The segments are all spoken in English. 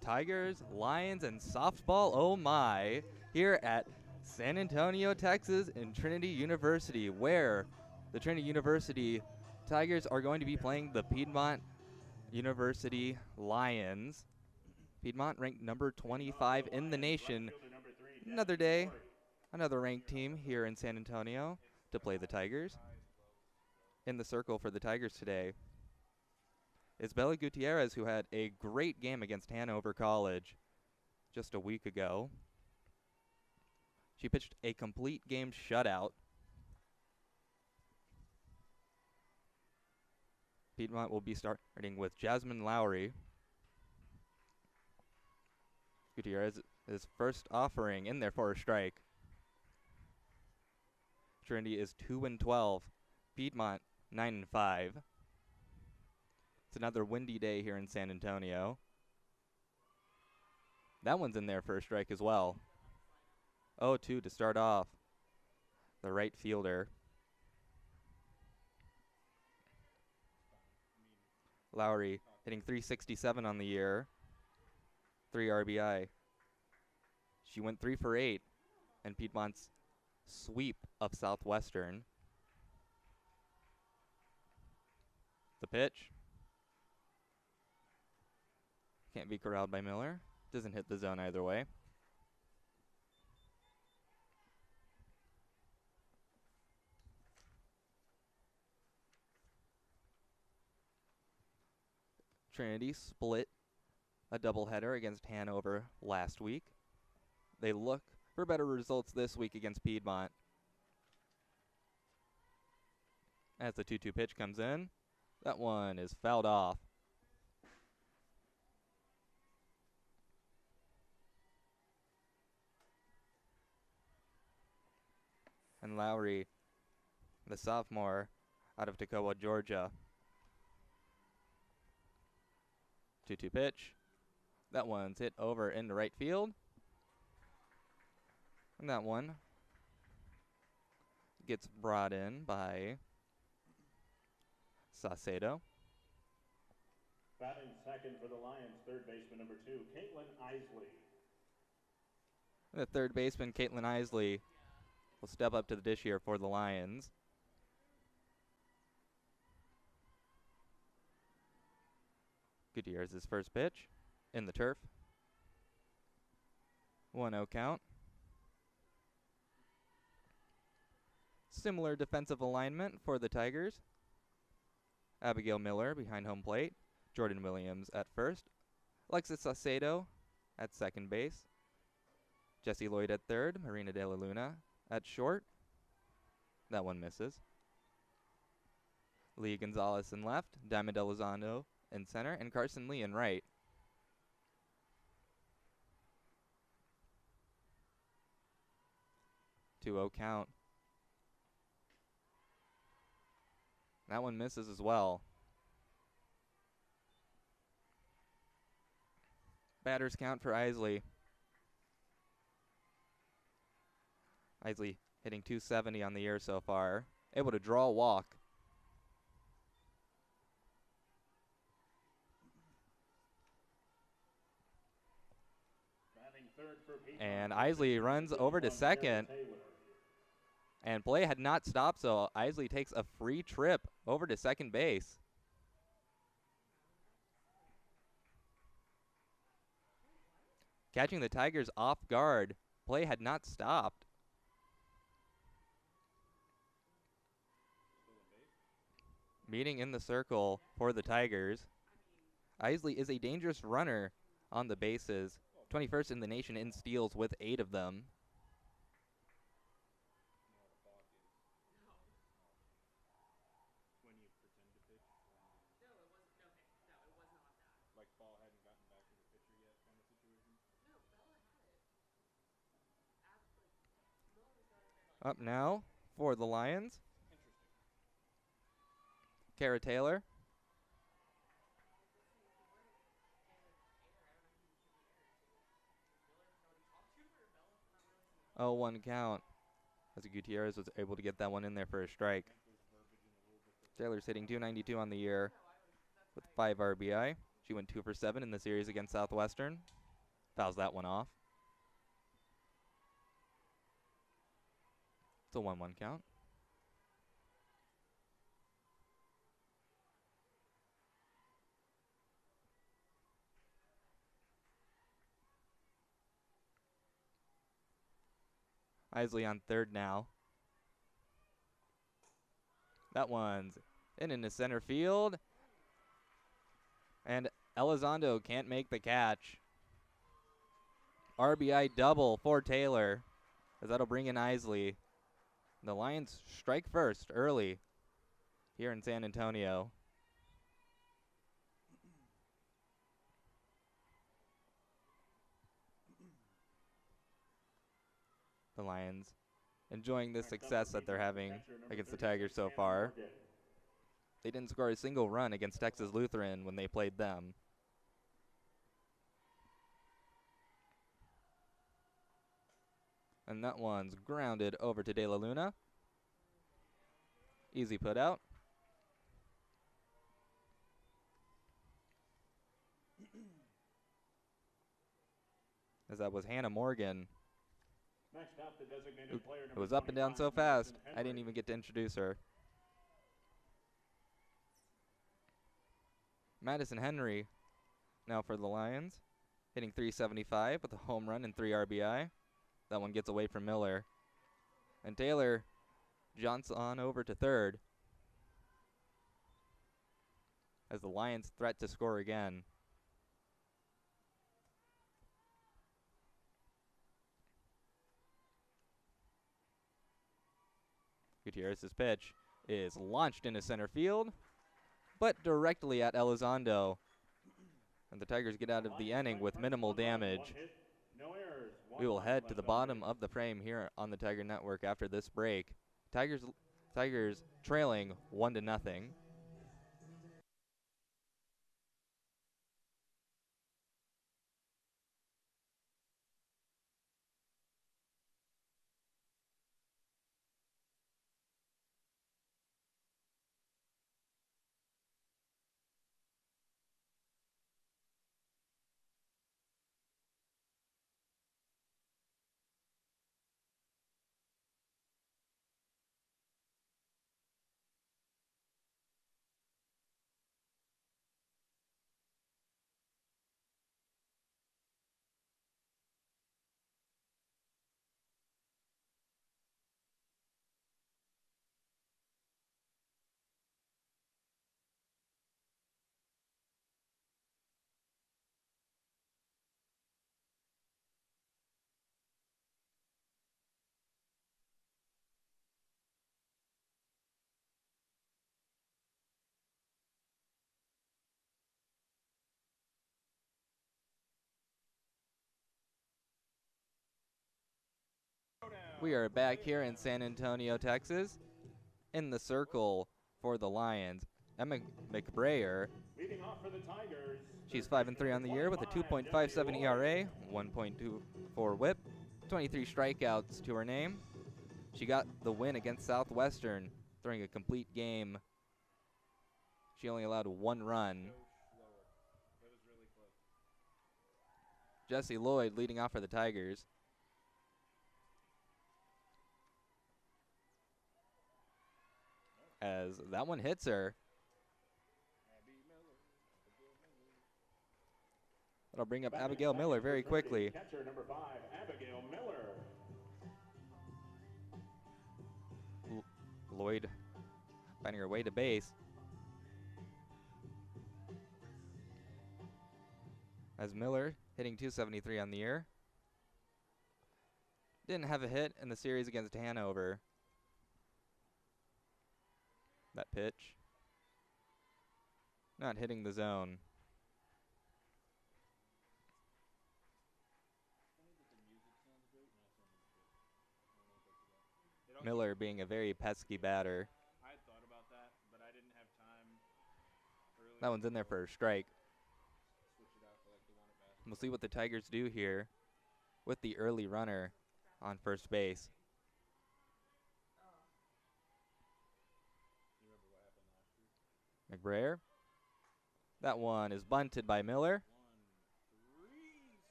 Tigers, Lions, and softball, oh my, here at San Antonio, Texas in Trinity University, where the Trinity University Tigers are going to be playing the Piedmont University Lions. Piedmont ranked number 25 in the nation. Another day, another ranked team here in San Antonio to play the Tigers. In the circle for the Tigers today is Bella Gutierrez, who had a great game against Hanover College just a week ago. She pitched a complete game shutout. Piedmont will be starting with Jasmine Lowry. Gutierrez is first offering in there for a strike. Trinity is 2-12. Piedmont 9-5. It's another windy day here in San Antonio. That one's in there for a strike as well. 0-2 to start off. The right fielder. Lowry hitting .367 on the year. 3 RBI. She went 3 for 8 in Piedmont's sweep of Southwestern. The pitch. Can't be corralled by Miller. Doesn't hit the zone either way. Trinity split a doubleheader against Hanover last week. They look for better results this week against Piedmont. As the 2-2 pitch comes in, that one is fouled off. And Lowry, the sophomore out of Toccoa, Georgia. 2-2 pitch. That one's hit over into right field. And that one gets brought in by Saucedo. Batting second for the Lions, third baseman number 2, Caitlin Isley. The third baseman, Caitlin Isley, will step up to the dish here for the Lions. Gutierrez's first pitch in the turf. 1-0 count. Similar defensive alignment for the Tigers. Abigail Miller behind home plate. Jordan Williams at first. Alexis Saucedo at second base. Jessie Lloyd at third. Marina De La Luna at short. That one misses. Lee Gonzalez in left. Diamond Elizondo in center. And Carson Lee in right. Two-0 count. That one misses as well. Batters count for Isley. Isley hitting .270 on the year so far. Able to draw a walk. And Isley runs over to second. And play had not stopped, so Isley takes a free trip over to second base. Catching the Tigers off guard. Play had not stopped. Meeting in the circle for the Tigers. Isley is a dangerous runner on the bases. 21st in the nation in steals with 8 of them. Up now for the Lions. Kara Taylor. Oh, 1 count. As Gutierrez was able to get that one in there for a strike. Taylor's hitting .292 on the year with 5 RBI. She went 2 for 7 in the series against Southwestern. Fouls that one off. It's a 1-1 count. Isley on third now. That one's into center field. And Elizondo can't make the catch. RBI double for Taylor, as that'll bring in Isley. The Lions strike first early here in San Antonio. The Lions enjoying the success that they're having against the Tigers so far. They didn't score a single run against Texas Lutheran when they played them. And that one's grounded over to De La Luna. Easy put out. As that was Hannah Morgan. Next up, the designated player It was up and down so fast, I didn't even get to introduce her. Madison Henry now for the Lions, hitting .375 with a home run and 3 RBI. That one gets away from Miller. And Taylor jumps on over to third as the Lions threat to score again. Gutierrez's pitch is launched into center field, but directly at Elizondo. And the Tigers get out of the inning with minimal damage. We will head to the bottom of the frame here on the Tiger Network after this break. Tigers trailing 1-0. We are back here in San Antonio, Texas. In the circle for the Lions, Emma McBrayer. Leading off for the Tigers. She's 5-3 on the year with a 2.57 ERA, 1.24 WHIP, 23 strikeouts to her name. She got the win against Southwestern, throwing a complete game. She only allowed 1 run. Jessie Lloyd leading off for the Tigers. As that one hits her. That'll bring up Abigail Miller very quickly. Catcher number 5, Abigail Miller. Lloyd finding her way to base. As Miller hitting .273 on the year. Didn't have a hit in the series against Hanover. That pitch. Not hitting the zone. Miller being a very pesky batter. I had thought about that, but I didn't have time. That one's in there for a strike. We'll see what the Tigers do here with the early runner on first base. McBrayer That one is bunted by Miller.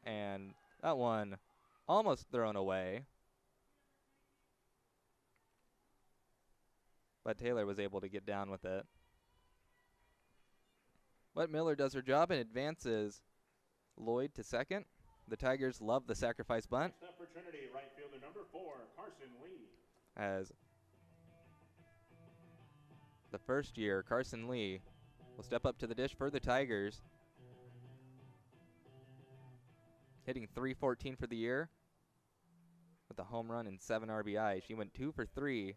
And that one almost thrown away. But Taylor was able to get down with it. But Miller does her job and advances Lloyd to second. The Tigers love the sacrifice bunt. Next up for Trinity, right fielder number 4, Carson Lee. As the first year, Carson Lee will step up to the dish for the Tigers. Hitting .314 for the year with a home run and 7 RBI. She went 2 for 3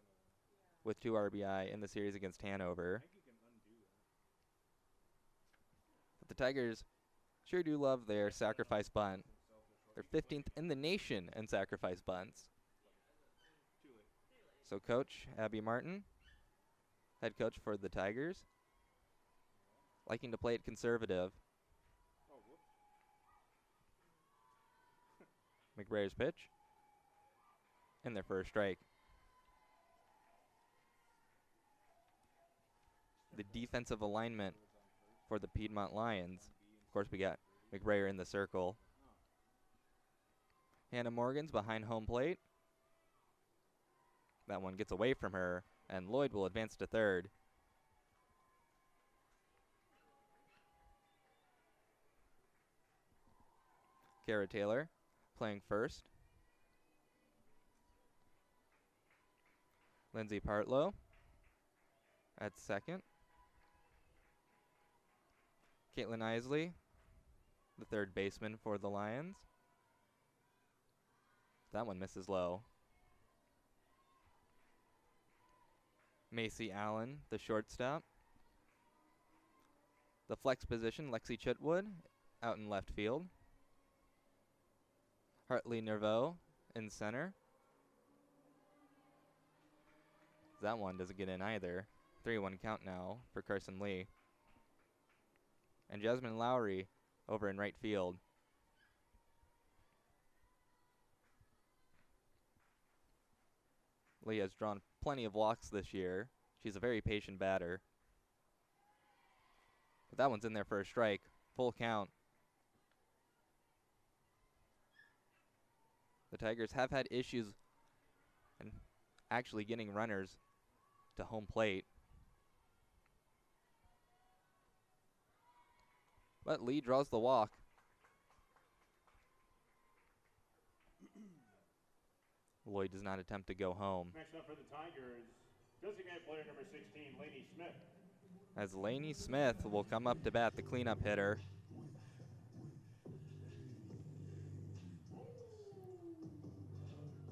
with 2 RBI in the series against Hanover. But the Tigers sure do love their sacrifice bunt. They're 15th in the nation in sacrifice bunts. So Coach Abby Martin, head coach for the Tigers, liking to play it conservative. McBraye's pitch. And their first strike. The defensive alignment for the Piedmont Lions. Of course, we got McBrayer in the circle. Hannah Morgan's behind home plate. That one gets away from her, and Lloyd will advance to third. Kara Taylor playing first. Lindsay Partlow at second. Caitlin Isley, the third baseman for the Lions. That one misses low. Macy Allen, the shortstop. The flex position, Lexi Chitwood, out in left field. Hartley Nerveau in center. That one doesn't get in either. 3-1 count now for Carson Lee. And Jasmine Lowry over in right field. Lee has drawn plenty of walks this year. She's a very patient batter. But that one's in there for a strike. Full count. The Tigers have had issues in actually getting runners to home plate. But Lee draws the walk. Lloyd does not attempt to go home. Next up for the Tigers, designated player number 16, Lainey Smith. As Lainey Smith will come up to bat, the cleanup hitter.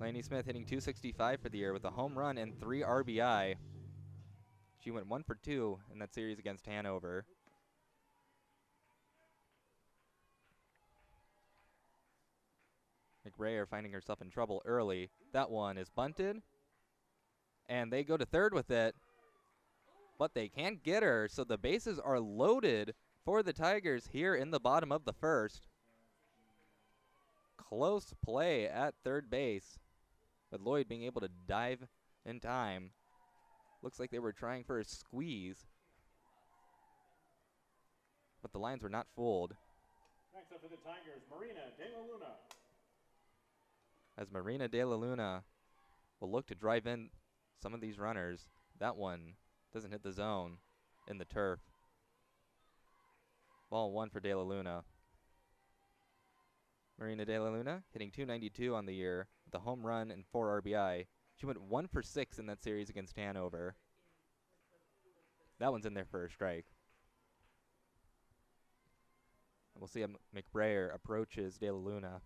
Lainey Smith hitting .265 for the year with a home run and 3 RBI. She went 1 for 2 in that series against Hanover. McBrayer finding herself in trouble early. That one is bunted. And they go to third with it. But they can't get her, so the bases are loaded for the Tigers here in the bottom of the first. Close play at third base, but Lloyd being able to dive in time. Looks like they were trying for a squeeze, but the Lions were not fooled. Next up for the Tigers, Marina De La Luna. As Marina De La Luna will look to drive in some of these runners. That one doesn't hit the zone in the turf. Ball 1 for De La Luna. Marina De La Luna hitting .292 on the year with a home run and 4 RBI. She went 1 for 6 in that series against Hanover. That one's in there for a strike. We'll see how McBrayer approaches De La Luna,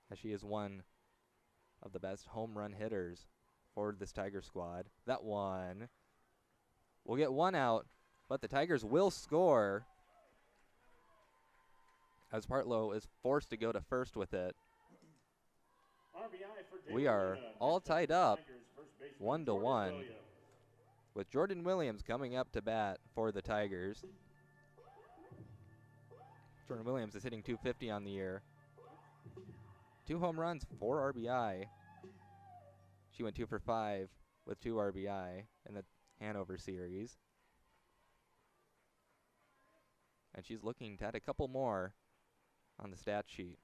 as she is one of the best home run hitters for this Tiger squad. That one will get 1 out, but the Tigers will score as Partlow is forced to go to first with it. RBI for De We La are Luna. all Next up tied for the up, Tigers, first baseman 1-1, Jordan Williams. with Jordan Williams coming up to bat for the Tigers. Jordan Williams is hitting .250 on the year. 2 home runs, 4 RBI. She went 2 for 5 with 2 RBI in the Hanover series. And she's looking to add a couple more on the stat sheet.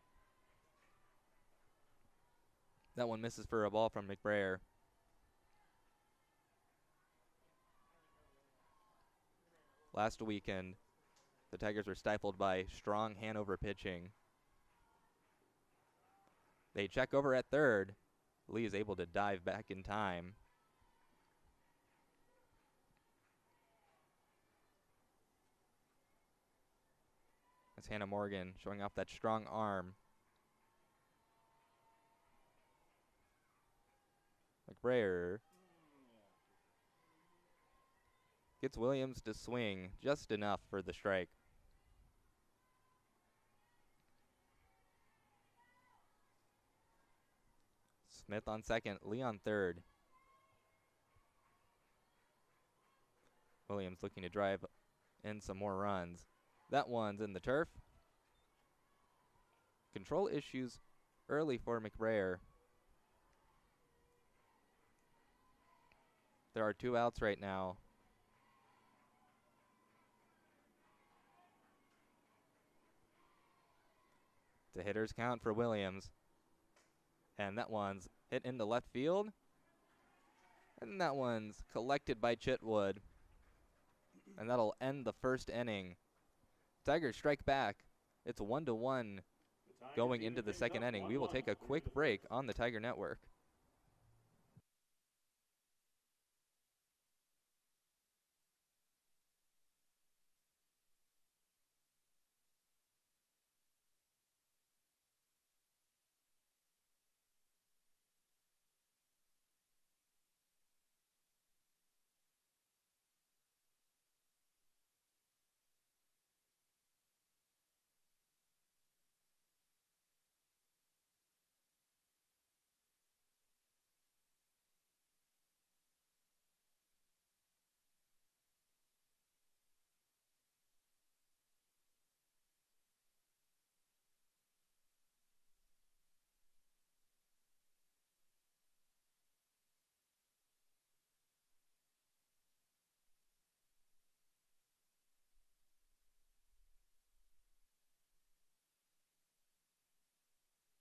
That one misses for a ball from McBrayer. Last weekend, the Tigers were stifled by strong Hanover pitching. They check over at third. Lee is able to dive back in time. That's Hannah Morgan showing off that strong arm. McBrayer gets Williams to swing just enough for the strike. Smith on second, Lee on third. Williams looking to drive in some more runs. That one's in the turf. Control issues early for McBrayer. There are 2 outs right now. It's a hitter's count for Williams. And that one's hit into left field. And that one's collected by Chitwood. And that'll end the first inning. Tigers strike back. It's 1-1 going into the second inning. We will take a quick break on the Tiger Network.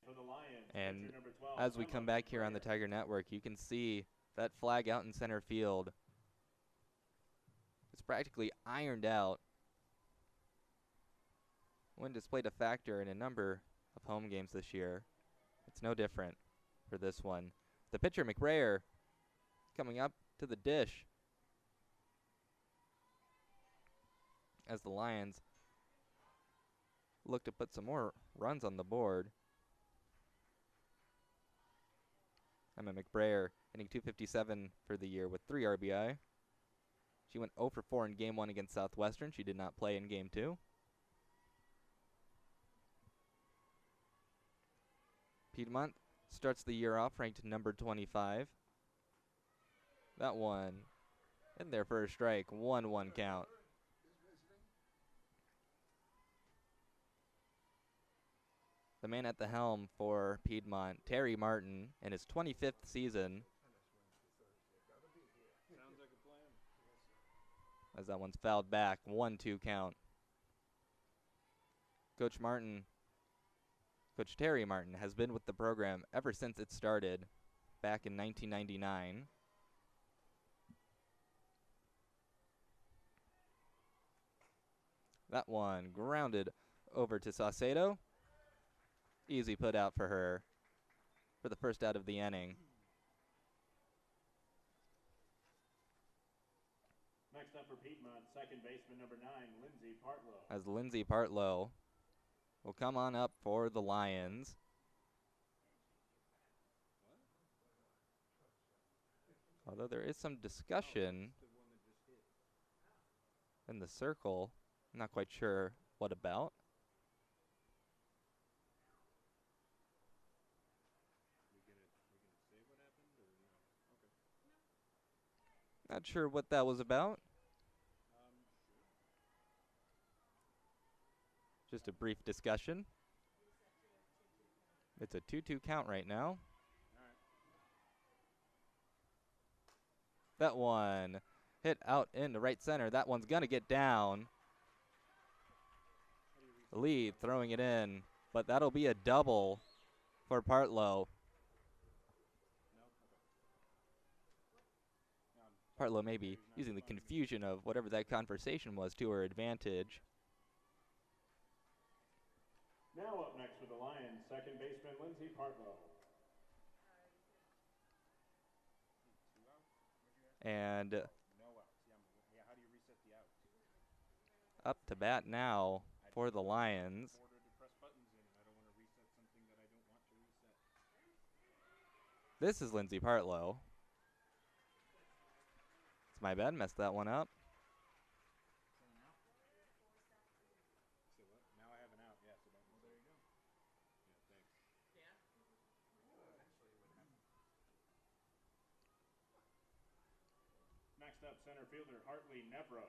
For the Lions, And pitcher number 12, as we Emma come back here on the McBrayer. Tiger Network, you can see that flag out in center field. It's practically ironed out. Wind has played a factor in a number of home games this year. It's no different for this one. The pitcher, McBrayer, coming up to the dish as the Lions look to put some more runs on the board. Emma McBrayer hitting .257 for the year with 3 RBI. She went 0 for 4 in Game 1 against Southwestern. She did not play in Game 2. Piedmont starts the year off ranked number 25. That one in there for a strike, 1-1 count. The man at the helm for Piedmont, Terry Martin, in his 25th season. Sounds like a plan. As that one's fouled back, 1-2 count. Coach Terry Martin has been with the program ever since it started back in 1999. That one grounded over to Saucedo. Easy put out for her for the first out of the inning. Next up for Piedmont, second baseman number 9, Lindsay Partlow. As Lindsay Partlow will come on up for the Lions. Although there is some discussion in the circle. I'm not quite sure what about. Not sure what that was about. Just a brief discussion. It's a 2-2 count right now. That one hit out into right center. That one's going to get down. lead, throwing it in, but that'll be a double for Partlow. Partlow maybe using the confusion of whatever that conversation was to her advantage. Now up next for the Lions, second baseman Lindsey Partlow. And up to bat now for the Lions. This is Lindsey Partlow. It's my bad, messed that one up. Next up, center fielder Hartley Nevro.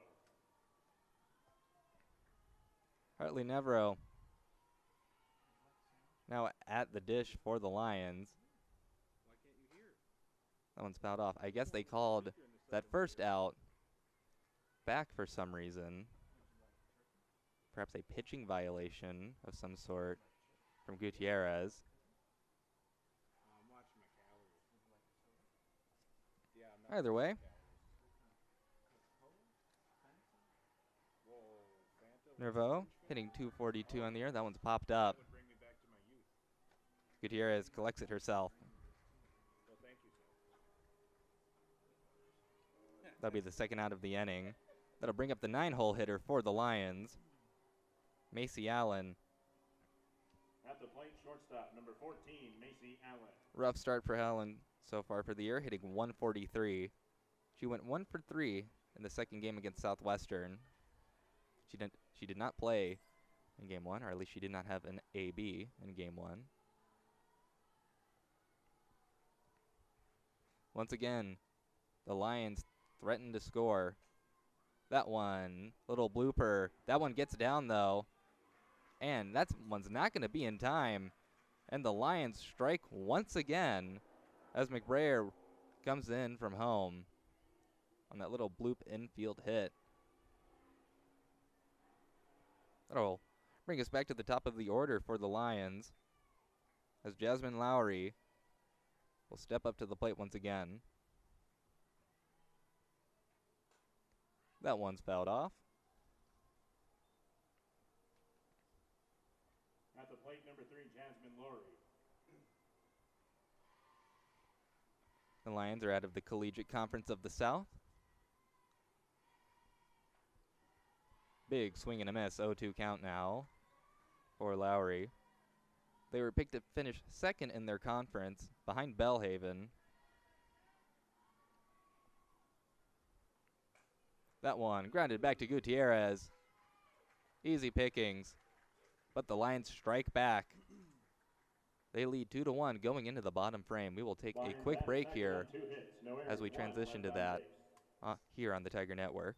Hartley Nevro now at the dish for the Lions. That one's fouled off. I guess they called that first out back for some reason. Perhaps a pitching violation of some sort from Gutierrez. Either way, Nervo hitting 242 on the year. That one's popped up. Gutierrez collects it herself. That'll be the second out of the inning. That'll bring up the 9-hole hitter for the Lions, Macy Allen. At the plate, shortstop, number 14, Macy Allen. Rough start for Allen so far for the year, hitting 143. She went 1 for 3 in the second game against Southwestern. She did not play in game 1, or at least she did not have an AB in game 1. Once again, the Lions threaten to score. That one, little blooper. That one gets down though, and that one's not going to be in time. And the Lions strike once again as McBrayer comes in from home on that little bloop infield hit. That'll bring us back to the top of the order for the Lions as Jasmine Lowry will step up to the plate once again. That one's fouled off. At the plate, number 3, Jasmine Lowry. The Lions are out of the Collegiate Conference of the South. Big swing and a miss, 0-2 count now for Lowry. They were picked to finish second in their conference behind Belhaven. That one grounded back to Gutierrez. Easy pickings, but the Lions strike back. They lead 2-1 going into the bottom frame. We will take a quick break here as we transition to that here on the Tiger Network.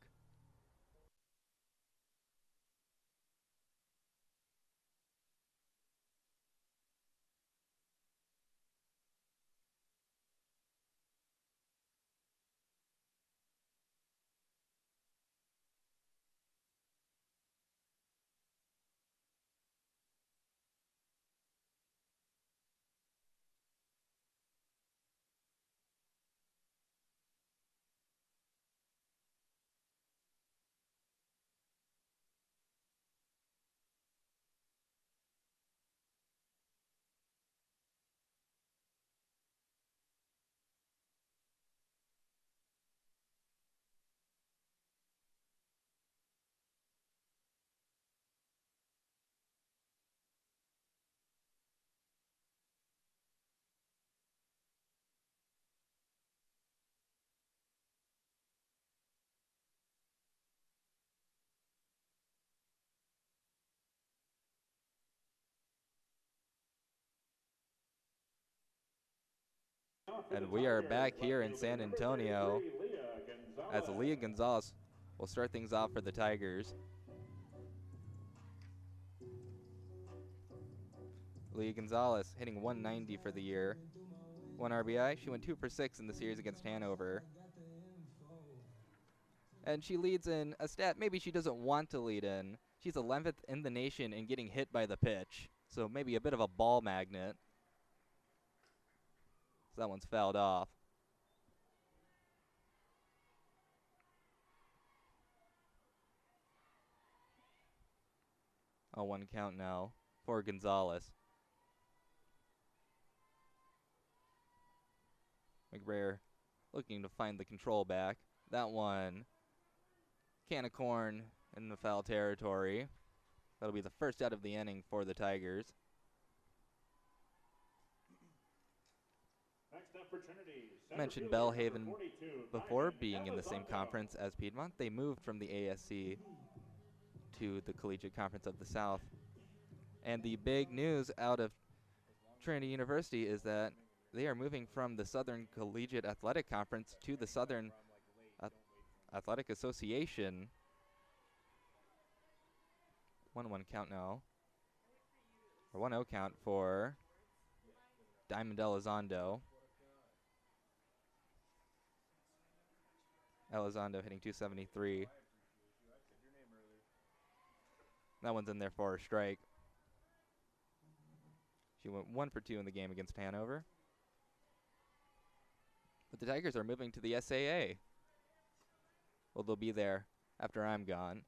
And we are back here in San Antonio as Leah Gonzalez will start things off for the Tigers. Leah Gonzalez hitting 190 for the year. 1 RBI. She went 2 for 6 in the series against Hanover. And she leads in a stat maybe she doesn't want to lead in. She's 11th in the nation in getting hit by the pitch, so maybe a bit of a ball magnet. So that one's fouled off. Oh, 1 count now for Gonzalez. McBrayer looking to find the control back. That one, can of corn in the foul territory. That'll be the first out of the inning for the Tigers. Next up for Trinity, Mentioned Belhaven before being in the same conference as Piedmont. They moved from the ASC to the Collegiate Conference of the South. And the big news out of Trinity University is that they are moving from the Southern Collegiate Athletic Conference to the Southern Athletic Association. 1-1 count now. Or 1-0 count for Diamond Elizondo. Elizondo hitting .273. That one's in there for a strike. She went 1 for 2 in the game against Hanover. But the Tigers are moving to the SAA. Well, they'll be there after I'm gone.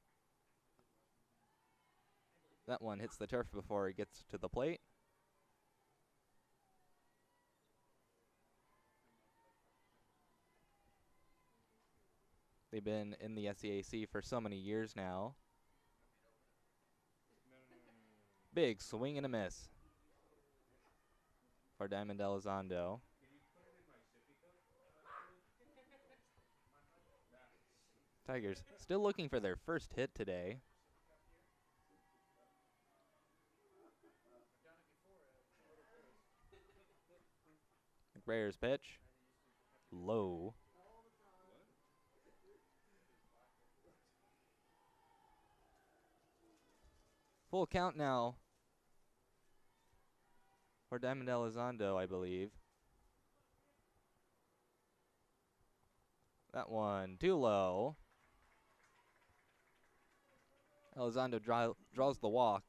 That one hits the turf before it gets to the plate. They've been in the SAAC for so many years now. Big swing and a miss for Diamond Elizondo. Tigers still looking for their first hit today. McBrayer's pitch. Low. Full count now for Diamond Elizondo, I believe. That one too low. Elizondo draws the walk.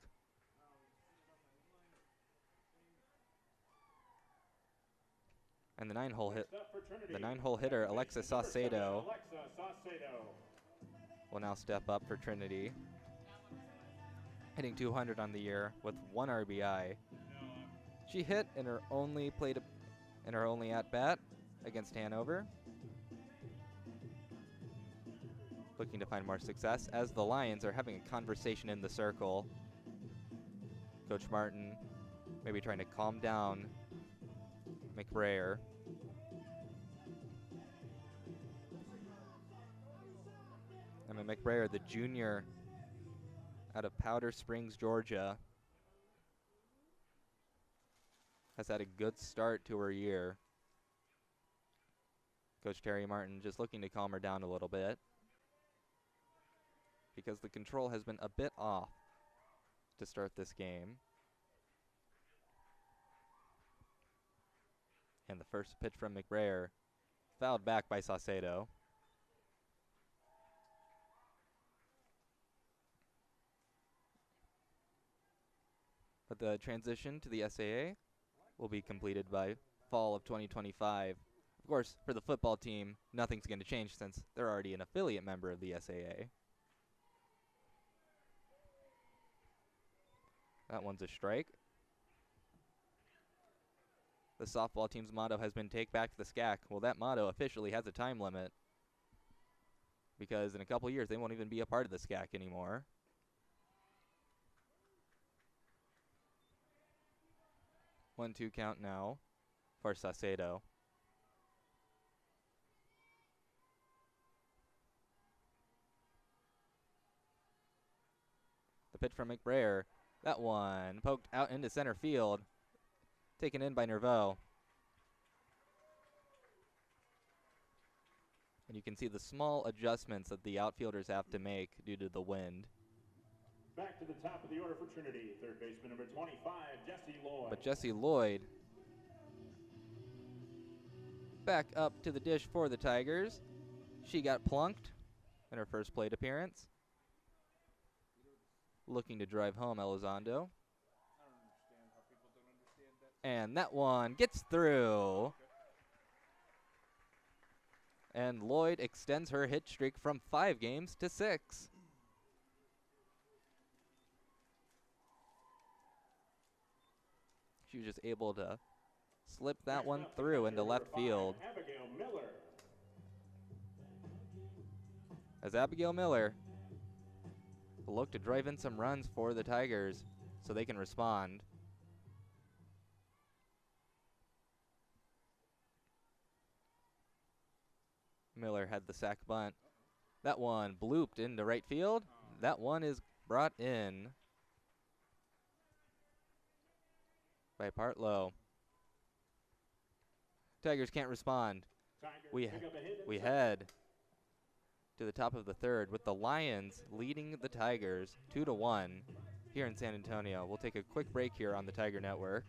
And the 9-hole hitter, Alexa Saucedo, will now step up for Trinity. Hitting .200 on the year with 1 RBI. She hit in her only at-bat against Hanover. Looking to find more success as the Lions are having a conversation in the circle. Coach Martin maybe trying to calm down McBrayer. McBrayer, the junior out of Powder Springs, Georgia, has had a good start to her year. Coach Terry Martin just looking to calm her down a little bit because the control has been a bit off to start this game. And the first pitch from McBrayer, fouled back by Saucedo. But the transition to the SAA will be completed by fall of 2025. Of course, for the football team, nothing's going to change since they're already an affiliate member of the SAA. That one's a strike. The softball team's motto has been "Take back the SCAC." Well, that motto officially has a time limit because in a couple years they won't even be a part of the SCAC anymore. One-two count now for Saucedo. The pitch from McBrayer. That one poked out into center field. Taken in by Nerveau. And you can see the small adjustments that the outfielders have to make due to the wind. Back to the top of the order for Trinity, third baseman number 25, Jesse Lloyd. But Jesse Lloyd back up to the dish for the Tigers. She got plunked in her first plate appearance. looking to drive home Elizondo. I don't understand how people don't understand that. And that one gets through. And Lloyd extends her hit streak from 5 games to 6. She was just able to slip that one through into left field. Abigail Miller. As Abigail Miller will look to drive in some runs for the Tigers so they can respond. Miller had the sac bunt. That one blooped into right field. That one is brought in by Partlow. Tigers can't respond. We head to the top of the third with the Lions leading the Tigers 2-1 here in San Antonio. We'll take a quick break here on the Tiger Network.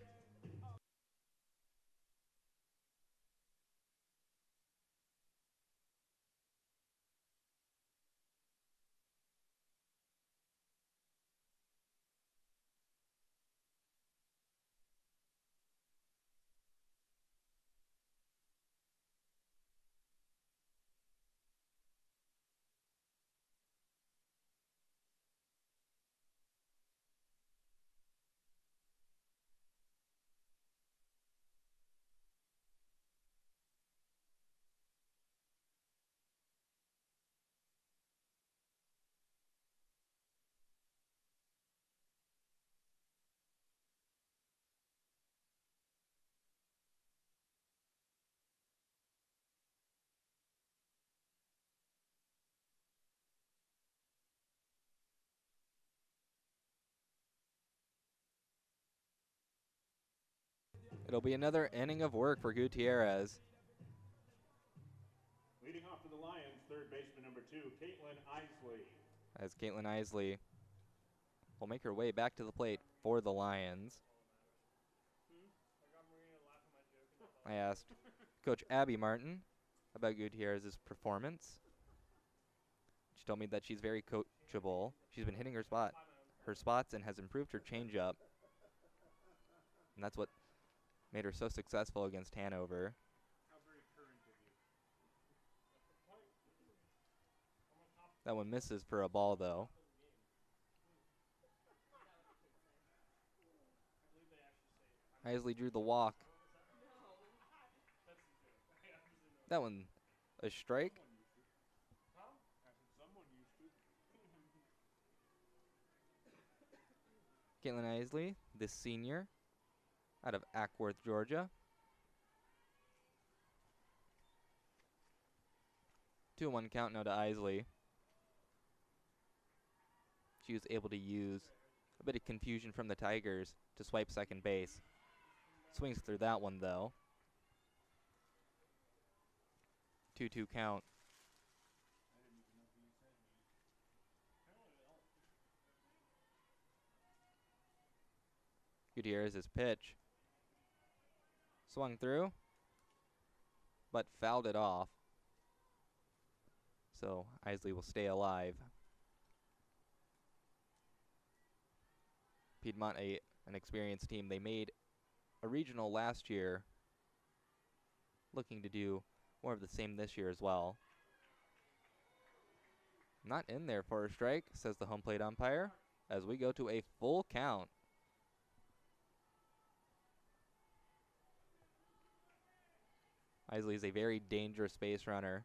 It'll be another inning of work for Gutierrez. Leading off for the Lions, third baseman number 2, Caitlin Isley. As Caitlin Isley will make her way back to the plate for the Lions. I asked Coach Abby Martin about Gutierrez's performance. She told me that she's very coachable. She's been hitting her spots and has improved her changeup. And that's what made her so successful against Hanover. That one misses for a ball, though. Isley drew the walk. That one, a strike. Caitlin Isley, this senior, out of Ackworth, Georgia. 2-1 count now to Isley. She was able to use a bit of confusion from the Tigers to swipe second base. Swings through that one, though. 2-2 count. Gutierrez's pitch. Swung through, but fouled it off. So Isley will stay alive. Piedmont, an experienced team. They made a regional last year, looking to do more of the same this year as well. Not in there for a strike, says the home plate umpire, as we go to a full count. Isley is a very dangerous base runner.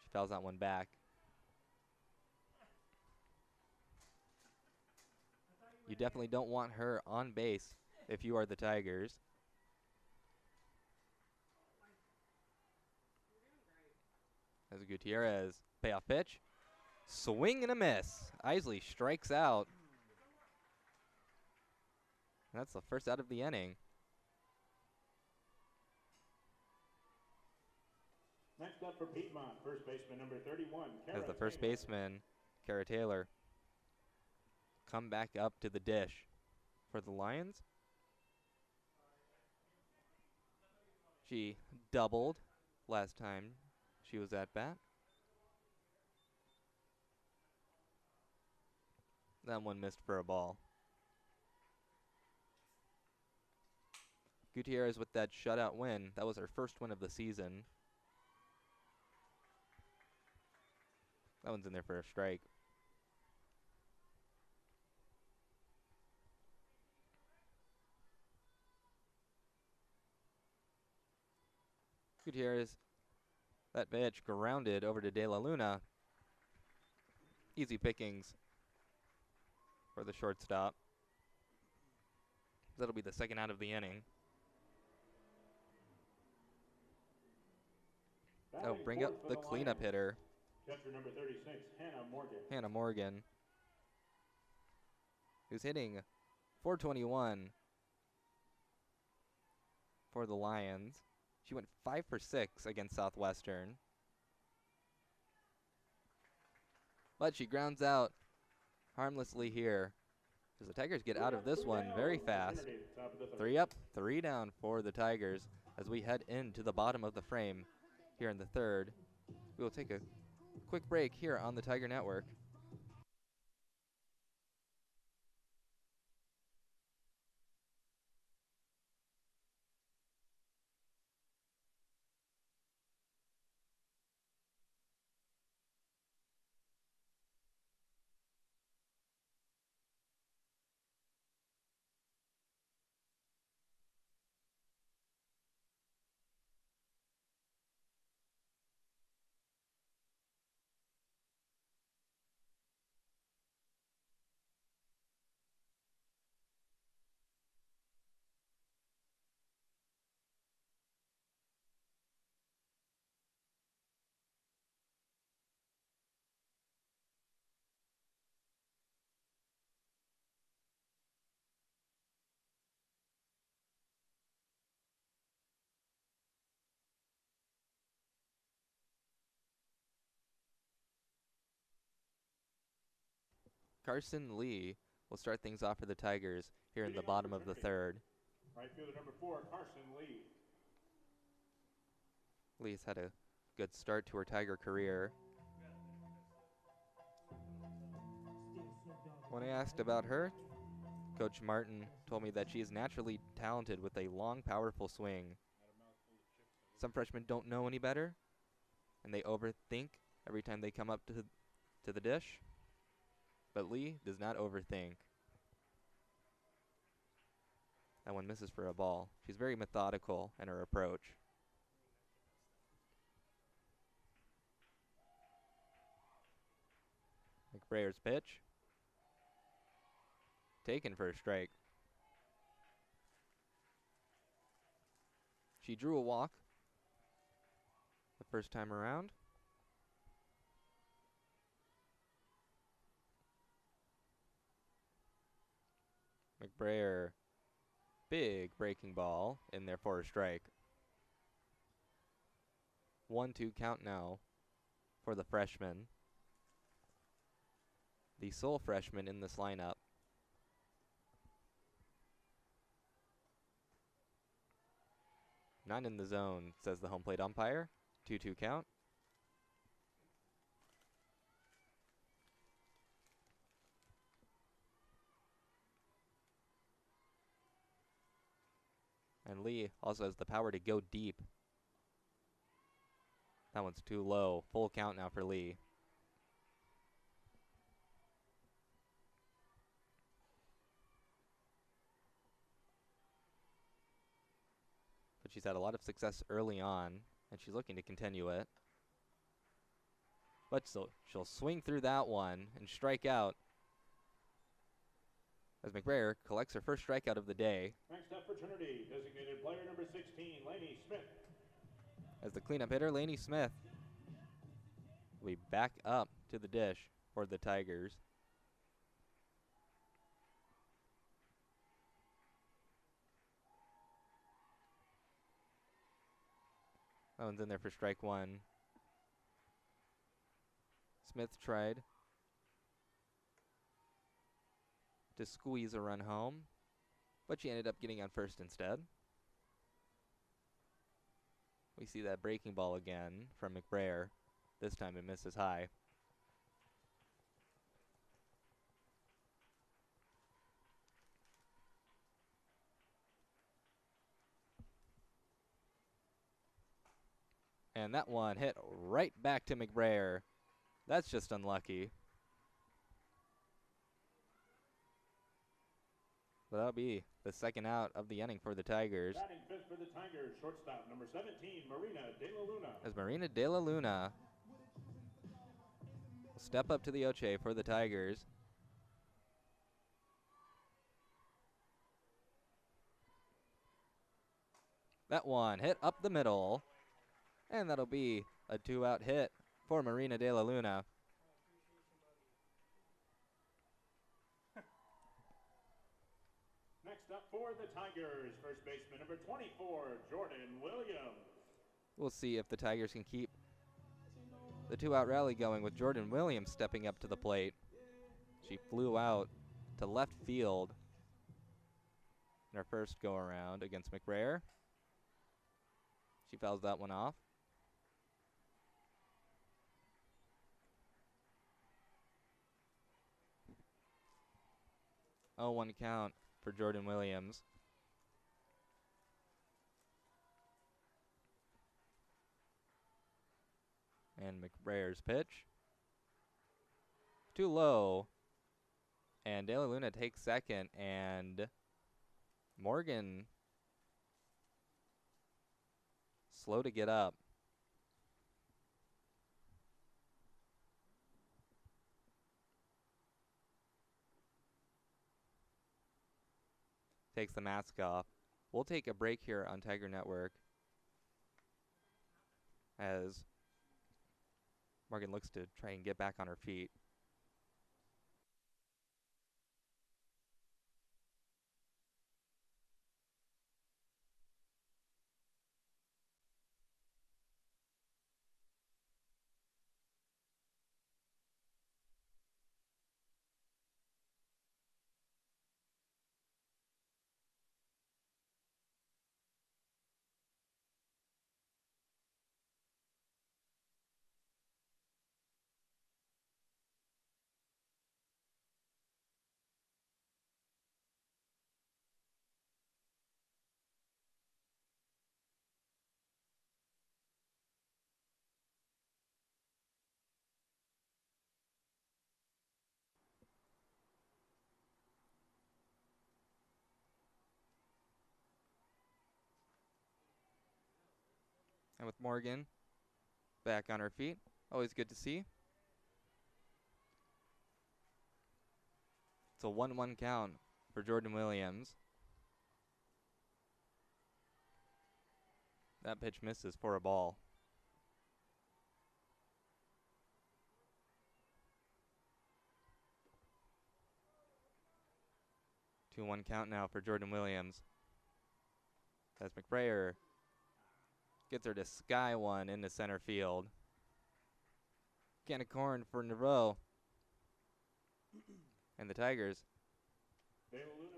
She fouls that one back. You definitely don't want her on base if you are the Tigers. As Gutierrez, payoff pitch. Swing and a miss. Isley strikes out. That's the first out of the inning. Next up for Piedmont, first baseman number 31, Kara As the first Taylor. baseman, Kara Taylor, come back up to the dish for the Lions. She doubled last time she was at bat. That one missed for a ball. Gutierrez with that shutout win. That was her first win of the season. That one's in there for a strike. Gutierrez, that pitch grounded over to De La Luna. Easy pickings for the shortstop. That'll be the second out of the inning. That'll bring up the cleanup hitter. Catcher number 36, Hannah Morgan. Hannah Morgan, who's hitting .421 for the Lions. She went 5 for 6 against Southwestern. But she grounds out harmlessly here. As the Tigers get out of this one very fast. 3 up, 3 down for the Tigers as we head into the bottom of the frame here in the third. We will take a quick break here on the Tiger Network. Carson Lee will start things off for the Tigers here in the bottom of the third. Right fielder number 4, Carson Lee. Lee's had a good start to her Tiger career. When I asked about her, Coach Martin told me that she is naturally talented with a long, powerful swing. Some freshmen don't know any better, and they overthink every time they come up to the dish. But Lee does not overthink. That one misses for a ball. She's very methodical in her approach. McBrayer's pitch. Taken for a strike. She drew a walk the first time around. McBrayer, big breaking ball in there for a strike. 1-2 count now for the freshman. The sole freshman in this lineup. Not in the zone, says the home plate umpire. 2-2 count. And Lee also has the power to go deep. That one's too low. Full count now for Lee. But she's had a lot of success early on, and she's looking to continue it. But she'll swing through that one and strike out as McBrayer collects her first strikeout of the day. Next up for Trinity, designated player number 16, Lainey Smith. As the cleanup hitter, Lainey Smith will be back up to the dish for the Tigers. That one's in there for strike one. Smith tried to squeeze a run home, but she ended up getting on first instead. We see that breaking ball again from McBrayer. This time it misses high. And that one hit right back to McBrayer. That's just unlucky. But that'll be the second out of the inning for the Tigers. Batting fifth for the Tigers, shortstop number 17, Marina De La Luna. As Marina De La Luna will step up to the Oche for the Tigers. That one hit up the middle. And that'll be a 2-out hit for Marina De La Luna. Next up for the Tigers, first baseman number 24, Jordan Williams. We'll see if the Tigers can keep the 2-out rally going with Jordan Williams stepping up to the plate. She flew out to left field in her first go-around against McBrayer. She fouls that one off. 0-1 count for Jordan Williams. And McBrayer's pitch. Too low. And De La Luna takes second, and Morgan slow to get up. Takes the mask off. We'll take a break here on Tiger Network as Morgan looks to try and get back on her feet. And with Morgan back on her feet, always good to see. It's a 1-1 count for Jordan Williams. That pitch misses for a ball. 2-1 count now for Jordan Williams. As McBrayer gets her to sky one into center field. Can of corn for Naveau. And the Tigers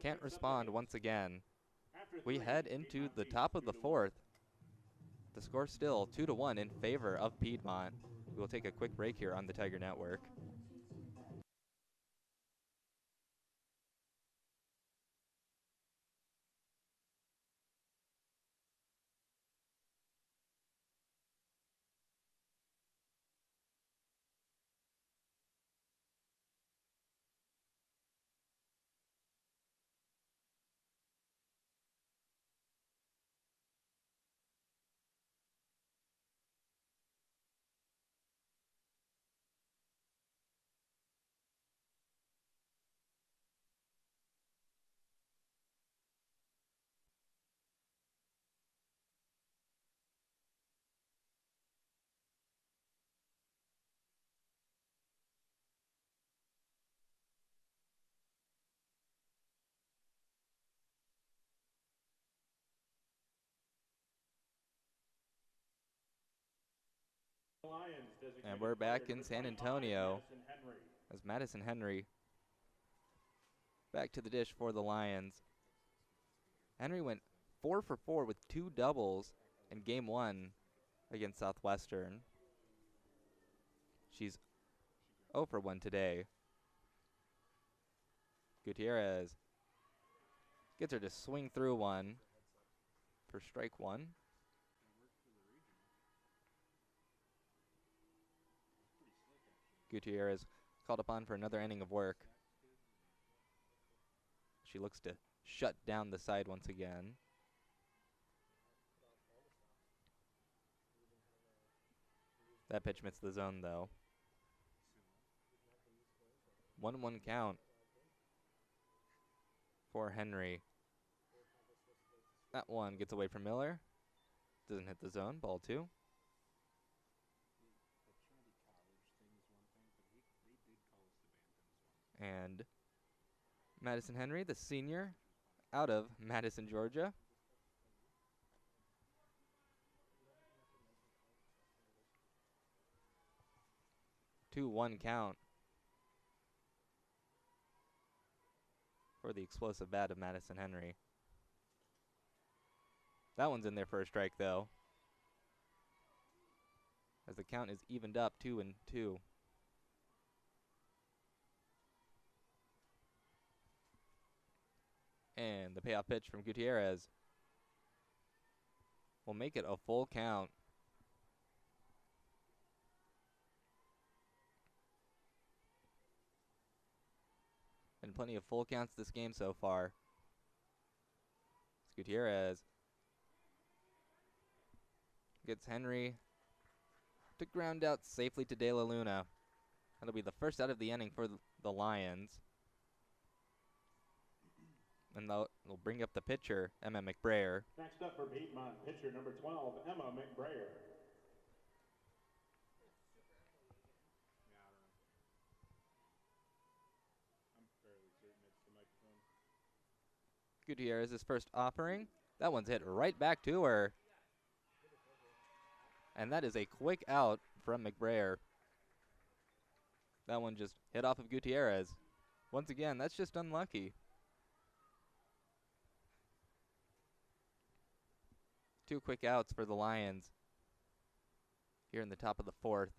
can't respond once again. We head into the top of the fourth. The score still 2-1 in favor of Piedmont. We will take a quick break here on the Tiger Network. And we're back in San Antonio as Madison Henry back to the dish for the Lions. Henry went 4 for 4 with 2 doubles in game 1 against Southwestern. She's 0 for 1 today. Gutierrez gets her to swing through one for strike 1. Gutierrez called upon for another inning of work. She looks to shut down the side once again. That pitch missed the zone, though. 1-1 count for Henry. That one gets away from Miller. Doesn't hit the zone. Ball 2. And Madison Henry, the senior, out of Madison, Georgia. Two 1 count for the explosive bat of Madison Henry. That one's in there for a strike, though, as the count is evened up 2-2. And the payoff pitch from Gutierrez will make it a full count. And plenty of full counts this game so far. Gutierrez gets Henry to ground out safely to De La Luna. That'll be the first out of the inning for the Lions. And they'll bring up the pitcher, Emma McBrayer. Next up for Piedmont, pitcher number 12, Emma McBrayer. Gutierrez's first offering. That one's hit right back to her. And that is a quick out from McBrayer. That one just hit off of Gutierrez. Once again, that's just unlucky. 2 quick outs for the Lions here in the top of the 4th.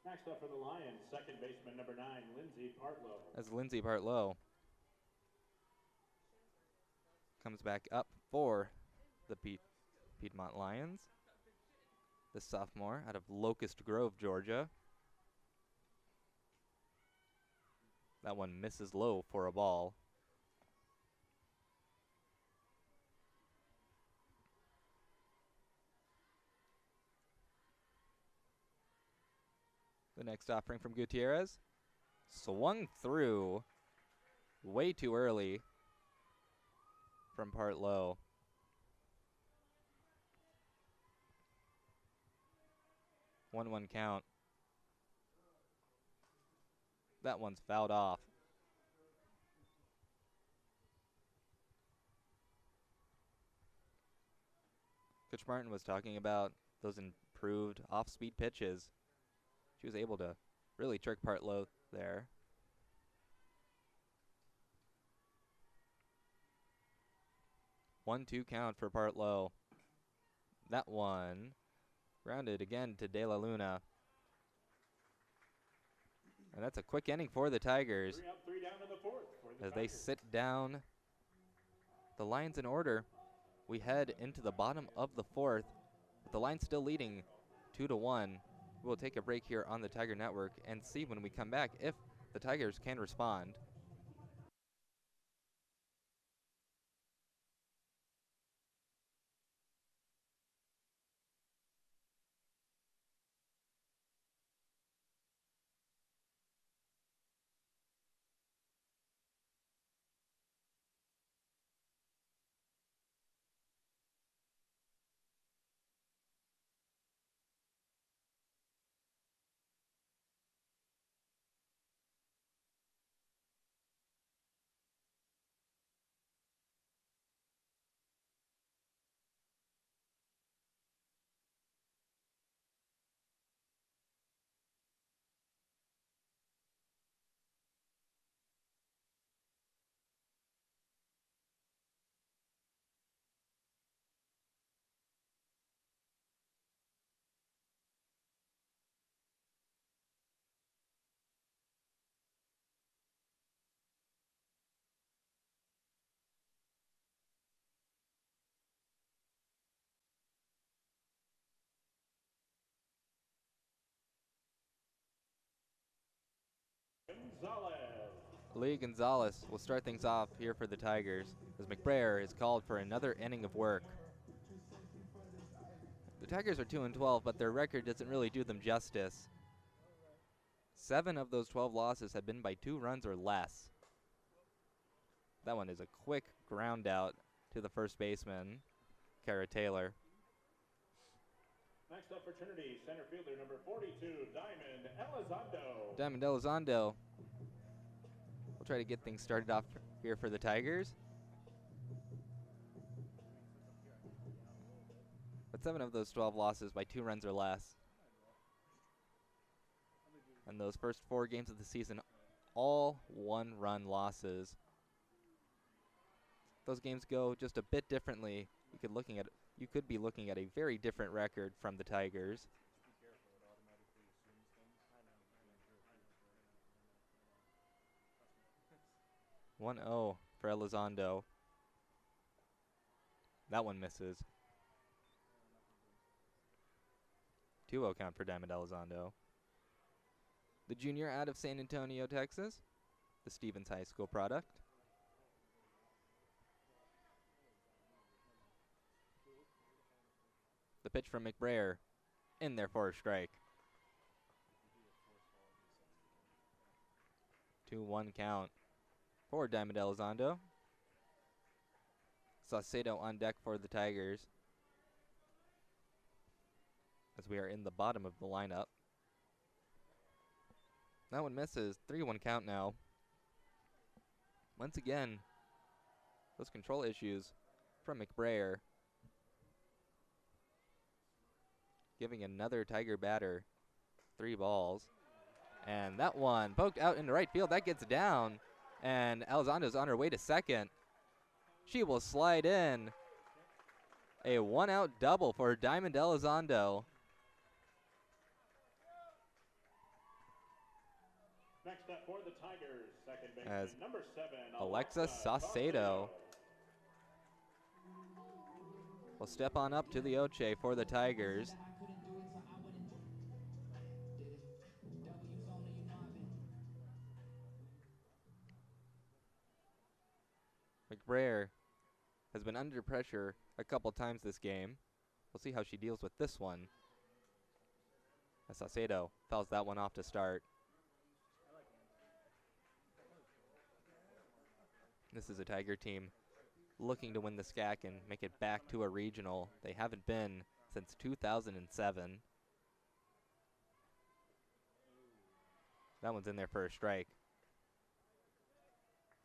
Next up for the Lions, second baseman number 9, Lindsay Partlow. As Lindsay Partlow comes back up for the Piedmont Lions. The sophomore out of Locust Grove, Georgia. That one misses low for a ball. The next offering from Gutierrez swung through way too early from Partlow. One count. That one's fouled off. Coach Martin was talking about those improved off-speed pitches. She was able to really trick Partlow there. 1-2 count for Partlow. That one grounded again to De La Luna. And that's a quick inning for the Tigers. 3 up, 3 down in the 4th for the As Tigers. they sit down the Lions in order. We head into the bottom of the 4th, with the Lions still leading 2-1. We'll take a break here on the Tiger Network and see when we come back if the Tigers can respond. Lee Gonzalez will start things off here for the Tigers as McBrayer is called for another inning of work. The Tigers are 2-12, but their record doesn't really do them justice. 7 of those 12 losses have been by 2 runs or less. That one is a quick ground out to the first baseman, Kara Taylor. Next up for Trinity, center fielder number 42, Diamond Elizondo. Diamond Elizondo will try to get things started off here for the Tigers. But 7 of those 12 losses by 2 runs or less. And those first 4 games of the season, all 1-run losses. Those games go just a bit differently. You could be looking at a very different record from the Tigers. 1-0 for Elizondo. That one misses. 2-0 count for Diamond Elizondo. The junior out of San Antonio, Texas, the Stevens High School product. The pitch from McBrayer in there for a strike. 2-1 count for Diamond Elizondo. Saucedo on deck for the Tigers as we are in the bottom of the lineup. That one misses. 3-1 count now. Once again, those control issues from McBrayer, giving another Tiger batter 3 balls. And that one poked out into right field. That gets down. And Elizondo's on her way to second. She will slide in. A 1-out double for Diamond Elizondo. Next up for the Tigers, second As baseman number 7, Alexa Saucedo will step on up to the Oche for the Tigers. McBrayer has been under pressure a couple times this game. We'll see how she deals with this one. As Saucedo fouls that one off to start. This is a Tiger team looking to win the SCAC and make it back to a regional. They haven't been since 2007. That one's in there for a strike.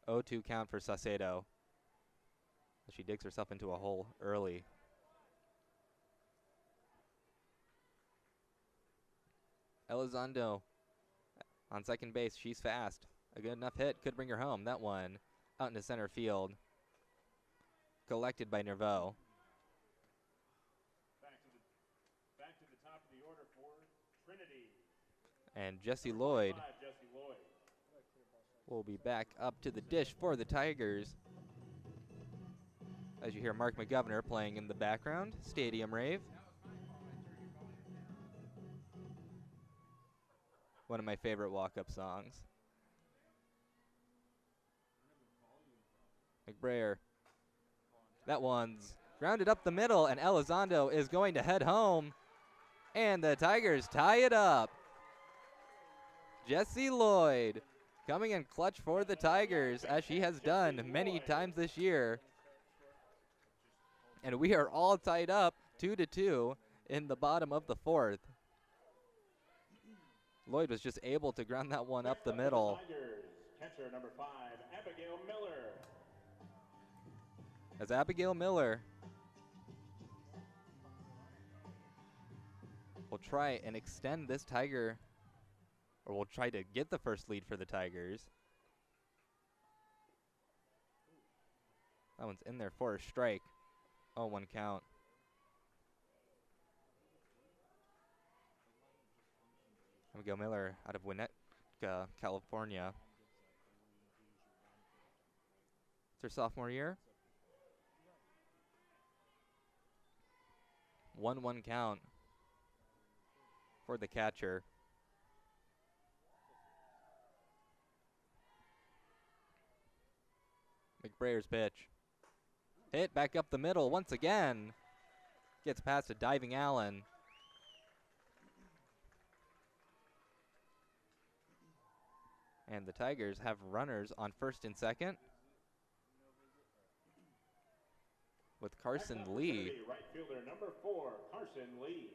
0-2 count for Saucedo. She digs herself into a hole early. Elizondo on second base. She's fast. A good enough hit could bring her home. That one out into center field. Collected by Nerveau. Back to the top of the order for Trinity. And Jesse Lloyd will be back up to the dish for the Tigers. As you hear Mark McGovern playing in the background, Stadium Rave. One of my favorite walk-up songs. McBrayer. That one's grounded up the middle, and Elizondo is going to head home. And the Tigers tie it up. Jesse Lloyd coming in clutch for the Tigers, as she has done many times this year. And we are all tied up 2-2 in the bottom of the 4th. Lloyd was just able to ground that one up the middle. Catcher number 5, Abigail Miller. As Abigail Miller will try and extend this Tiger, or will try to get the first lead for the Tigers. That one's in there for a strike. 0-1 count. Abigail Miller out of Winnetka, California. It's her sophomore year. 1-1 count for the catcher. Mike Breyer's pitch. Hit back up the middle once again. Gets past a diving Allen. And the Tigers have runners on first and second with Carson Lee. Right fielder number 4, Carson Lee.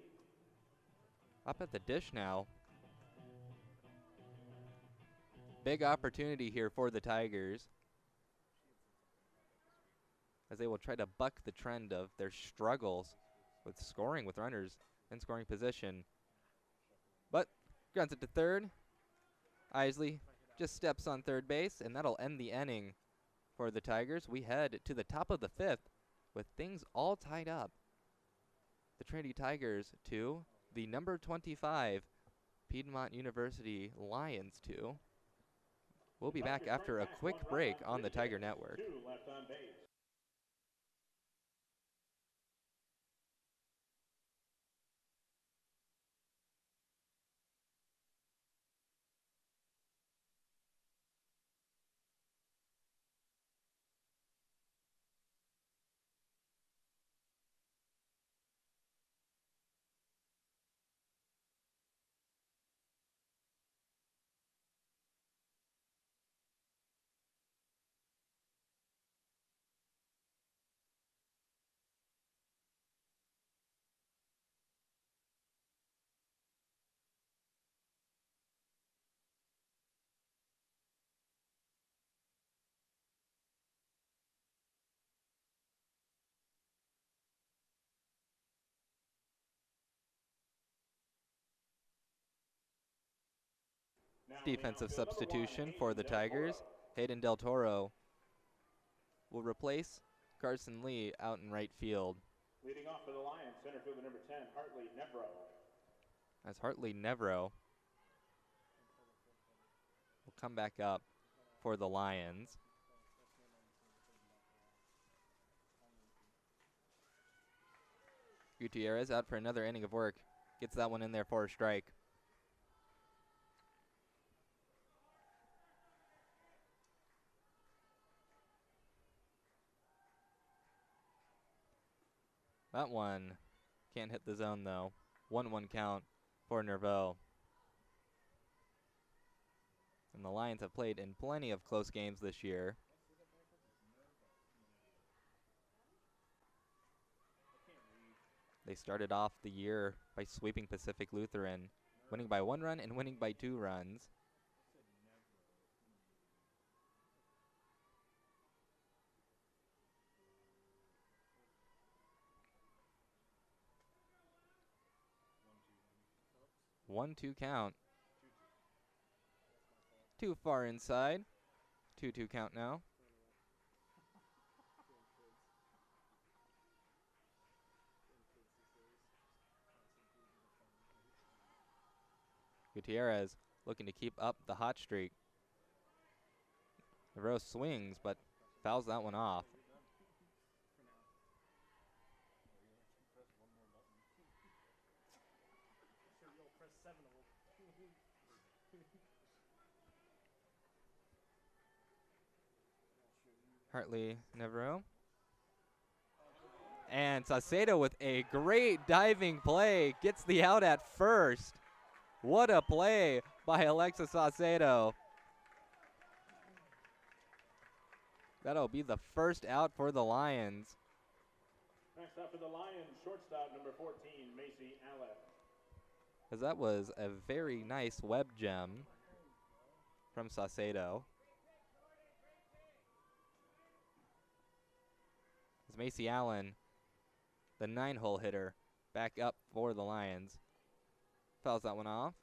Up at the dish now. Big opportunity here for the Tigers, as they will try to buck the trend of their struggles with scoring with runners in scoring position. But grunts it to third. Isley just steps on third base, and that'll end the inning for the Tigers. We head to the top of the 5th with things all tied up. The Trinity Tigers 2, the number 25 Piedmont University Lions 2. We'll be back after a quick break on the Tiger Network. 2 left on base. Defensive substitution for the Tigers. Hayden Del Toro will replace Carson Lee out in right field. Leading off for the Lions, center fielder number 10, Hartley Nevro. As Hartley Nevro will come back up for the Lions. Gutierrez out for another inning of work. Gets that one in there for a strike. That one can't hit the zone, though. 1-1 count for Nerveau. And the Lions have played in plenty of close games this year. They started off the year by sweeping Pacific Lutheran, winning by 1 run and winning by 2 runs. One, 2 count. Too far inside. 2-2 count now. Gutierrez looking to keep up the hot streak. The Rose swings, but fouls that one off. Hartley Nevro. And Saucedo with a great diving play gets the out at first. What a play by Alexis Saucedo. That'll be the first out for the Lions. Next up for the Lions, shortstop number 14, Macy Allen. As that was a very nice web gem from Saucedo. As Macy Allen, the 9-hole hitter, back up for the Lions. Fouls that one off.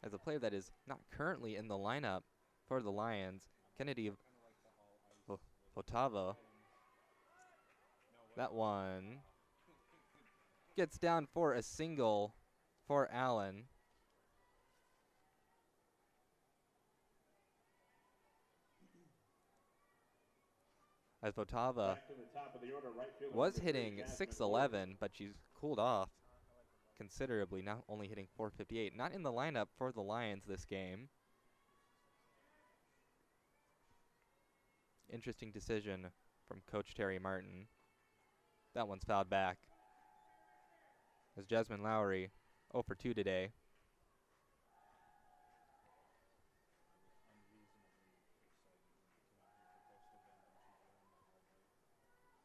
As a player that is not currently in the lineup for the Lions, Kennedy Votava. That one gets down for a single for Allen. As Votava was hitting .611, but she's cooled off. considerably, not only hitting .458. Not in the lineup for the Lions this game. Interesting decision from Coach Terry Martin. That one's fouled back. As Jasmine Lowry 0 for 2 today.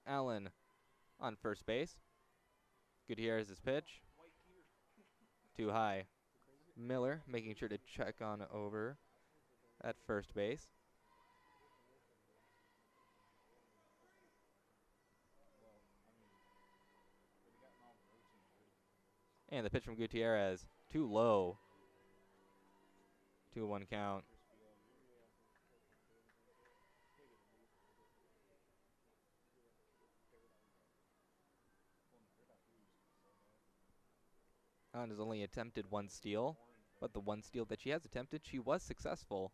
Allen on first base. Gutierrez's pitch. Too high. Miller making sure to check on over at first base. And the pitch from Gutierrez, too low. 2-1 count. Allen has only attempted one steal, but the one steal that she has attempted, she was successful.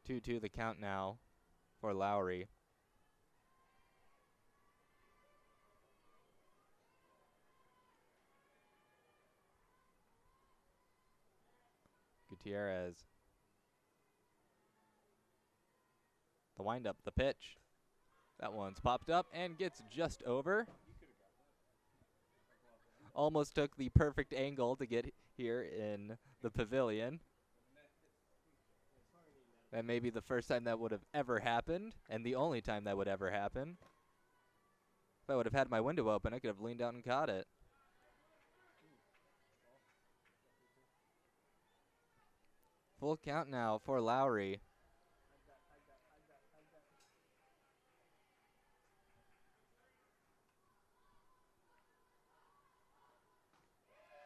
2-2 the count now for Lowry. Gutierrez. The windup, the pitch. That one's popped up and gets just over. Almost took the perfect angle to get here in the pavilion. That may be the first time that would have ever happened, and the only time that would ever happen. If I would have had my window open, I could have leaned out and caught it. Full count now for Lowry.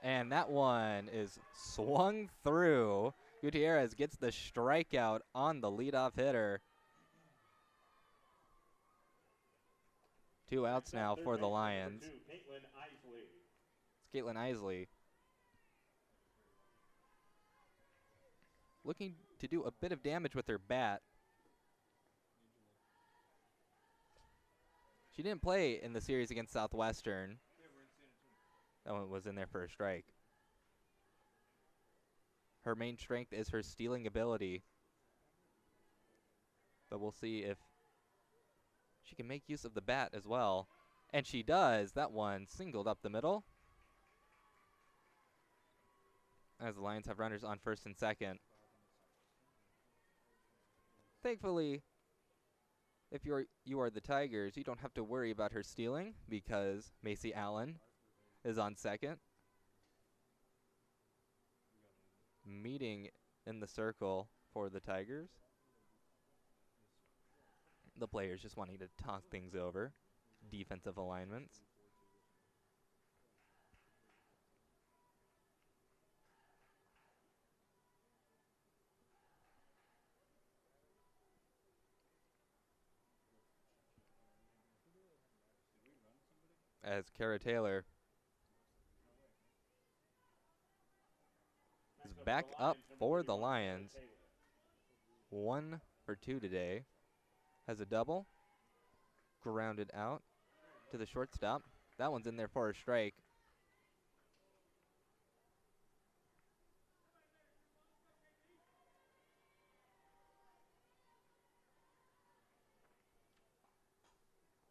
And that one is swung through. Gutierrez gets the strikeout on the leadoff hitter. 2 outs now for the Lions. It's Caitlin Isley. Looking to do a bit of damage with her bat. She didn't play in the series against Southwestern. That one was in there for a strike. Her main strength is her stealing ability. But we'll see if she can make use of the bat as well. And she does. That one singled up the middle. As the Lions have runners on first and second. Thankfully, if you are the Tigers, you don't have to worry about her stealing because Macy Allen is on second. Meeting in the circle for the Tigers. The players just wanting to talk things over. Defensive alignments. As Kara Taylor is back up for the Lions. 1 for 2 today. Has a double. Grounded out to the shortstop. That one's in there for a strike.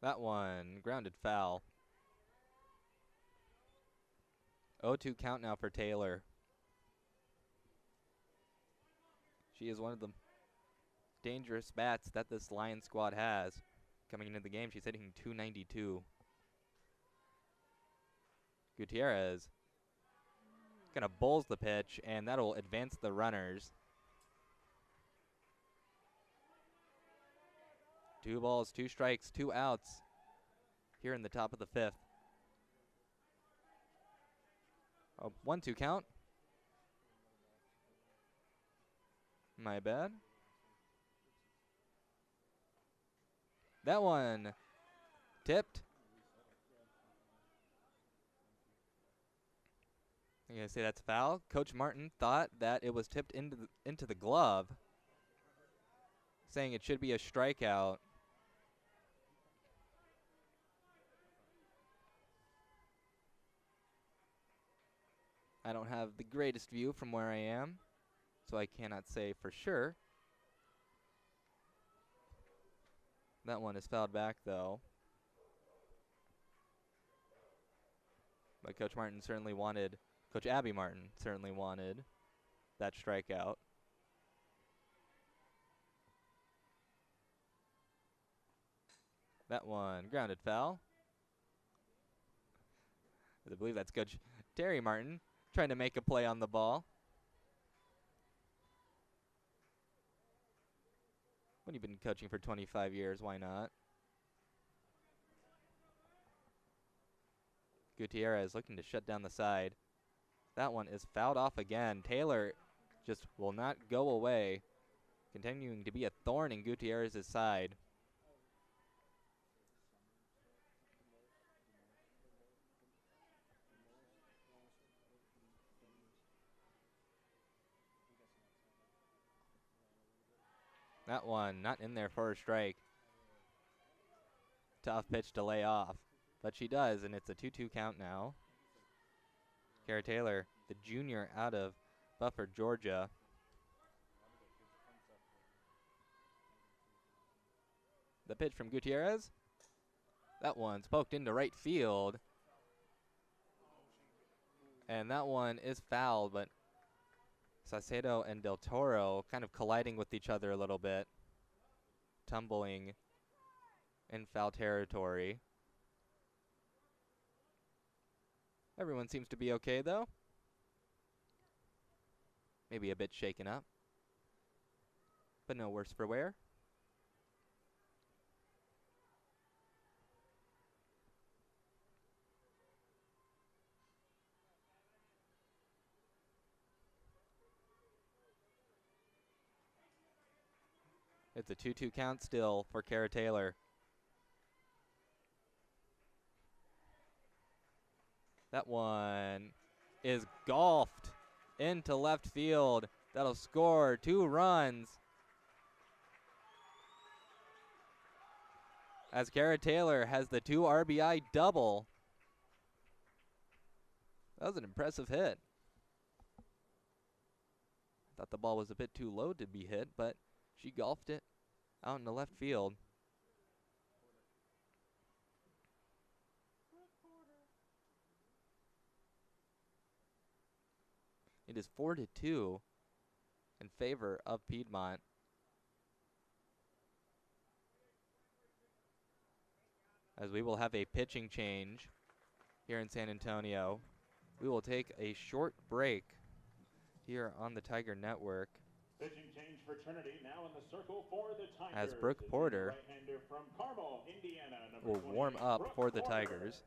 That one grounded foul. 0-2 count now for Taylor. She is one of the dangerous bats that this Lions squad has. Coming into the game, she's hitting .292. Gutierrez gonna bulls the pitch, and that'll advance the runners. 2 balls, 2 strikes, 2 outs here in the top of the 5th. Oh, 1-2 count. My bad. That one tipped. I'm going to say that's foul. Coach Martin thought that it was tipped into the glove, saying it should be a strikeout. I don't have the greatest view from where I am, so I cannot say for sure. That one is fouled back, though. But Coach Abby Martin certainly wanted that strikeout. That one grounded foul. I believe that's Coach Terry Martin trying to make a play on the ball. When you've been coaching for 25 years, why not? Gutierrez looking to shut down the side. That one is fouled off again. Taylor just will not go away, continuing to be a thorn in Gutierrez's side. That one not in there for a strike. Tough pitch to lay off, but she does, and it's a 2-2 count now. Kara Taylor, the junior out of Buffer, Georgia. The pitch from Gutierrez. That one's poked into right field. And that one is fouled, but Saucedo and Del Toro kind of colliding with each other a little bit. Tumbling in foul territory. Everyone seems to be okay, though. Maybe a bit shaken up, but no worse for wear. It's a 2-2 count still for Kara Taylor. That one is golfed into left field. That'll score 2 runs. As Kara Taylor has the 2 RBI double. That was an impressive hit. Thought the ball was a bit too low to be hit, but she golfed it out in the left field. It is 4-2 in favor of Piedmont. As we will have a pitching change here in San Antonio. We will take a short break here on the Tiger Network. Pitching change for Trinity, now in the circle for the Tigers. As Brooke Porter right-hander from Carmel, Indiana, will warm up for the Tigers.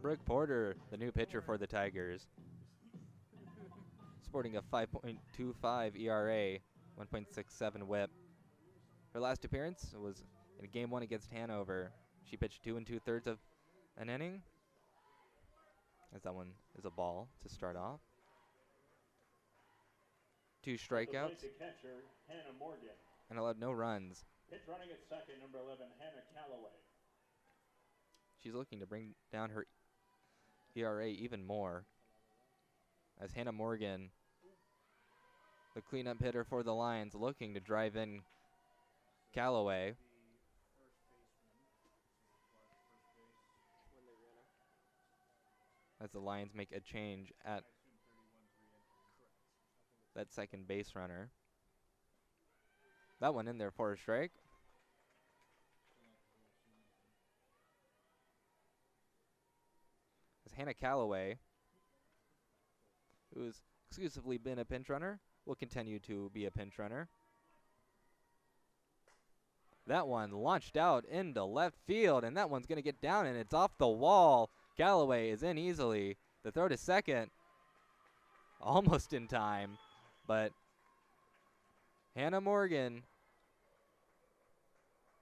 Brooke Porter, the new pitcher for the Tigers, sporting a 5.25 ERA, 1.67 WHIP. Her last appearance was in Game 1 against Hanover. She pitched 2 2/3 of an inning, as that one is a ball to start off. 2 strikeouts catcher, Hannah Morgan. And allowed no runs. Pitch running at second, number 11, Hannah Calloway. She's looking to bring down her ERA even more, as Hannah Morgan, the cleanup hitter for the Lions, looking to drive in Calloway. As the Lions make a change at that second base runner. That one in there for a strike. As Hannah Calloway, who's exclusively been a pinch runner, will continue to be a pinch runner. That one launched out into left field, and that one's going to get down, and it's off the wall. Calloway is in easily. The throw to second, almost in time, but Hannah Morgan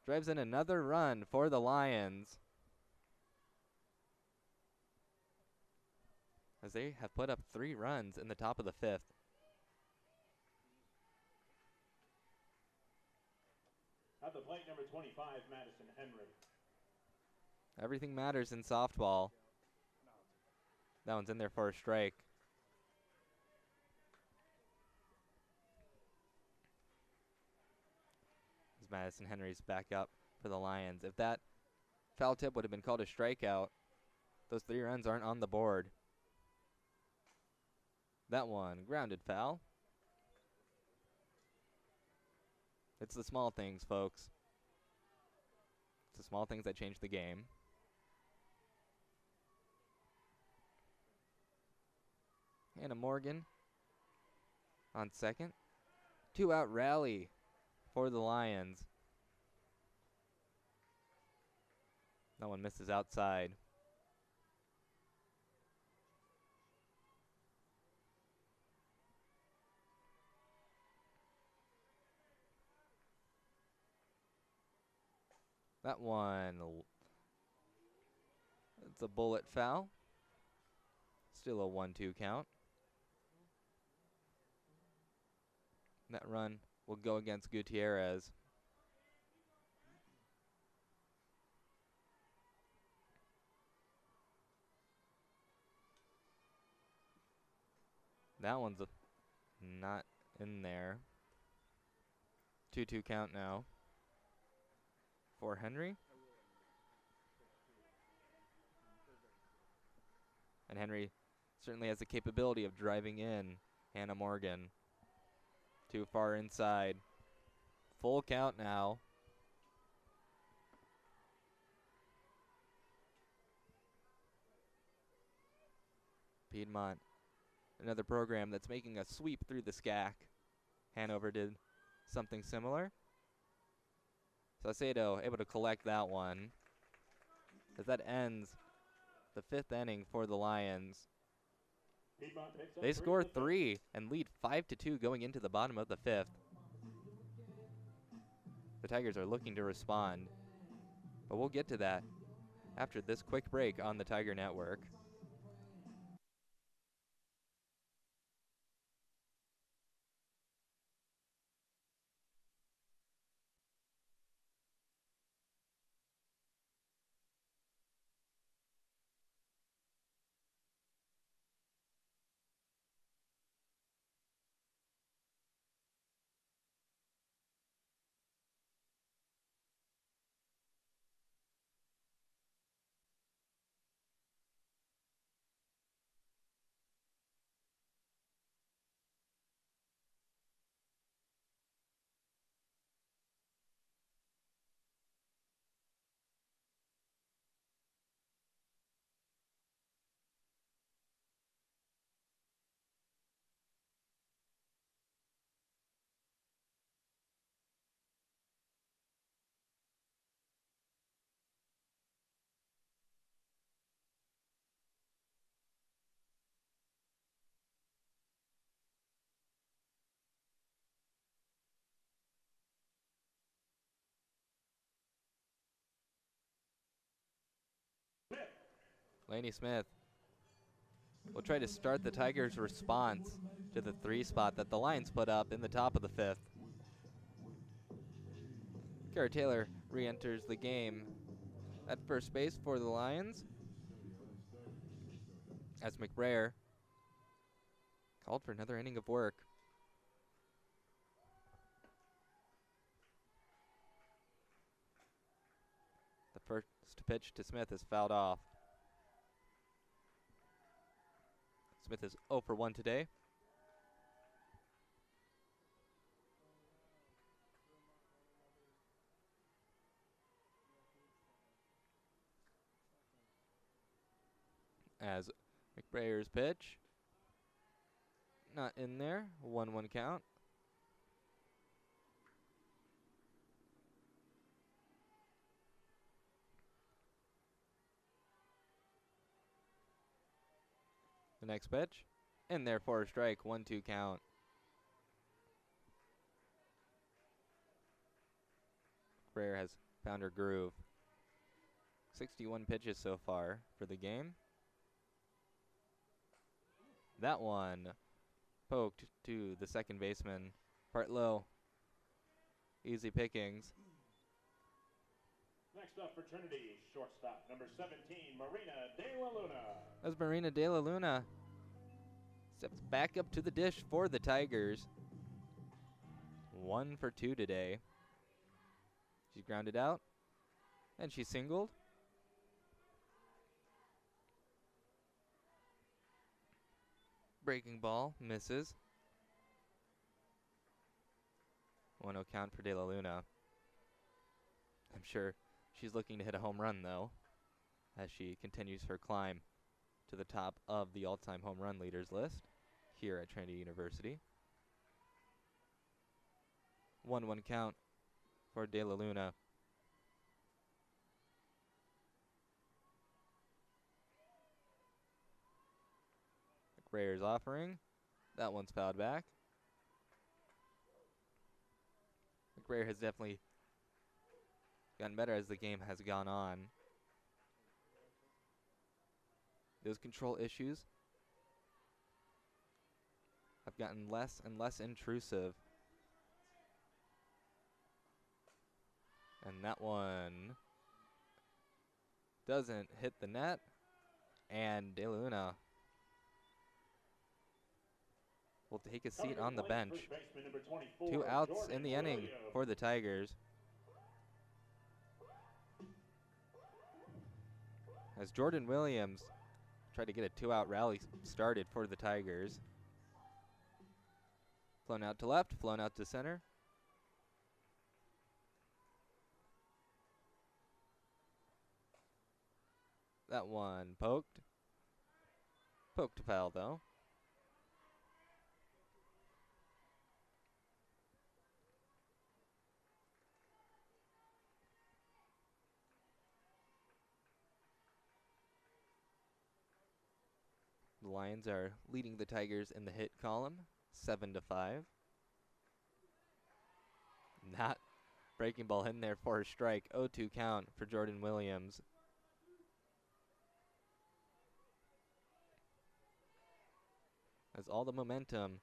drives in another run for the Lions, as they have put up 3 runs in the top of the 5th. At the plate, number 25, Madison Henry. Everything matters in softball. That one's in there for a strike. As Madison Henry's back up for the Lions. If that foul tip would have been called a strikeout, those 3 runs aren't on the board. That one, grounded foul. It's the small things, folks. It's the small things that change the game. Hannah Morgan on second. 2-out rally for the Lions. That one misses outside. That one, it's a bullet foul. Still a 1-2 count. That run will go against Gutierrez. That one's not in there. 2-2 count now for Henry. And Henry certainly has the capability of driving in Hannah Morgan. Too far inside. Full count now. Piedmont, another program that's making a sweep through the SCAC. Hanover did something similar. Saucedo able to collect that one, as that ends the 5th inning for the Lions. They score 3 and lead 5-2 going into the bottom of the 5th. The Tigers are looking to respond, but we'll get to that after this quick break on the Tiger Network. Lainey Smith will try to start the Tigers' response to the 3 spot that the Lions put up in the top of the 5th. Kara Taylor re-enters the game at first base for the Lions, as McBrayer called for another inning of work. The first pitch to Smith is fouled off. Smith is 0 for 1 today. as McBrayer's pitch. Not in there. 1-1 count. The next pitch. In there for a strike. 1-2 count. McBrayer has found her groove. 61 pitches so far for the game. That one poked to the second baseman. Part low. Easy pickings. Next up for Trinity, shortstop number 17, Marina De La Luna. As Marina De La Luna steps back up to the dish for the Tigers. 1 for 2 today. She's grounded out, and she singled. Breaking ball misses. 1-0 count for De La Luna. I'm sure she's looking to hit a home run, though, as she continues her climb to the top of the all-time home run leaders list here at Trinity University. 1-1 count for De La Luna. McBrayer's offering. That one's fouled back. McBrayer has definitely gotten better as the game has gone on. Those control issues have gotten less and less intrusive. And that one doesn't hit the net. And De La Luna will take a seat on the bench. 2 outs in the inning for the Tigers. As Jordan Williams tried to get a 2-out rally started for the Tigers. Flown out to left, flown out to center. That one poked. Poked to foul, though. The Lions are leading the Tigers in the hit column, 7-5. Not breaking ball in there for a strike. 0-2 count for Jordan Williams. As all the momentum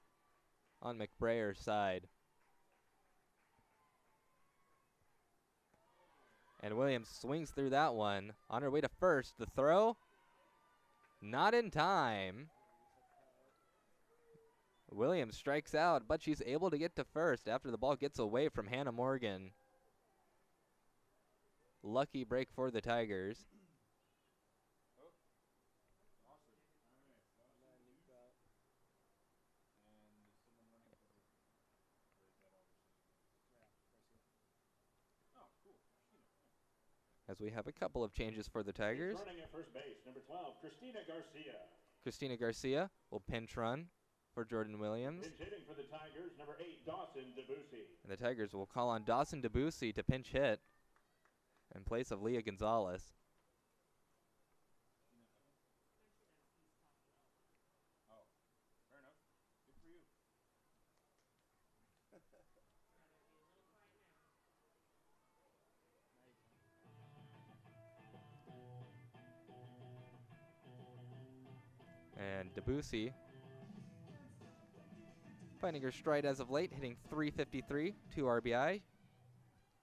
on McBrayer's side. And Williams swings through that one. On her way to first. The throw. Not in time. Williams strikes out, but she's able to get to first after the ball gets away from Hannah Morgan. Lucky break for the Tigers. As we have a couple of changes for the Tigers. Running at first base, number 12, Christina Garcia. Christina Garcia will pinch run for Jordan Williams. Pinch hitting for the Tigers, number 8, Dawson Debussy. And the Tigers will call on Dawson Debussy to pinch hit in place of Leah Gonzalez. Oh, fair enough. Good for you. And Debussy finding her stride as of late, hitting .353, 2 RBI.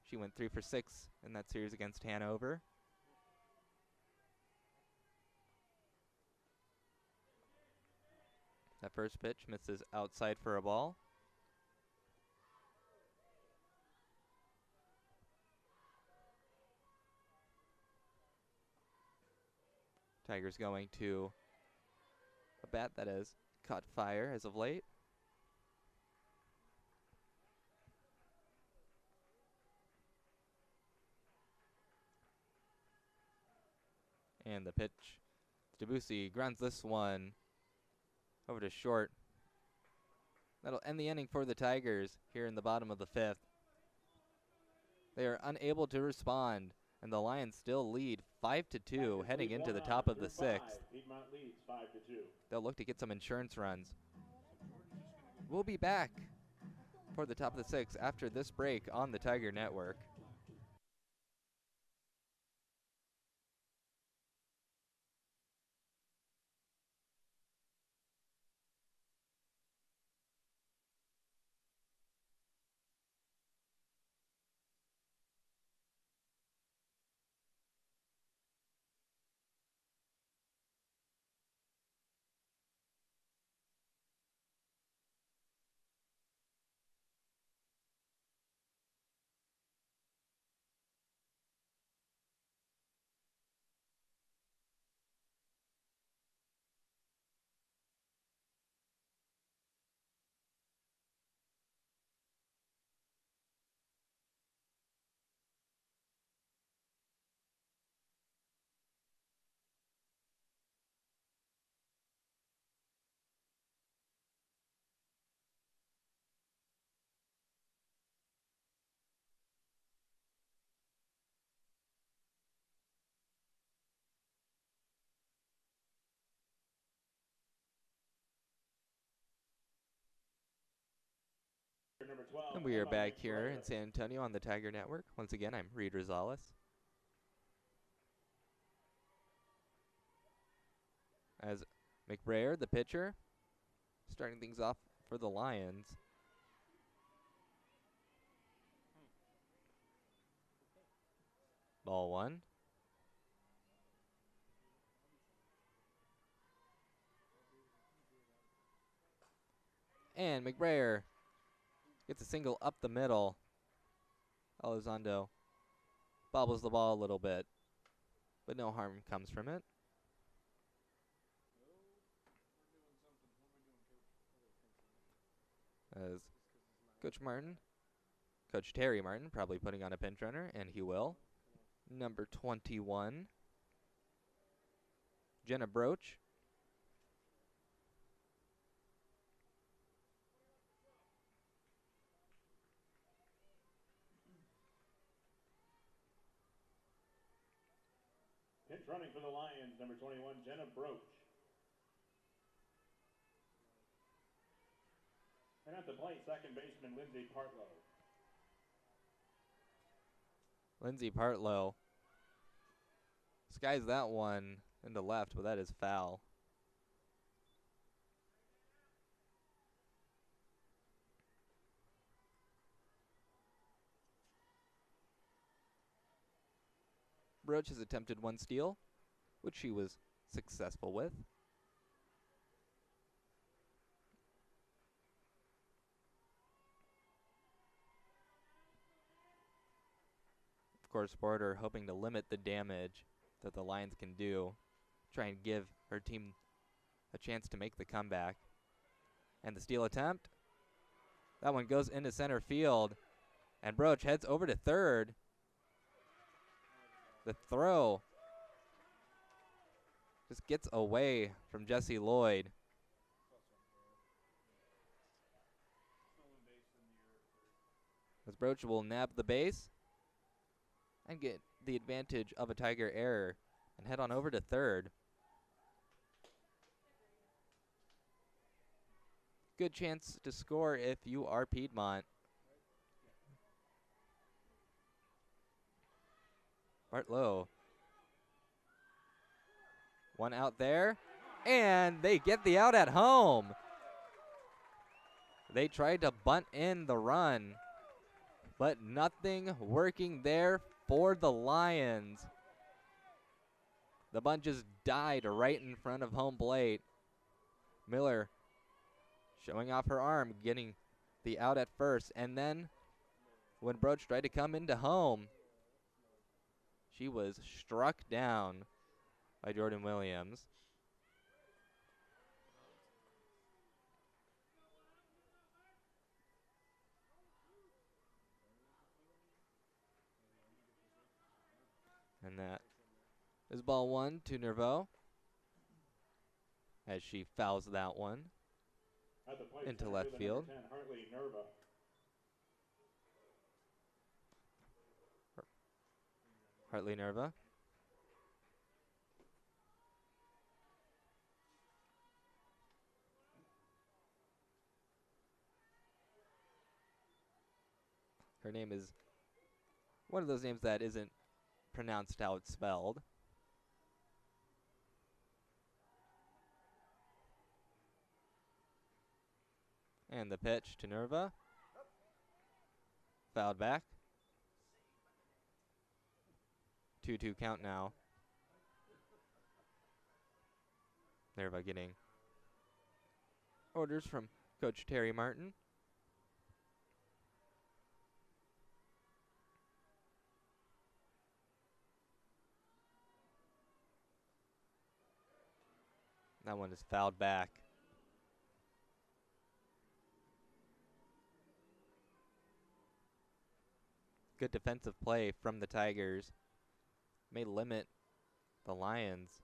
She went 3 for 6 in that series against Hanover. That first pitch misses outside for a ball. Tigers going to a bat that has caught fire as of late. And the pitch Debussy grounds this one over to short. That'll end the inning for the Tigers here in the bottom of the 5th. They are unable to respond, and the Lions still lead 5-2 heading into the top of the 6th. Piedmont leads 5-2. They'll look to get some insurance runs. We'll be back for the top of the 6th after this break on the Tiger Network. Number 12, And we are Emma back here McBrayer. in San Antonio on the Tiger Network. Once again, I'm Reed Rosales. As McBrayer, the pitcher, starting things off for the Lions. Ball 1. And McBrayer gets a single up the middle. Elizondo bobbles the ball a little bit, but no harm comes from it. As Coach Terry Martin, probably putting on a pinch runner, and he will. Number 21, Jenna Broach. Pinch running for the Lions, number 21, Jenna Broach. And at the plate, second baseman Lindsay Partlow. Lindsay Partlow skies that one into left, but that is foul. Broach has attempted one steal, which she was successful with. Of course, Porter hoping to limit the damage that the Lions can do, try and give her team a chance to make the comeback. And the steal attempt, that one goes into center field, and Broach heads over to third. The throw just gets away from Jesse Lloyd. As Broach will nab the base and get the advantage of a Tiger error and head on over to third. Good chance to score if you are Piedmont. Partlow. One out there, and they get the out at home. They tried to bunt in the run, but nothing working there for the Lions. The bunt just died right in front of home plate. Miller showing off her arm, getting the out at first, and then when Broach tried to come into home, she was struck down by Jordan Williams. And that is ball 1 to Nerveau. as she fouls that one At the plate, into center left fielder field. number 10, Hartley Nerva. Hartley Nerva. Her name is one of those names that isn't pronounced how it's spelled. And the pitch to Nerva. Fouled back. 2-2 count now. Nerva getting orders from Coach Terry Martin. That one is fouled back. Good defensive play from the Tigers. May limit the Lions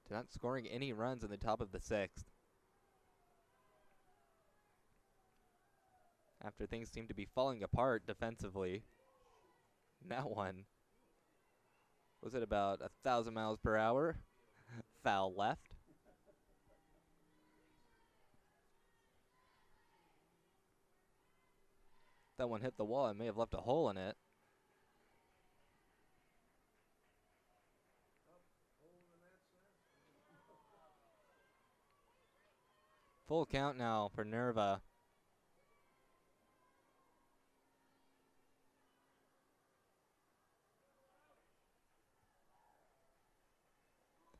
to not scoring any runs in the top of the sixth. After things seem to be falling apart defensively. That one was at about 1,000 miles per hour. Foul left. That one hit the wall and may have left a hole in it. Full count now for Nerva.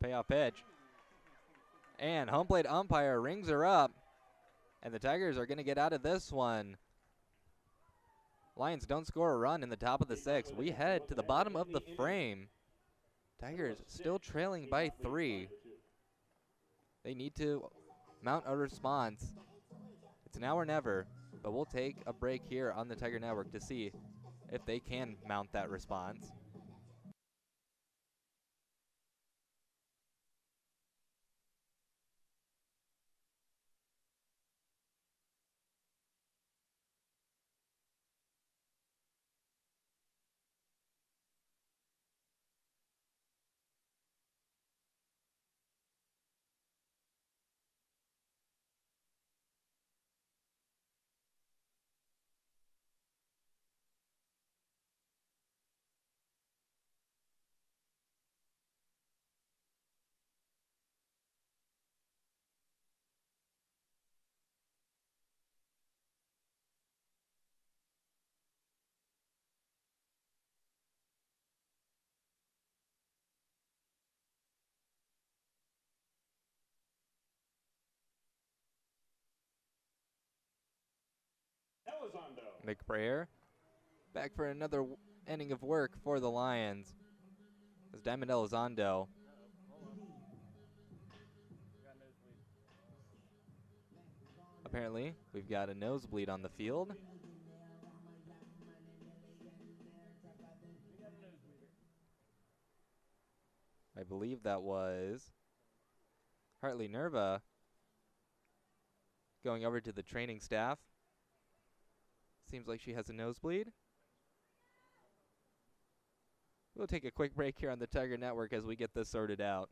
Payoff pitch. And home plate umpire rings her up. And the Tigers are going to get out of this one. Lions don't score a run in the top of the sixth. We head to the bottom of the frame. Tigers still trailing by 3. They need to mount a response. It's now or never, but we'll take a break here on the Tiger Network to see if they can mount that response. McBrayer back for another inning of work for the Lions. As Diamond Elizondo apparently we've got a nosebleed on the field. I believe that was Hartley Nerva going over to the training staff. Seems like she has a nosebleed. We'll take a quick break here on the Tiger Network as we get this sorted out.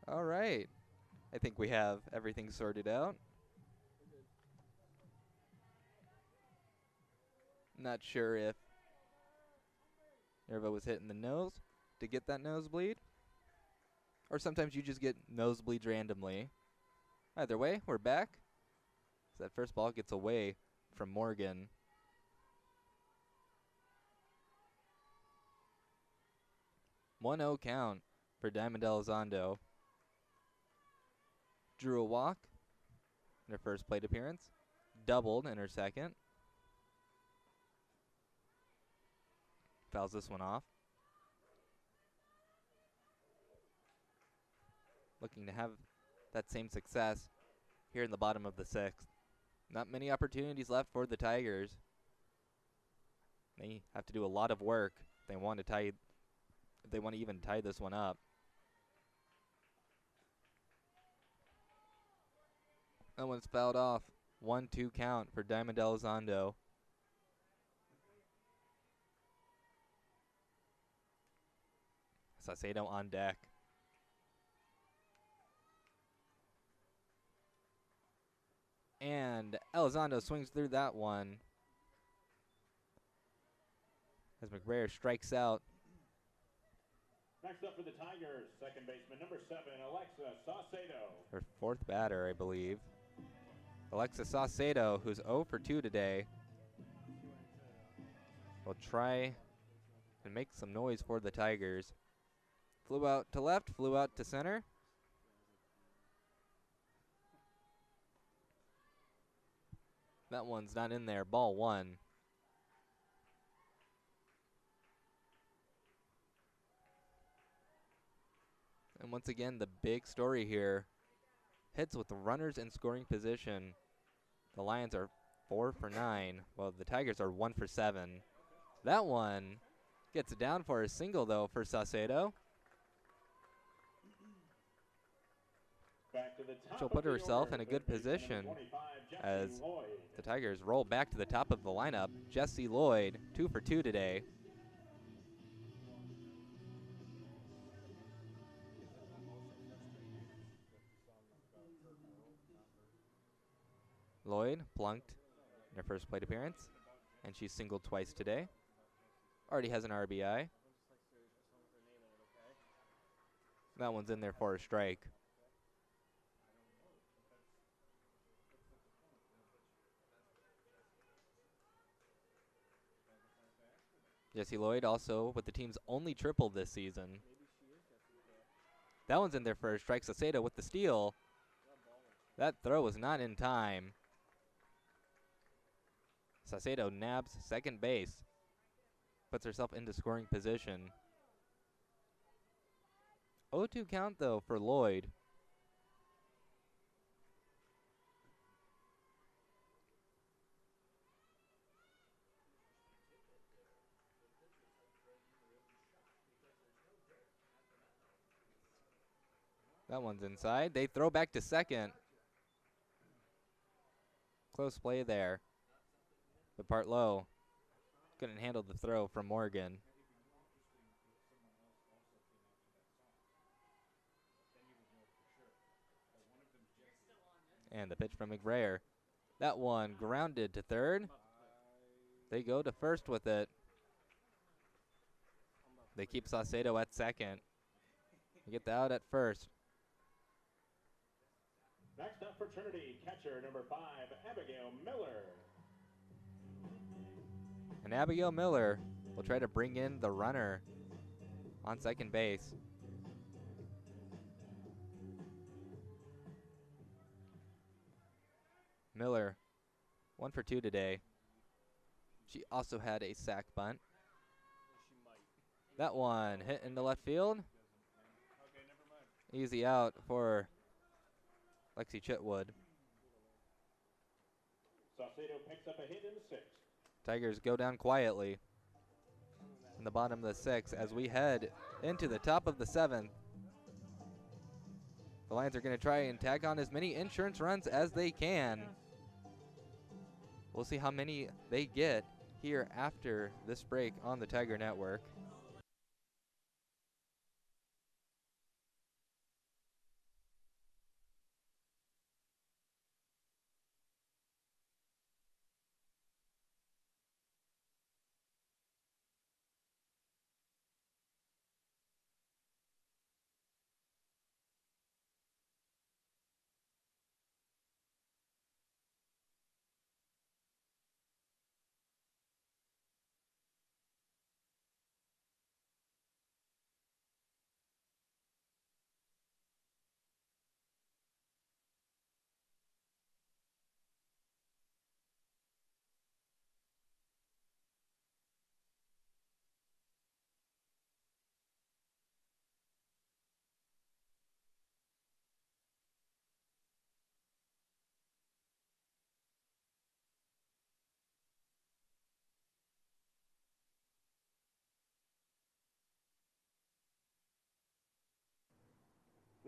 All right. I think we have everything sorted out. Not sure if Nervo was hitting the nose to get that nosebleed, or sometimes you just get nosebleeds randomly. Either way, we're back. So that first ball gets away from Morgan. One-0 count for Diamond Elizondo. Drew a walk in her first plate appearance. Doubled in her second. Fouls this one off. Looking to have that same success here in the bottom of the sixth. Not many opportunities left for the Tigers. They have to do a lot of work if they want to tie, if they want to even tie this one up. That one's fouled off. 1-2 count for Diamond Elizondo. Saucedo on deck. And Elizondo swings through that one as McBrayer strikes out. Next up for the Tigers, second baseman number 7, Alexa Saucedo. Her fourth batter, I believe. Alexa Saucedo, who's 0 for 2 today, will try and make some noise for the Tigers. Flew out to left, flew out to center. That one's not in there. Ball 1. And once again, the big story here. Hits with the runners in scoring position. The Lions are 4 for 9, while the Tigers are 1 for 7. That one gets it down for a single, though, for Saucedo. She'll put herself in a good position as the Tigers roll back to the top of the lineup. Jessie Lloyd, 2 for 2 today. Lloyd plunked in her first plate appearance, and she's singled twice today. Already has an RBI. That one's in there for a strike. Jessie Lloyd also with the team's only triple this season. That one's in there for a strike. Saucedo with the steal. That throw was not in time. Saucedo nabs second base. Puts herself into scoring position. 0-2 count, though, for Lloyd. That one's inside. They throw back to second. Close play there. But Partlow couldn't handle the throw from Morgan. And the pitch from McBrayer. That one grounded to third. They go to first with it. They keep Saucedo at second. They get the out at first. Next up for Trinity, catcher number 5, Abigail Miller. And Abigail Miller will try to bring in the runner on second base. Miller, 1 for 2 today. She also had a sac bunt. That one hit into left field. Easy out for Lexi Chitwood. Saucedo picks up a hit in the 6th. Tigers go down quietly in the bottom of the 6th as we head into the top of the 7th. The Lions are going to try and tack on as many insurance runs as they can. We'll see how many they get here after this break on the Tiger Network.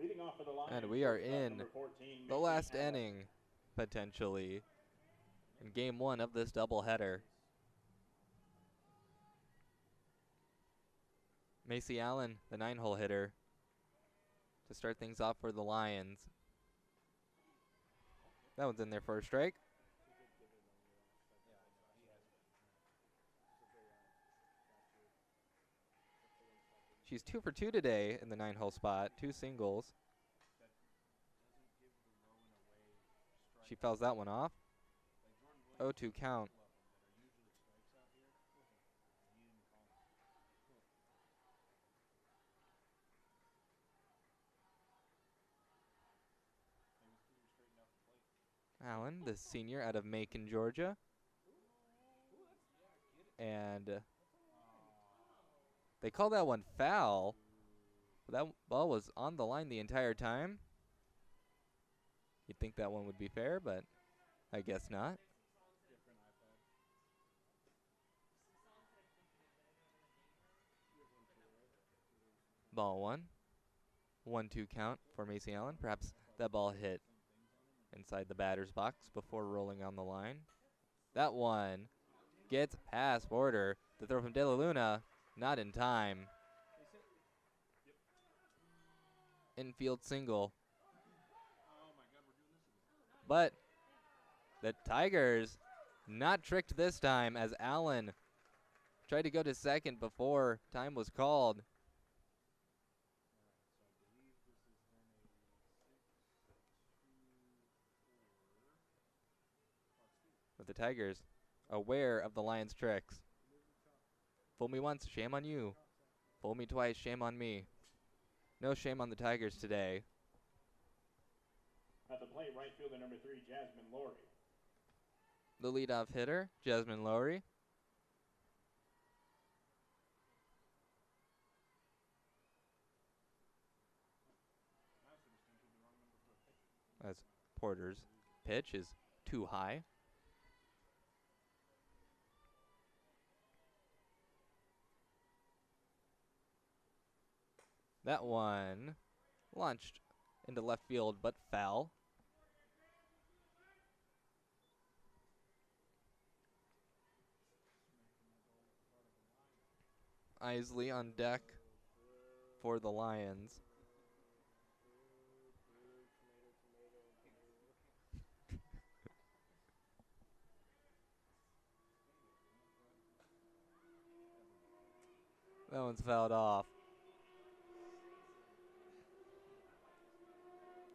Leading off for the Lions, And we are shortstop in number 14, the Macy last Allen. inning, potentially, in game 1 of this doubleheader. Macy Allen, the 9-hole hitter, to start things off for the Lions. That one's in there for a strike. She's 2 for 2 today in the 9-hole spot, 2 singles. She fouls that one off. 0-2 count. Allen, the senior out of Macon, Georgia. And they call that one foul. But that ball was on the line the entire time. You'd think that one would be fair, but I guess not. Ball 1. 1-2 count for Macy Allen. Perhaps that ball hit inside the batter's box before rolling on the line. That one gets past border. The throw from De La Luna, not in time. Infield single. But the Tigers not tricked this time as Allen tried to go to second before time was called. But the Tigers aware of the Lions' tricks. Fool me once, shame on you. Fool me twice, shame on me. No shame on the Tigers today. At the plate, right fielder number 3, Jasmine Laurie. The leadoff hitter, Jasmine Lowry. As Porter's pitch is too high. That one launched into left field but foul. Isley on deck for the Lions. That one's fouled off.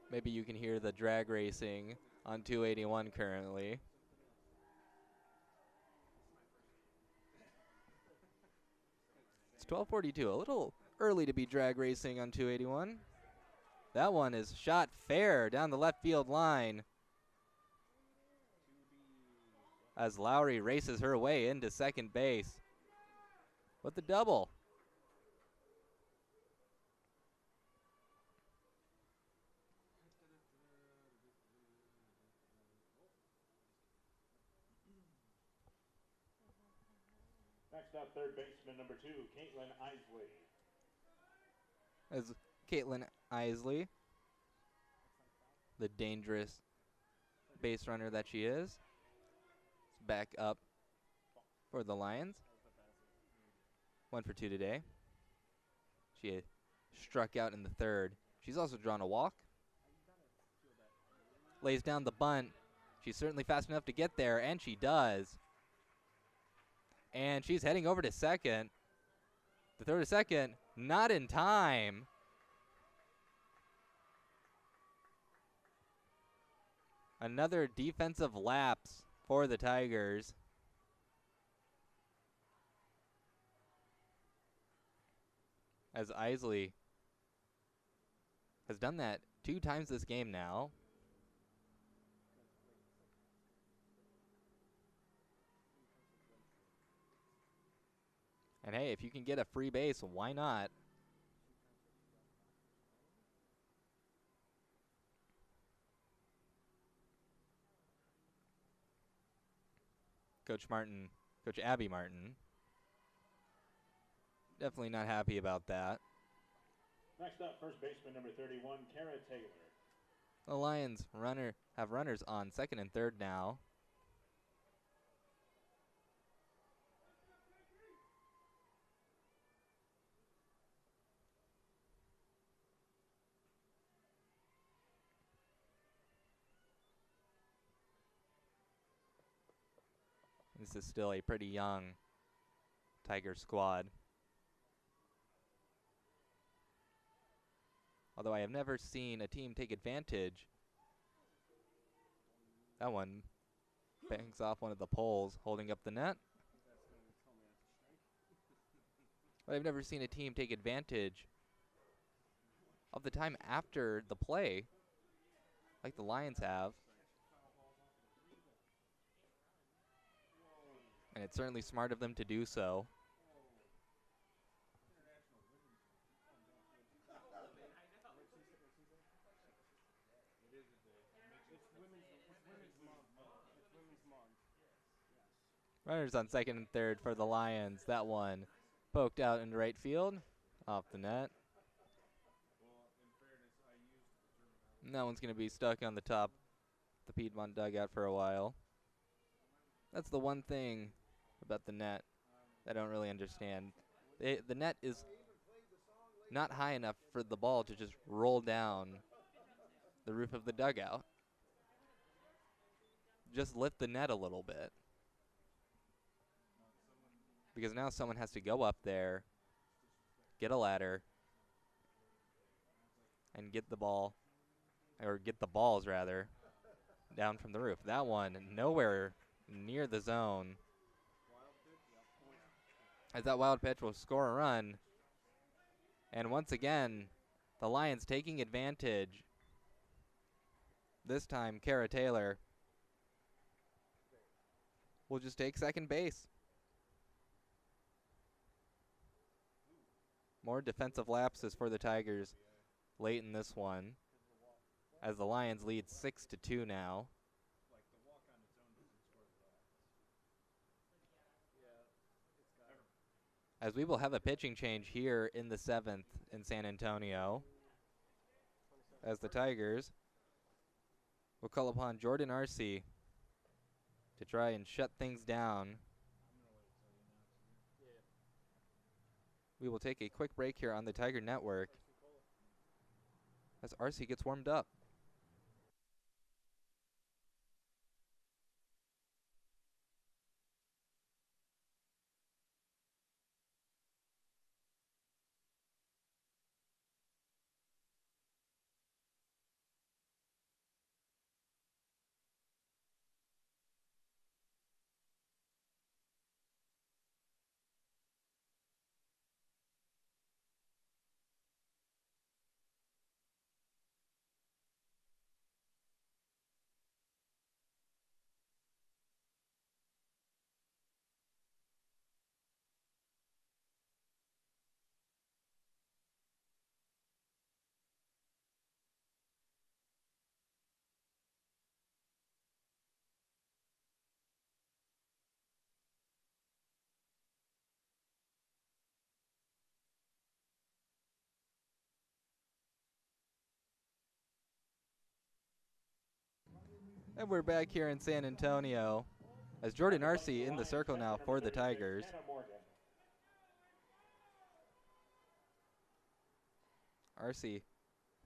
Maybe you can hear the drag racing on 281 currently. It's 12:42, a little early to be drag racing on 281. That one is shot fair down the left field line as Lowry races her way into second base with the double. Next up, third baseman number 2, Caitlin Isley. As Caitlin Isley, the dangerous base runner that she is, back up for the Lions. 1 for 2 today. She struck out in the third. She's also drawn a walk. Lays down the bunt. She's certainly fast enough to get there, and she does. And she's heading over to second. The throw to second, not in time. Another defensive lapse for the Tigers. As Isley has done that 2 times this game now. And hey, if you can get a free base, why not? Coach Abby Martin, definitely not happy about that. Next up, first baseman number 31, Kara Taylor. The Lions have runners on second and third now. This is still a pretty young Tiger squad. Although I have never seen a team take advantage. That one bangs off one of the poles holding up the net. But I've never seen a team take advantage of the time after the play like the Lions have. And it's certainly smart of them to do so. Runners on second and third for the Lions. That one poked out into right field, off the net. And that one's going to be stuck on the top of the Piedmont dugout for a while. That's the one thing about the net I don't really understand. The net is not high enough for the ball to just roll down the roof of the dugout. Just lift the net a little bit. Because now someone has to go up there, get a ladder, and get the ball, or get the balls rather, down from the roof. That one nowhere near the zone. As that wild pitch will score a run. And once again, the Lions taking advantage. This time, Kara Taylor will just take second base. More defensive lapses for the Tigers late in this one, as the Lions lead 6-2 now. As we will have a pitching change here in the 7th in San Antonio, as the Tigers will call upon Jordan Arcee to try and shut things down. We will take a quick break here on the Tiger Network as Arcee gets warmed up. And we're back here in San Antonio as Jordan Arcee in the circle now for the Tigers. Arcee,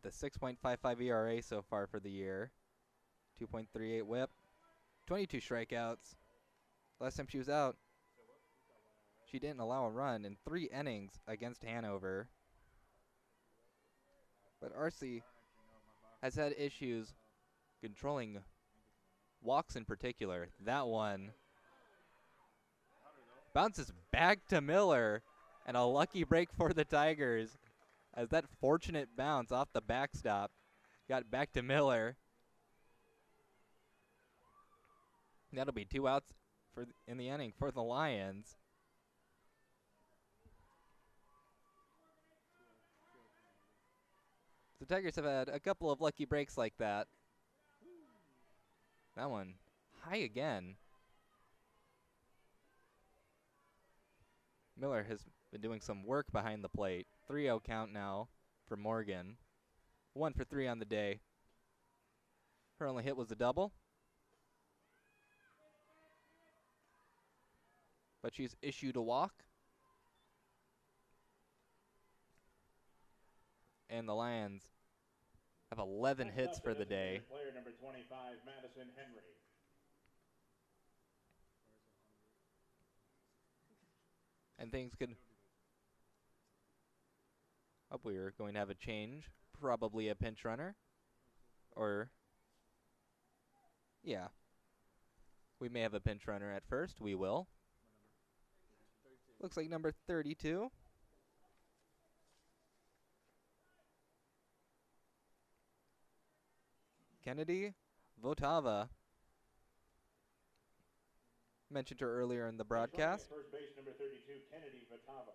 the 6.55 ERA so far for the year, 2.38 WHIP, 22 strikeouts. Last time she was out, she didn't allow a run in 3 innings against Hanover. But Arcee has had issues controlling walks in particular. That one bounces back to Miller, and a lucky break for the Tigers as that fortunate bounce off the backstop got back to Miller. That'll be 2 outs in the inning for the Lions. The Tigers have had a couple of lucky breaks like that. That one high again. Miller has been doing some work behind the plate. 3-0 count now for Morgan. 1 for 3 on the day. Her only hit was a double. But she's issued a walk. And the Lions have 11 hits for the day. Player number 25, Madison Henry. And things could... Oh, we're going to have a change. Probably a pinch runner. Or... Yeah. We may have a pinch runner at first. We will. Looks like number 32. Kennedy Votava. Mentioned her earlier in the broadcast. First base number 32, Kennedy Votava.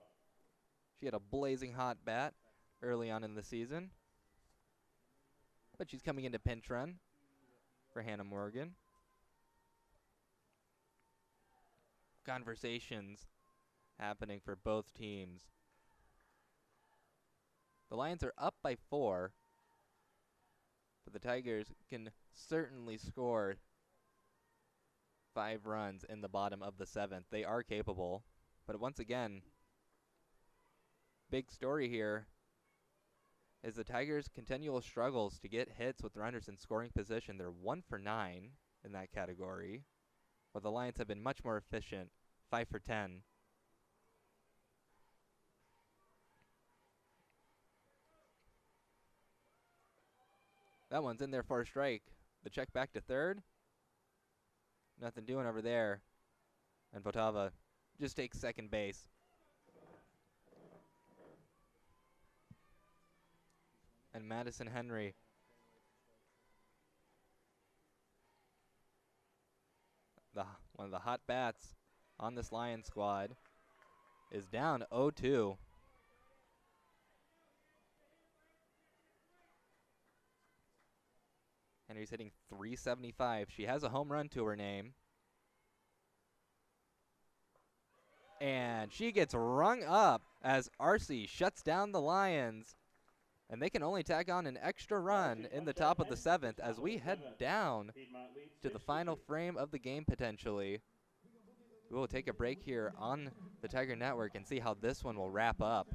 She had a blazing hot bat early on in the season. But she's coming into pinch run for Hannah Morgan. Conversations happening for both teams. The Lions are up by 4. But the Tigers can certainly score 5 runs in the bottom of the 7th. They are capable. But once again, big story here is the Tigers' continual struggles to get hits with runners in scoring position. They're 1 for 9 in that category, while the Lions have been much more efficient, 5 for 10. That one's in there for a strike. The check back to third. Nothing doing over there. And Votava just takes second base. And Madison Henry, one of the hot bats on this Lions squad, is down 0-2. Henry's hitting .375. She has a home run to her name. And she gets rung up as Arcee shuts down the Lions. And they can only tack on an extra run in the top of the 7th as we head down to the final frame of the game potentially. We will take a break here on the Tiger Network and see how this one will wrap up.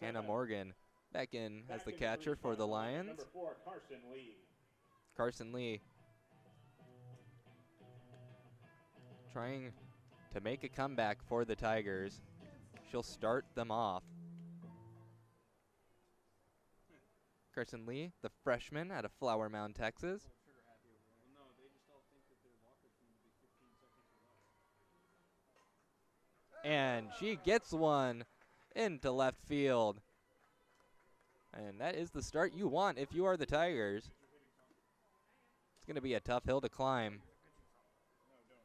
Hannah Morgan back in as the catcher for the Lions. Number 4, Carson Lee. Carson Lee trying to make a comeback for the Tigers. She'll start them off. Carson Lee, the freshman out of Flower Mound, Texas. No, they just all think that their locker's going to be 15 seconds or less. And she gets one into left field. And that is the start you want if you are the Tigers. It's going to be a tough hill to climb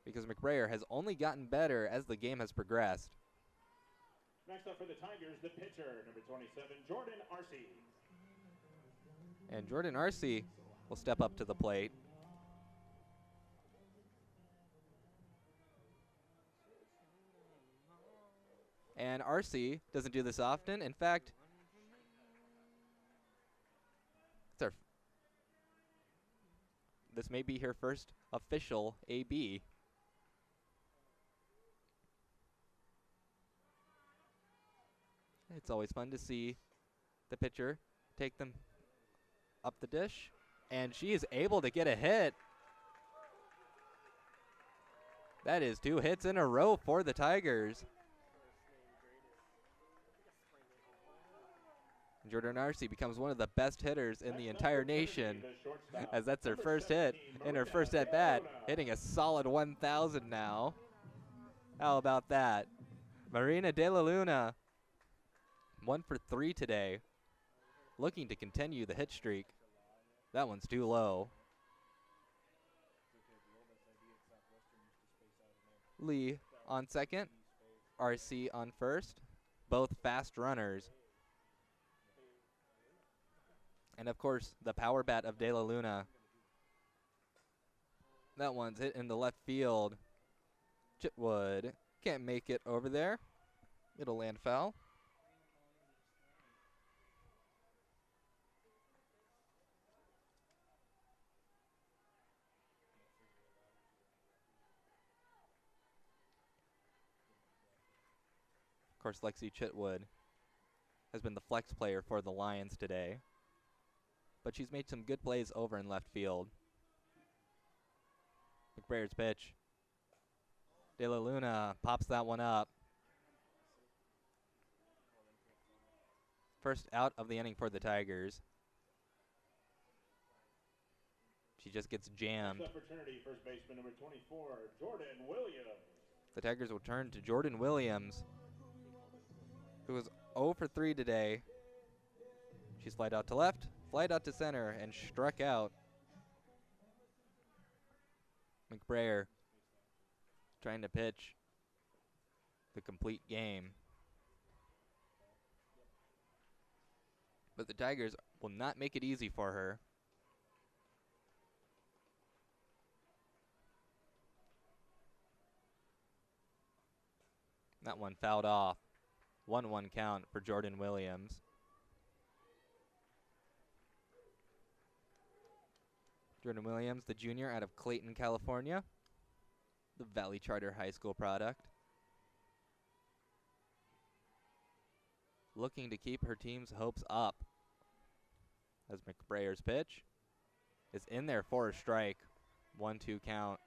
because McBrayer has only gotten better as the game has progressed. Next up for the Tigers, the pitcher, number 27, Jordan Arcee. And Jordan Arcee will step up to the plate. And Arcee doesn't do this often. In fact, this may be her first official AB. It's always fun to see the pitcher take them up the dish. And she is able to get a hit. That is 2 hits in a row for the Tigers. Jordan Arce becomes one of the best hitters in the entire nation, as that's her first hit in her first at bat, hitting a solid 1,000 now. How about that? Marina De La Luna, 1 for 3 today, looking to continue the hit streak. That one's too low. Lee on second, RC on first, both fast runners. And of course, the power bat of De La Luna. That one's hit in the left field. Chitwood can't make it over there. It'll land foul. Of course, Lexi Chitwood has been the flex player for the Lions today, but she's made some good plays over in left field. McBrayer's pitch. De La Luna pops that one up. First out of the inning for the Tigers. She just gets jammed. Next up for Trinity, first baseman number 24, Jordan Williams. The Tigers will turn to Jordan Williams, who was 0 for 3 today. She's flied out to left, flied out to center, and struck out. McBrayer trying to pitch the complete game. But the Tigers will not make it easy for her. That one fouled off. 1-1 count for Jordan Williams. Jordan Williams, the junior out of Clayton, California, the Valley Charter High School product. Looking to keep her team's hopes up, as McBrayer's pitch is in there for a strike. 1-2 count.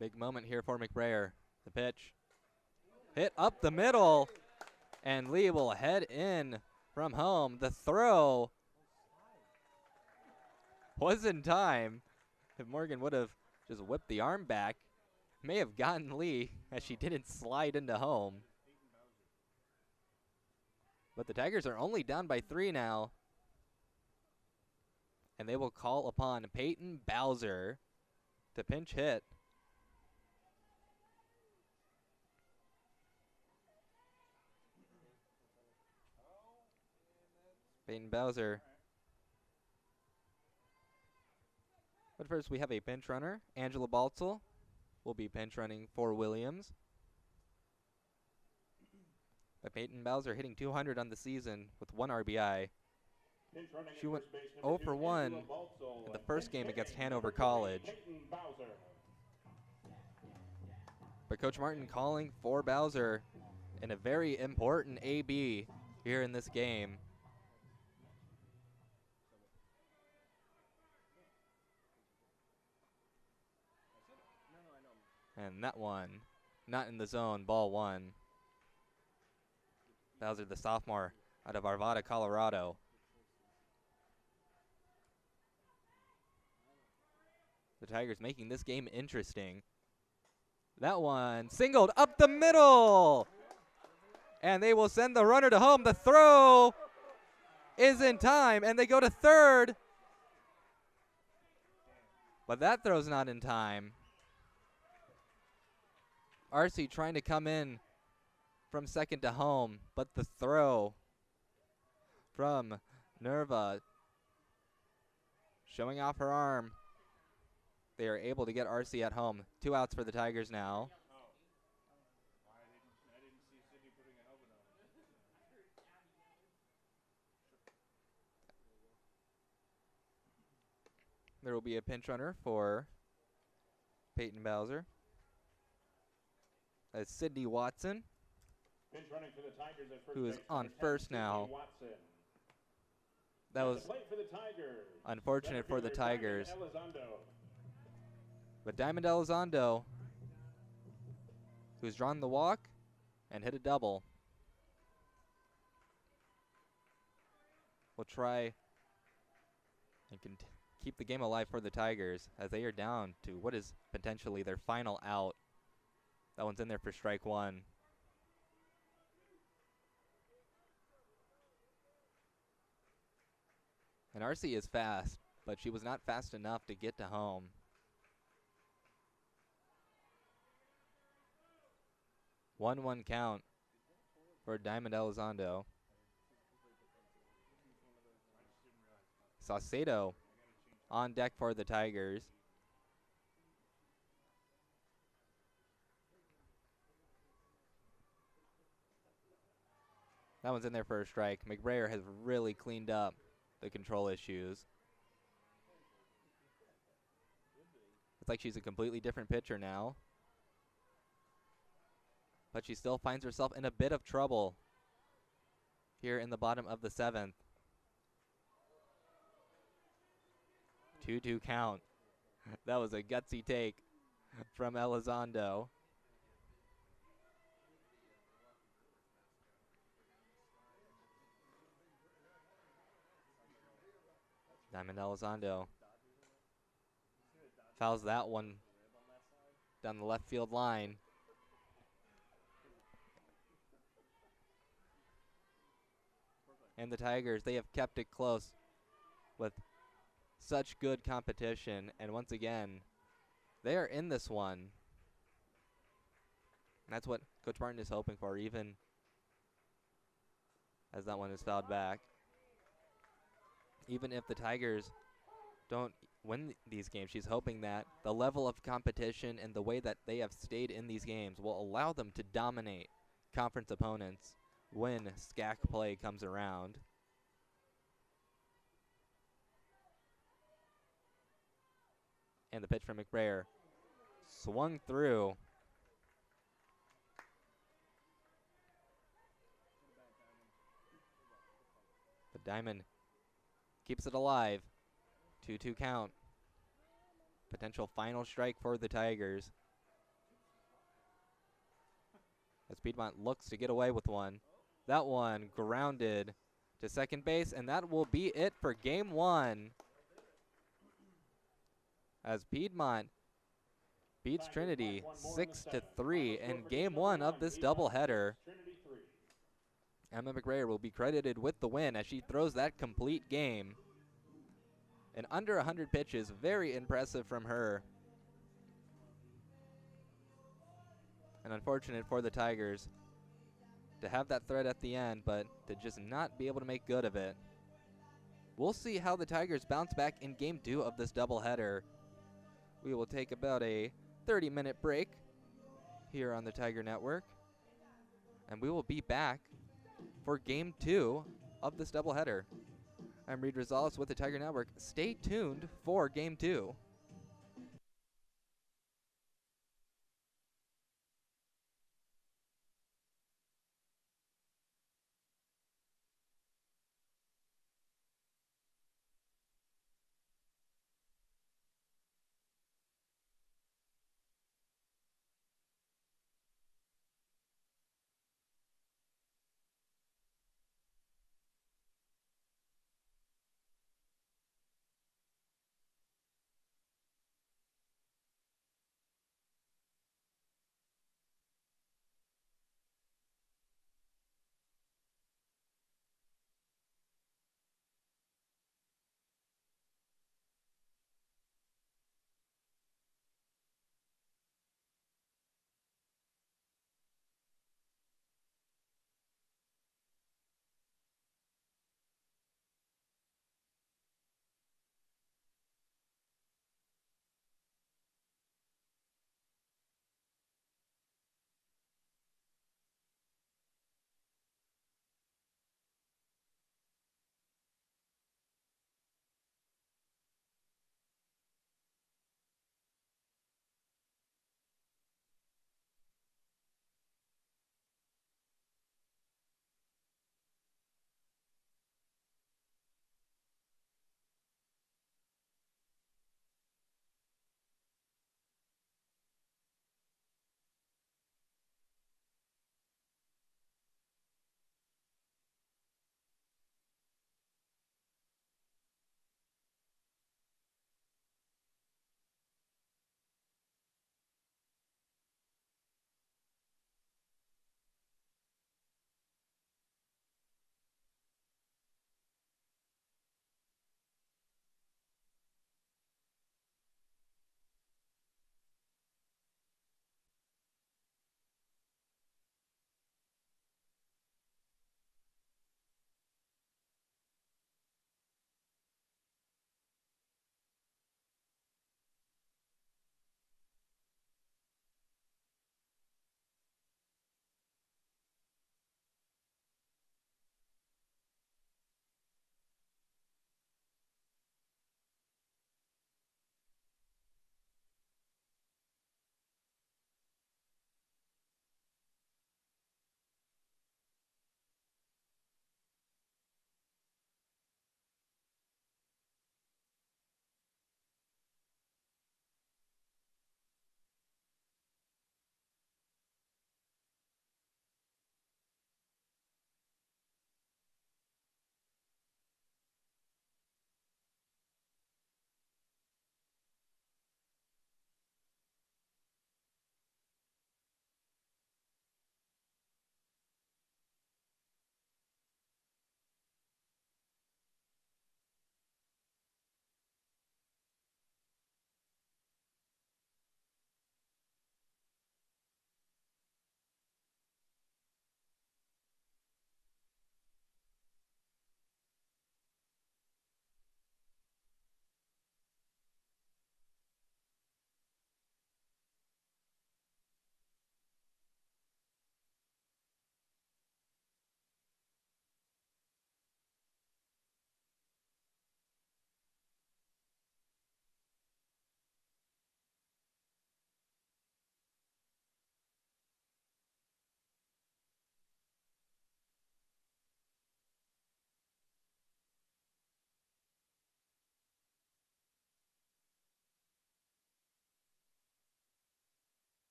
Big moment here for McBrayer. The pitch hit up the middle, and Lee will head in from home. The throw was in time. If Morgan would have just whipped the arm back, may have gotten Lee, as she didn't slide into home. But the Tigers are only down by 3 now, and they will call upon Peyton Bowser to pinch hit. Peyton Bowser. But first we have a pinch runner. Angela Baltzel will be pinch running for Williams. But Peyton Bowser hitting 200 on the season with 1 RBI. She went 0 for 1 in the first game against Hanover College. But Coach Martin calling for Bowser in a very important AB here in this game. And that one, not in the zone, ball 1. Bowser, the sophomore out of Arvada, Colorado. The Tigers making this game interesting. That one singled up the middle. And they will send the runner to home. The throw is in time, and they go to third. But that throw's not in time. Arce trying to come in from second to home, but the throw from Nerva showing off her arm. They are able to get Arce at home. 2 outs for the Tigers now. I didn't see Sydney putting a helmet on. There will be a pinch runner for Peyton Bowser. As Sydney Watson, Pinch running for the Tigers at first who is base, on number 10, first Sydney now. Watson. That At was the plate for the Tigers, unfortunate for the center fielder Tigers. Diamond Elizondo. But Diamond Elizondo, who's drawn the walk and hit a double, will try and keep the game alive for the Tigers as they are down to what is potentially their final out. That one's in there for strike one. And RC is fast, but she was not fast enough to get to home. One count for Diamond Elizondo. Saucedo on deck for the Tigers. That one's in there for a strike. McBrayer has really cleaned up the control issues. It's like she's a completely different pitcher now. But she still finds herself in a bit of trouble here in the bottom of the seventh. 2-2 count. That was a gutsy take from Elizondo. Diamond Elizondo fouls that one down the left field line. And the Tigers, they have kept it close with such good competition. And once again, they are in this one. And that's what Coach Martin is hoping for, even as that one is fouled back. Even if the Tigers don't win these games, she's hoping that the level of competition and the way that they have stayed in these games will allow them to dominate conference opponents when SCAC play comes around. And the pitch from McBrayer swung through. The Diamond keeps it alive. 2-2 count. Potential final strike for the Tigers. As Piedmont looks to get away with one. That one grounded to second base, and that will be it for game one. As Piedmont beats Trinity 6-3 in game one of this doubleheader. Emma McBrayer will be credited with the win as she throws that complete game. And under 100 pitches, very impressive from her. And unfortunate for the Tigers to have that threat at the end, but to just not be able to make good of it. We'll see how the Tigers bounce back in game two of this doubleheader. We will take about a 30-minute break here on the Tiger Network. And we will be back for game two of this doubleheader. I'm Reed Rosales with the Tiger Network. Stay tuned for game two.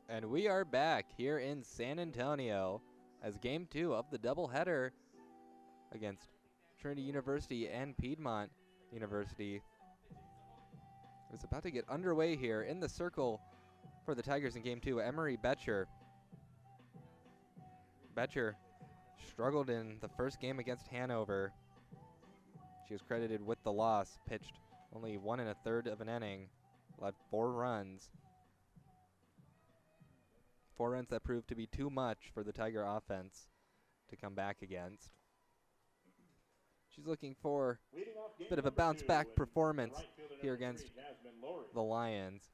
And we are back here in San Antonio as game 2 of the doubleheader against Trinity University and Piedmont University is about to get underway here. In the circle for the Tigers in game 2, Emery Betcher. Betcher struggled in the first game against Hanover. She was credited with the loss, pitched only 1 1/3 of an inning, allowed 4 runs. 4 runs that proved to be too much for the Tiger offense to come back against. She's looking for a bit of a bounce back performance here against the Lions.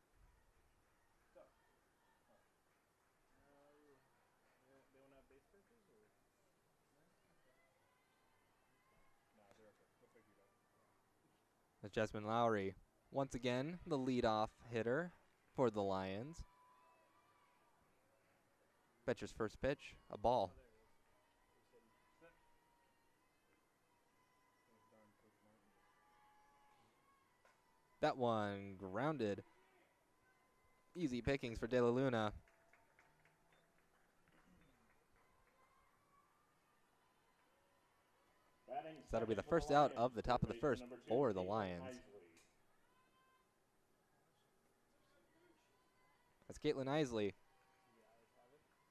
As Jasmine Lowry, once again, the leadoff hitter for the Lions. Betcher's first pitch, a ball. That one grounded. Easy pickings for De La Luna. So that'll be the first out of the top of the first for the Lions. As Caitlin Isley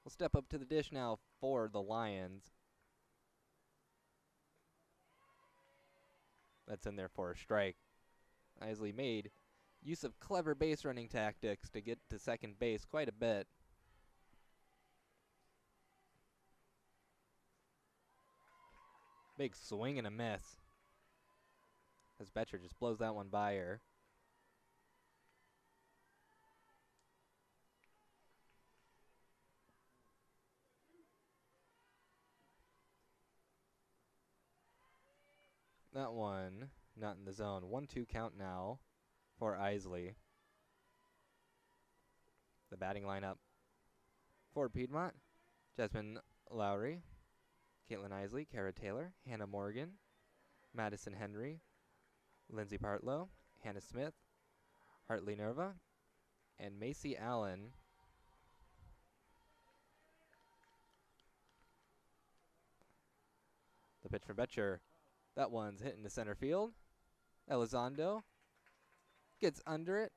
will step up to the dish now for the Lions. That's in there for a strike. Isley made use of clever base running tactics to get to second base quite a bit. Big swing and a miss, as Betcher just blows that one by her. That one not in the zone. 1-2 count now for Isley. The batting lineup for Piedmont: Jasmine Lowry, Caitlin Isley, Kara Taylor, Hannah Morgan, Madison Henry, Lindsay Partlow, Hannah Smith, Hartley Nerva, and Macy Allen. The pitch for Betcher. That one's hit into center field. Elizondo gets under it,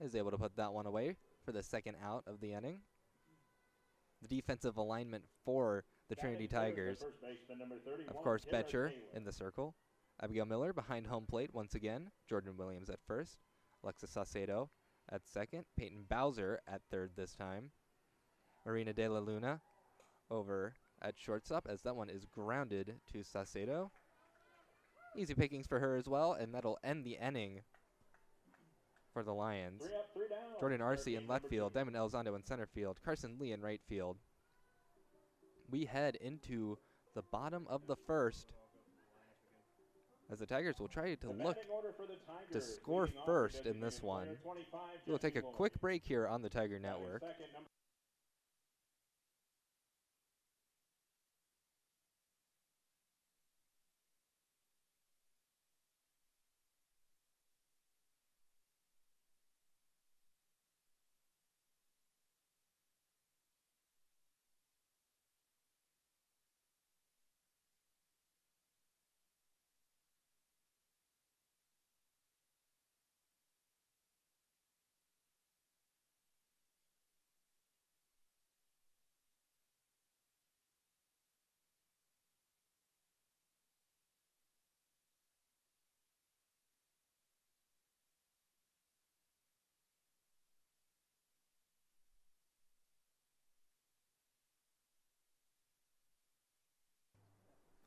is able to put that one away for the second out of the inning. The defensive alignment for the Trinity Tigers: of course, Betcher in the circle, Abigail Miller behind home plate once again, Jordan Williams at first, Alexis Saucedo at second, Peyton Bowser at third this time, Marina De La Luna over at shortstop, as that one is grounded to Saucedo. Easy pickings for her as well, and that'll end the inning for the Lions. Jordan Arce in left field, Diamond Elizondo in center field, Carson Lee in right field. We head into the bottom of the first, as the Tigers will try to look to score first in this one. We'll take a quick break here on the Tiger Network.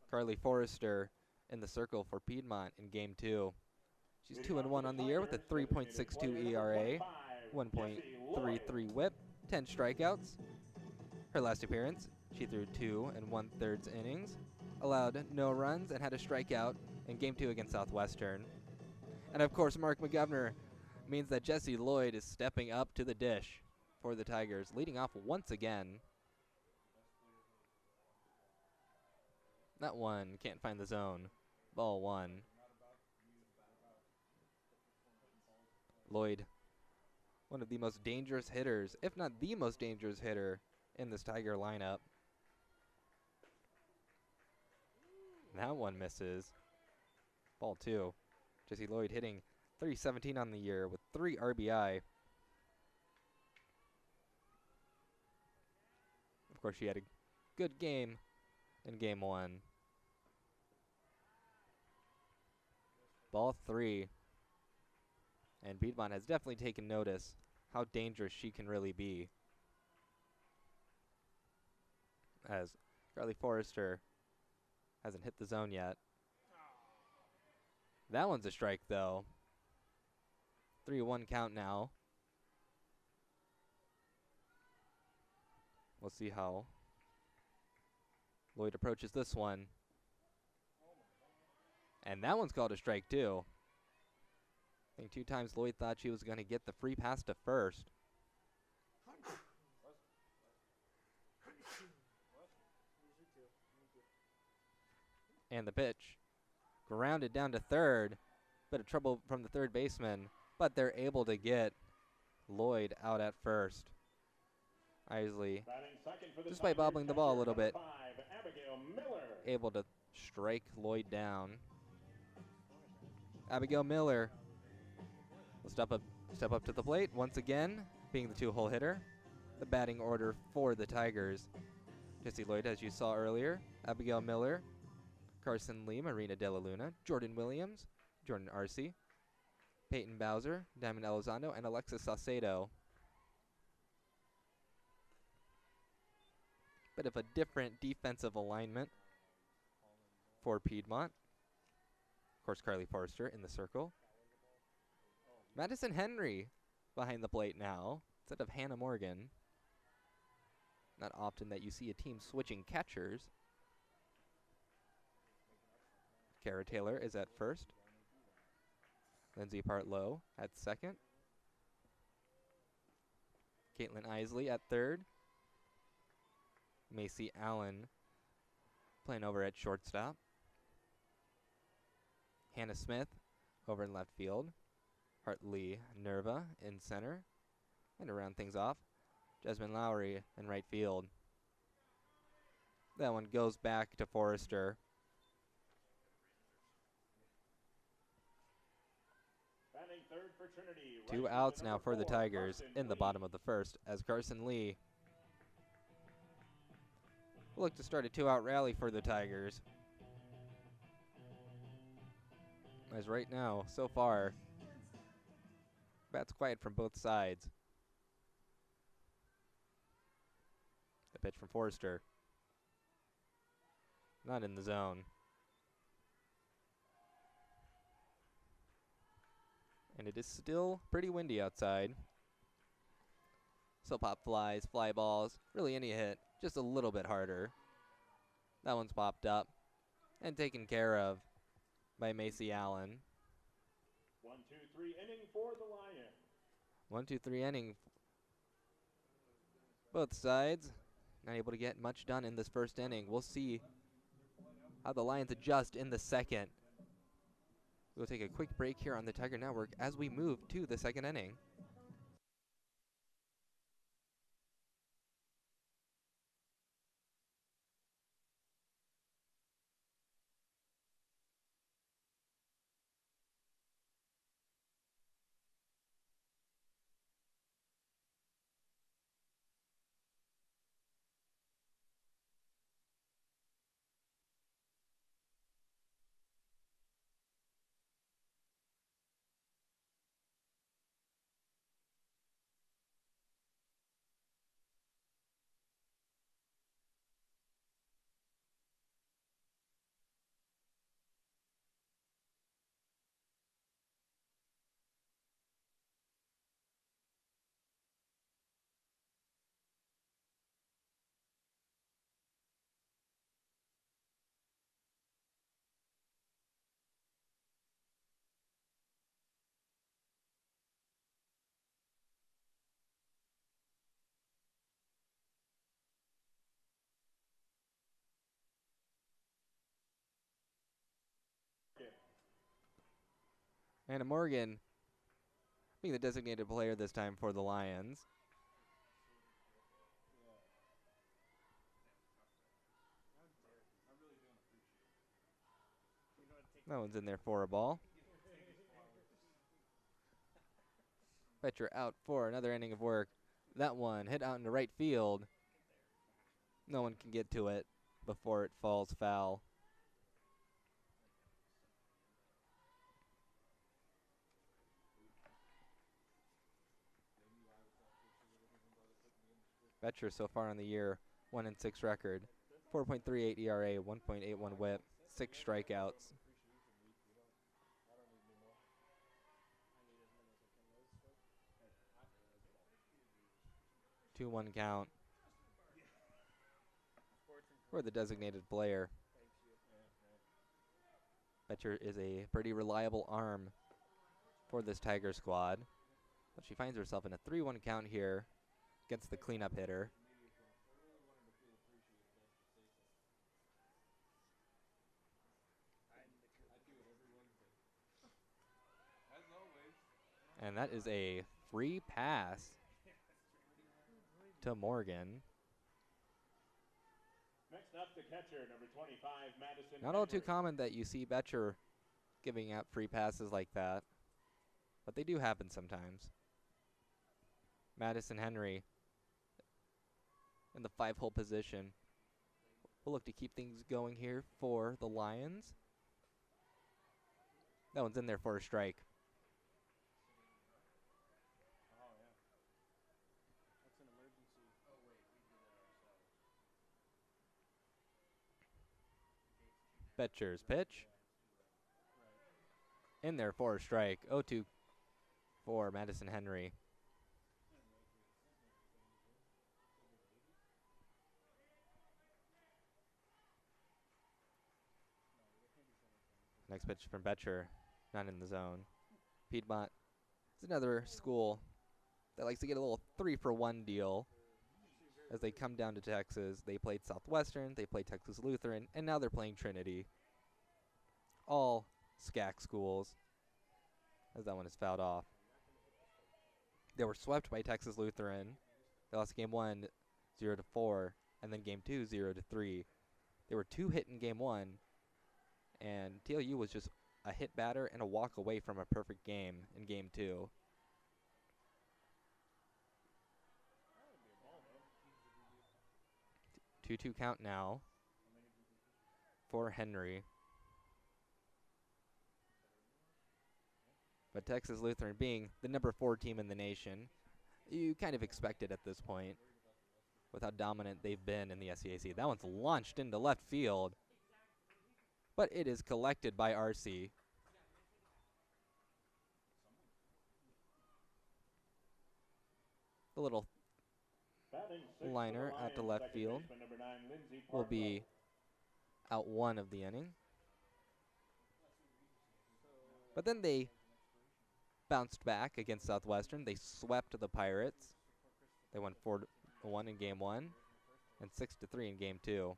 Carly Forrester in the circle for Piedmont in game 2. She's 2-1 on the year with a 3.62 ERA, 1.33 WHIP, 10 strikeouts. Her last appearance, she threw 2 1/3 innings, allowed no runs, and had a strikeout in game 2 against Southwestern. And of course, Mark McGovern means that Jessie Lloyd is stepping up to the dish for the Tigers, leading off once again. That one can't find the zone. Ball 1. Lloyd one of the most dangerous hitters, if not the most dangerous hitter in this Tiger lineup. That one misses. Ball 2. Jesse Lloyd hitting .317 on the year with 3 RBI. Of course, she had a good game in game 1. Ball 3. And Piedmont has definitely taken notice how dangerous she can really be. As Carly Forrester hasn't hit the zone yet. That one's a strike, though. 3-1 count now. We'll see how Lloyd approaches this one. And that one's called a strike, too. I think 2 times Lloyd thought she was going to get the free pass to first. And the pitch grounded down to third. Bit of trouble from the third baseman, but they're able to get Lloyd out at first. Isley, just by bobbling the ball a little bit, able to strike Lloyd down. Abigail Miller will step up to the plate once again, being the 2-hole hitter. The batting order for the Tigers: Jesse Lloyd, as you saw earlier, Abigail Miller, Carson Lee, Marina De La Luna, Jordan Williams, Jordan Arce, Peyton Bowser, Diamond Elizondo, and Alexis Saucedo. Bit of a different defensive alignment for Piedmont. Of course, Carly Forrester in the circle. Madison Henry behind the plate now, instead of Hannah Morgan. Not often that you see a team switching catchers. Kara Taylor is at first. Lindsay Partlow at second. Caitlin Isley at third. Macy Allen playing over at shortstop. Hannah Smith over in left field. Hartley Nerva in center. And to round things off, Jasmine Lowry in right field. That one goes back to Forrester. Batting third for Trinity. 2 outs now for the Tigers in the bottom of the first, as Carson Lee will look to start a 2-out rally for the Tigers. As right now, so far, bat's quiet from both sides. The pitch from Forrester. Not in the zone. And it is still pretty windy outside. So pop flies, fly balls, really any hit, just a little bit harder. That one's popped up and taken care of by Macy Allen. 1-2-3 inning for the Lions. 1-2-3 inning. Both sides not able to get much done in this first inning. We'll see how the Lions adjust in the second. We'll take a quick break here on the Tiger Network as we move to the second inning. Hannah Morgan being the designated player this time for the Lions. That one's in there for a ball. Betcher out for another inning of work. That one hit out into right field. No one can get to it before it falls foul. Betcher so far on the year, 1-6 record, 4.38 ERA, 1.81 WHIP, 6 strikeouts. 2-1 count for the designated player. Betcher is a pretty reliable arm for this Tiger squad, but she finds herself in a 3-1 count here against the cleanup hitter. And that is a free pass to Morgan. Next up, the catcher, number 25, Madison. Not all too common that you see Betcher giving out free passes like that, but they do happen sometimes. Madison Henry in the 5-hole position. We'll look to keep things going here for the Lions. That one's in there for a strike. Betcher's pitch. In there for a strike. 0-2 for Madison Henry. Next pitch from Betcher. Not in the zone. Piedmont is another school that likes to get a little 3-for-1 deal as they come down to Texas. They played Southwestern, they played Texas Lutheran, and now they're playing Trinity. All SCAC schools, as that one is fouled off. They were swept by Texas Lutheran. They lost game 1 0-4, and then game 2 0-3. They were 2 hit in game 1, and TLU was just a hit batter and a walk away from a perfect game in game 2. 2-2 count now for Henry. But Texas Lutheran being the number 4 team in the nation, you kind of expect it at this point with how dominant they've been in the SCAC. That one's launched into left field, but it is collected by RC. The little liner out to left field will be out 1 of the inning. But then they bounced back against Southwestern. They swept the Pirates. They won 4-1 in game 1 and 6-3 in game 2.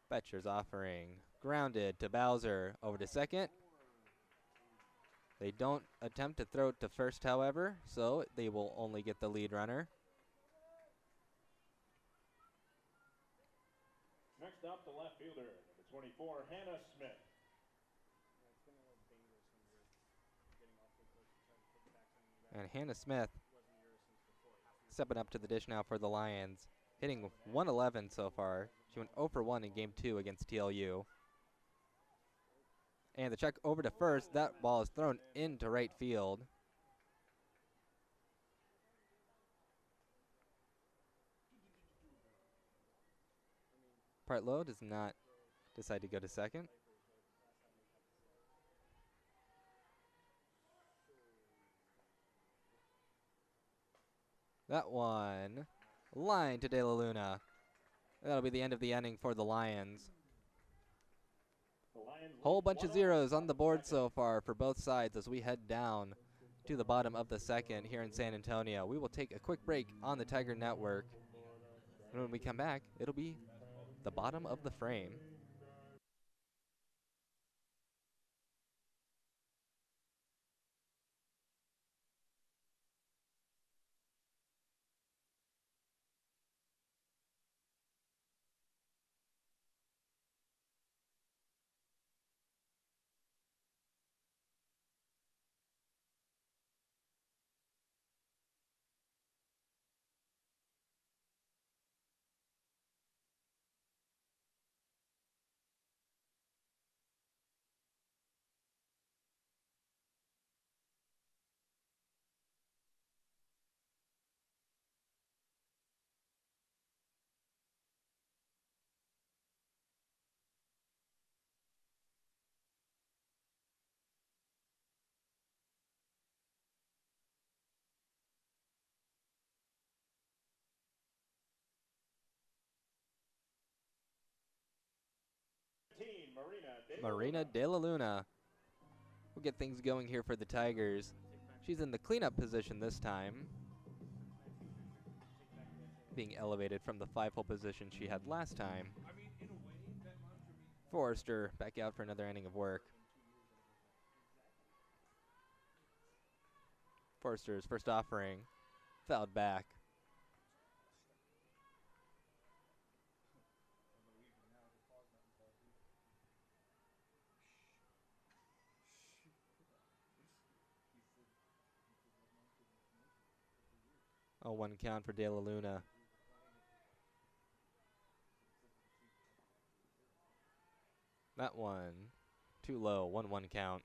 Betcher's offering grounded to Bowser over to second. They don't attempt to throw it to first, however, so they will only get the lead runner. Next up, the left fielder, number 24, Hannah Smith. And Hannah Smith stepping up to the dish now for the Lions, hitting 111 so far. She went 0-for-1 in game 2 against TLU. And the check over to first. That ball is thrown into right field. Partlow does not decide to go to second. That one line to De La Luna. That'll be the end of the inning for the Lions. Whole bunch of zeros on the board so far for both sides as we head down to the bottom of the second here in San Antonio. We will take a quick break on the Tiger Network. And when we come back, it'll be the bottom of the frame. Marina De La Luna will get things going here for the Tigers. She's in the cleanup position this time, being elevated from the 5-hole position she had last time. I mean, in a way, that mantra means Forrester back out for another inning of work. Forrester's first offering fouled back. A 1 count for De La Luna. That one too low, 1-1 count.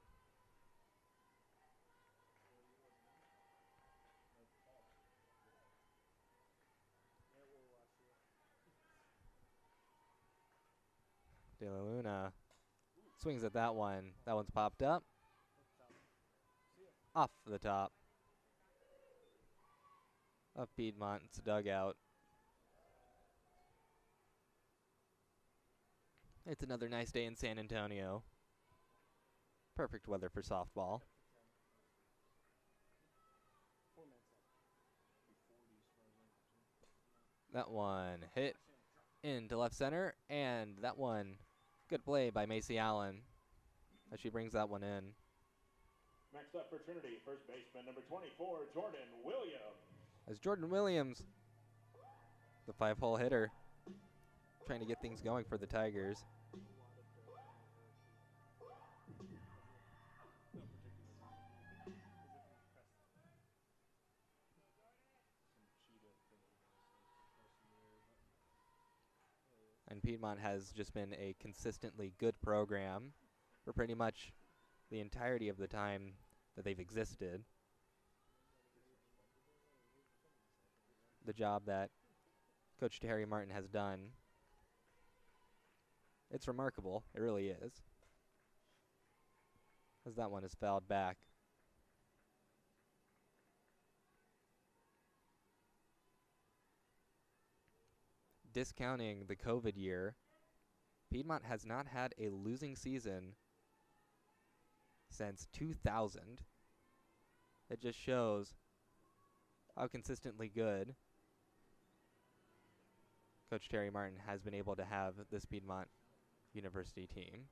De La Luna swings at that one. That one's popped up. Off the top of Piedmont's dugout. It's another nice day in San Antonio. Perfect weather for softball. That one hit into left center, and that one, good play by Macy Allen as she brings that one in. Next up for Trinity, first baseman number 24, Jordan Williams. As Jordan Williams, the 5-hole hitter, trying to get things going for the Tigers. And Piedmont has just been a consistently good program for pretty much the entirety of the time that they've existed. The job that Coach Terry Martin has done, it's remarkable. It really is. As that one is fouled back. Discounting the COVID year, Piedmont has not had a losing season since 2000. It just shows how consistently good Coach Terry Martin has been able to have this Piedmont University team.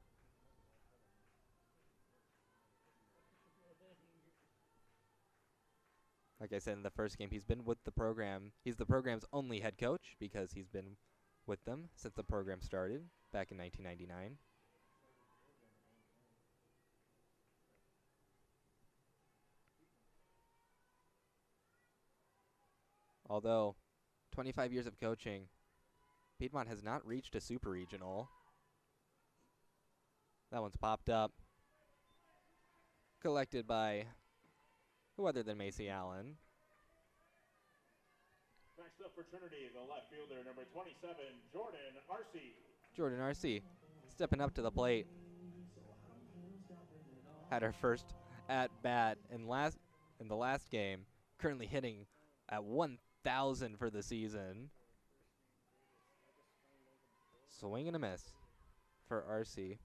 Like I said in the first game, he's been with the program. He's the program's only head coach because he's been with them since the program started back in 1999. Although 25 years of coaching, Piedmont has not reached a super regional. That one's popped up. Collected by who other than Macy Allen. Next up for Trinity, the left fielder, number 27, Jordan Arcee. Jordan Arcee stepping up to the plate. Had her first at bat in the last game. Currently hitting at 1,000 for the season. Swing and a miss for Arcee.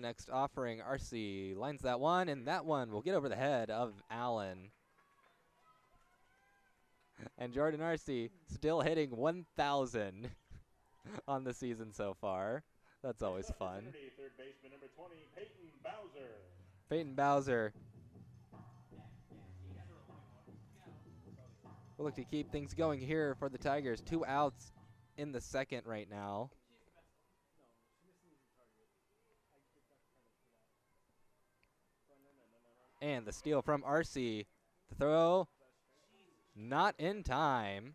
The next offering, RC lines that one, and that one will get over the head of Allen. And Jordan RC still hitting 1,000 on the season so far. That's always fun. Trinity, third baseman number 20, Peyton Bowser. Peyton Bowser will look to keep things going here for the Tigers. 2 outs in the second right now. And the steal from RC. The throw, not in time.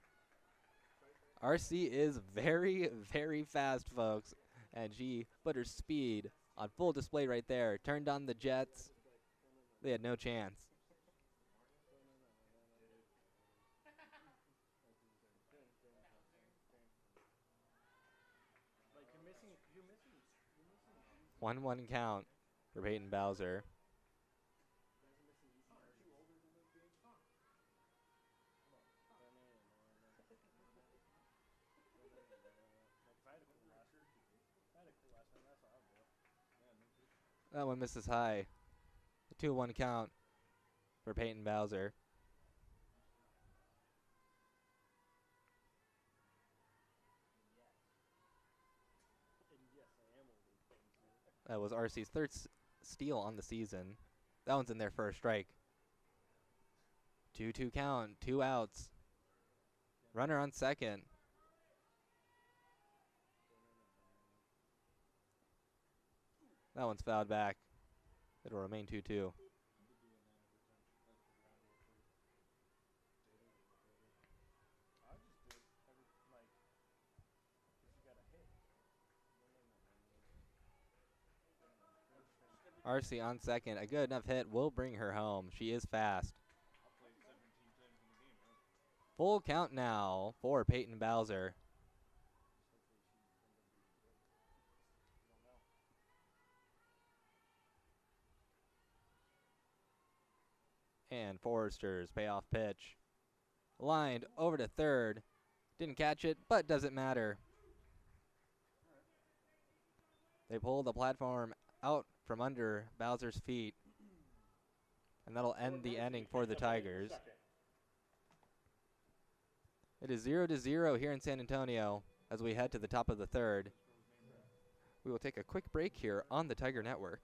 RC is very, very fast, folks. And she put her speed on full display right there. Turned on the Jets. They had no chance. Like you're missing. 1-1 count for Peyton Bowser. That one misses high. A 2-1 count for Peyton Bowser. That was RC's third steal on the season. That one's in there for a strike. 2-2 count, 2 outs. Runner on second. That one's fouled back. It'll remain 2-2. RC on second. A good enough hit will bring her home. She is fast. Full count now for Peyton Bowser. And Forrester's payoff pitch. Lined over to third. Didn't catch it, but doesn't matter. They pull the platform out from under Bowser's feet. And that'll end the inning for the Tigers. It is 0-0 here in San Antonio as we head to the top of the third. We will take a quick break here on the Tiger Network.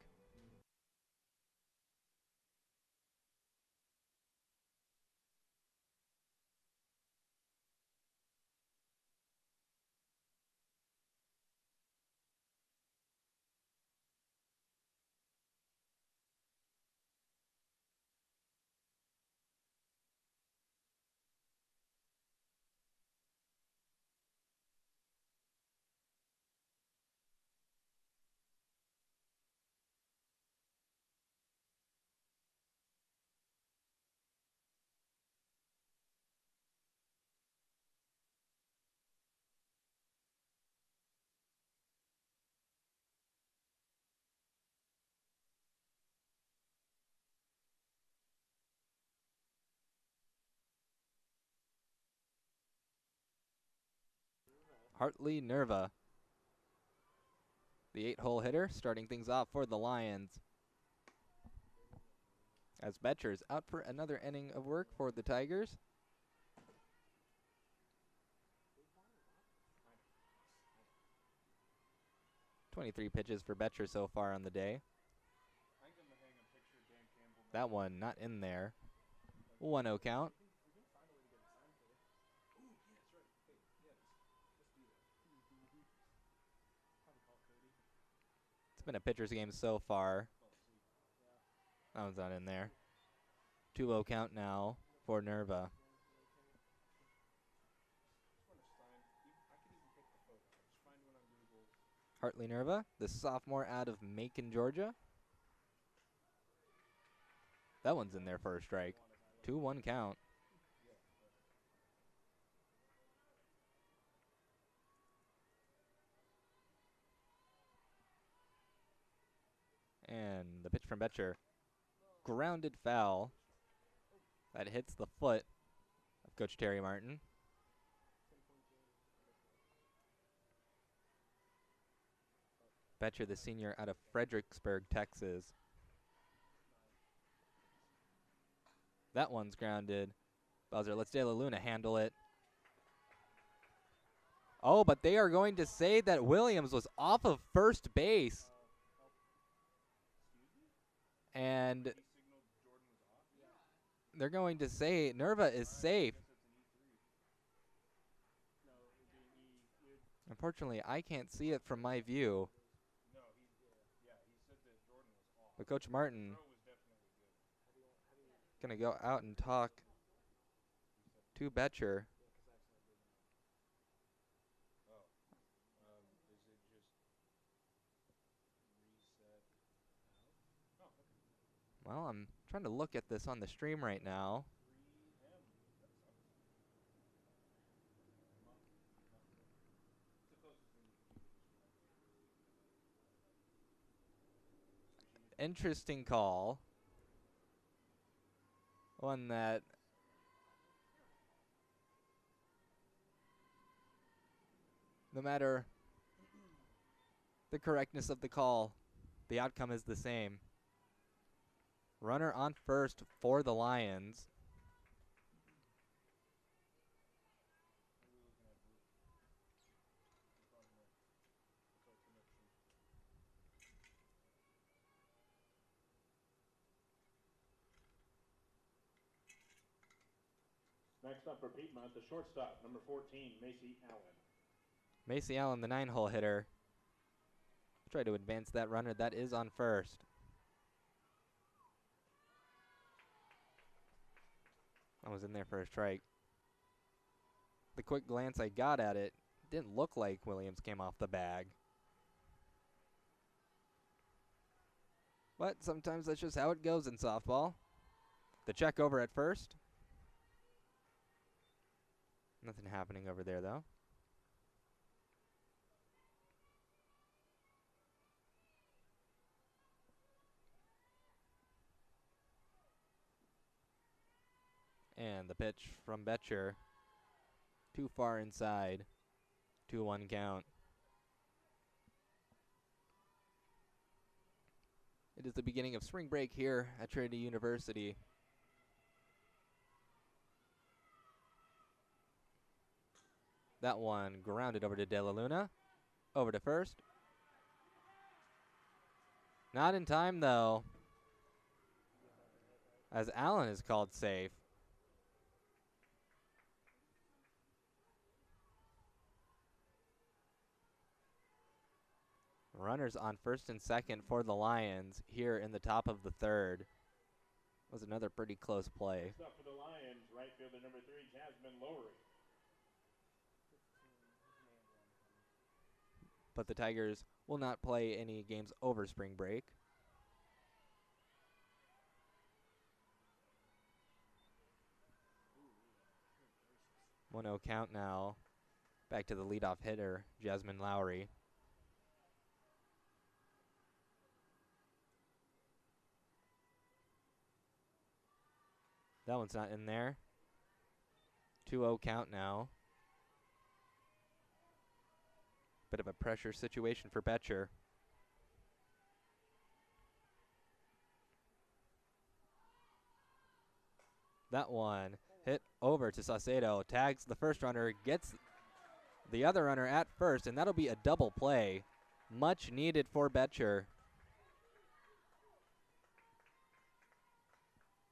Hartley Nerva, the 8-hole hitter, starting things off for the Lions. As Betcher's out for another inning of work for the Tigers. .23 pitches for Betcher so far on the day. That one not in there. 1-0 count. It's been a pitcher's game so far. That one's not in there. 2-0 count now for Nerva. Hartley Nerva, the sophomore out of Macon, Georgia. That one's in there for a strike. 2-1 count. And the pitch from Betcher. Grounded foul. That hits the foot of Coach Terry Martin. Betcher, the senior out of Fredericksburg, Texas. That one's grounded. Bowser lets De La Luna handle it. Oh, but they are going to say that Williams was off of first base. And they're going to say Nerva is safe. Unfortunately, I can't see it from my view. But Coach Martin going to go out and talk to Betcher. Well, I'm trying to look at this on the stream right now. Interesting call. One that no matter the correctness of the call, the outcome is the same. Runner on first for the Lions. Next up for Piedmont, the shortstop, number 14, Macy Allen. Macy Allen, the 9-hole hitter. Try to advance that runner. That is on first. I was in there for a strike. The quick glance I got at it didn't look like Williams came off the bag. But sometimes that's just how it goes in softball. The check over at first. Nothing happening over there, though. And the pitch from Betcher. Too far inside. 2-1 count. It is the beginning of spring break here at Trinity University. That one grounded over to De La Luna. Over to first. Not in time, though, as Allen is called safe. Runners on first and second for the Lions here in the top of the third. Was another pretty close play. Next up for the Lions, right fielder number 3, Jasmine Lowry. But the Tigers will not play any games over spring break. One 0 count now. Back to the leadoff hitter, Jasmine Lowry. That one's not in there. 2-0 count now. Bit of a pressure situation for Betcher. That one hit over to Saucedo. Tags the first runner, gets the other runner at first, and that'll be a double play. Much needed for Betcher.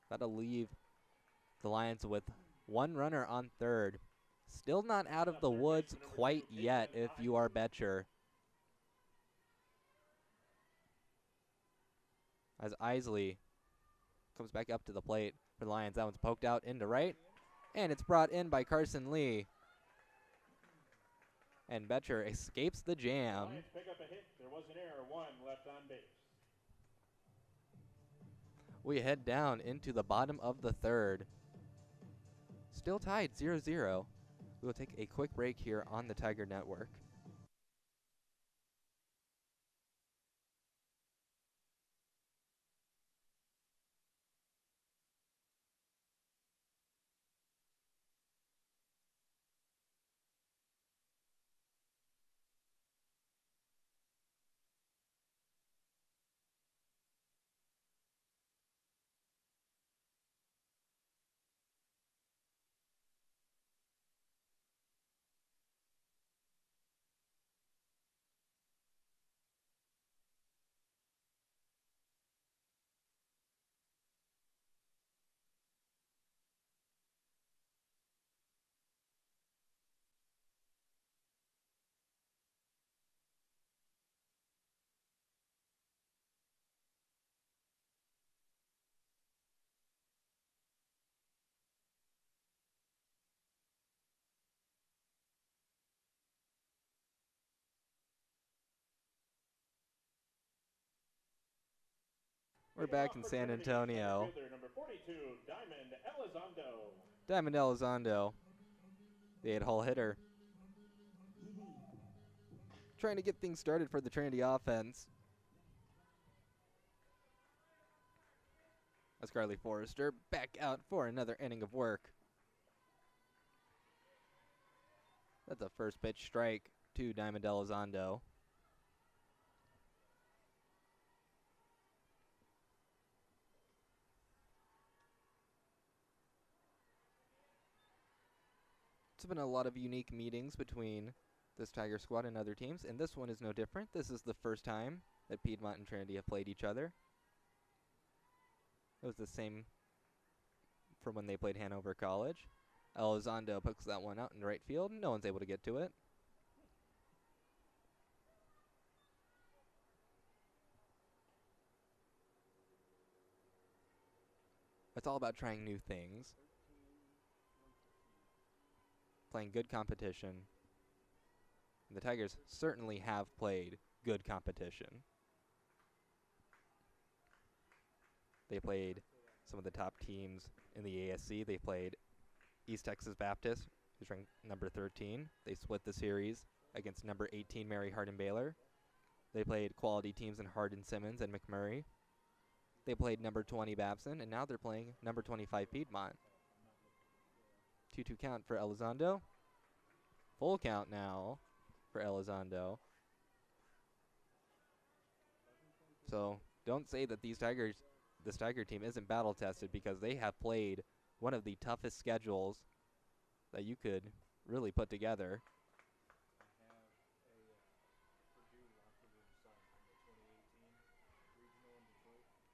That'll leave the Lions with one runner on third. Still not out of the woods quite yet if you are Betcher. As Isley comes back up to the plate for the Lions. That one's poked out into right. And it's brought in by Carson Lee. And Betcher escapes the jam. Lions pick up a hit. There was an error. 1 left on base. We head down into the bottom of the third. Still tied 0-0. We will take a quick break here on the Tiger Network. We're back in San Antonio. Number 42, Diamond Elizondo. Diamond Elizondo, the 8-hole hitter. Trying to get things started for the Trinity offense. As Carly Forrester back out for another inning of work. That's a first pitch strike to Diamond Elizondo. It's been a lot of unique meetings between this Tiger squad and other teams, and this one is no different. This is the first time that Piedmont and Trinity have played each other. It was the same from when they played Hanover College. Elizondo pokes that one out in right field. No one's able to get to it. It's all about trying new things. Playing good competition. And the Tigers certainly have played good competition. They played some of the top teams in the ASC. They played East Texas Baptist, who's ranked number 13. They split the series against number 18 Mary Hardin-Baylor. They played quality teams in Hardin-Simmons and McMurray. They played number 20 Babson, and now they're playing number 25 Piedmont. 2-2 count for Elizondo. Full count now for Elizondo. So don't say that this Tiger team isn't battle tested, because they have played one of the toughest schedules that you could really put together.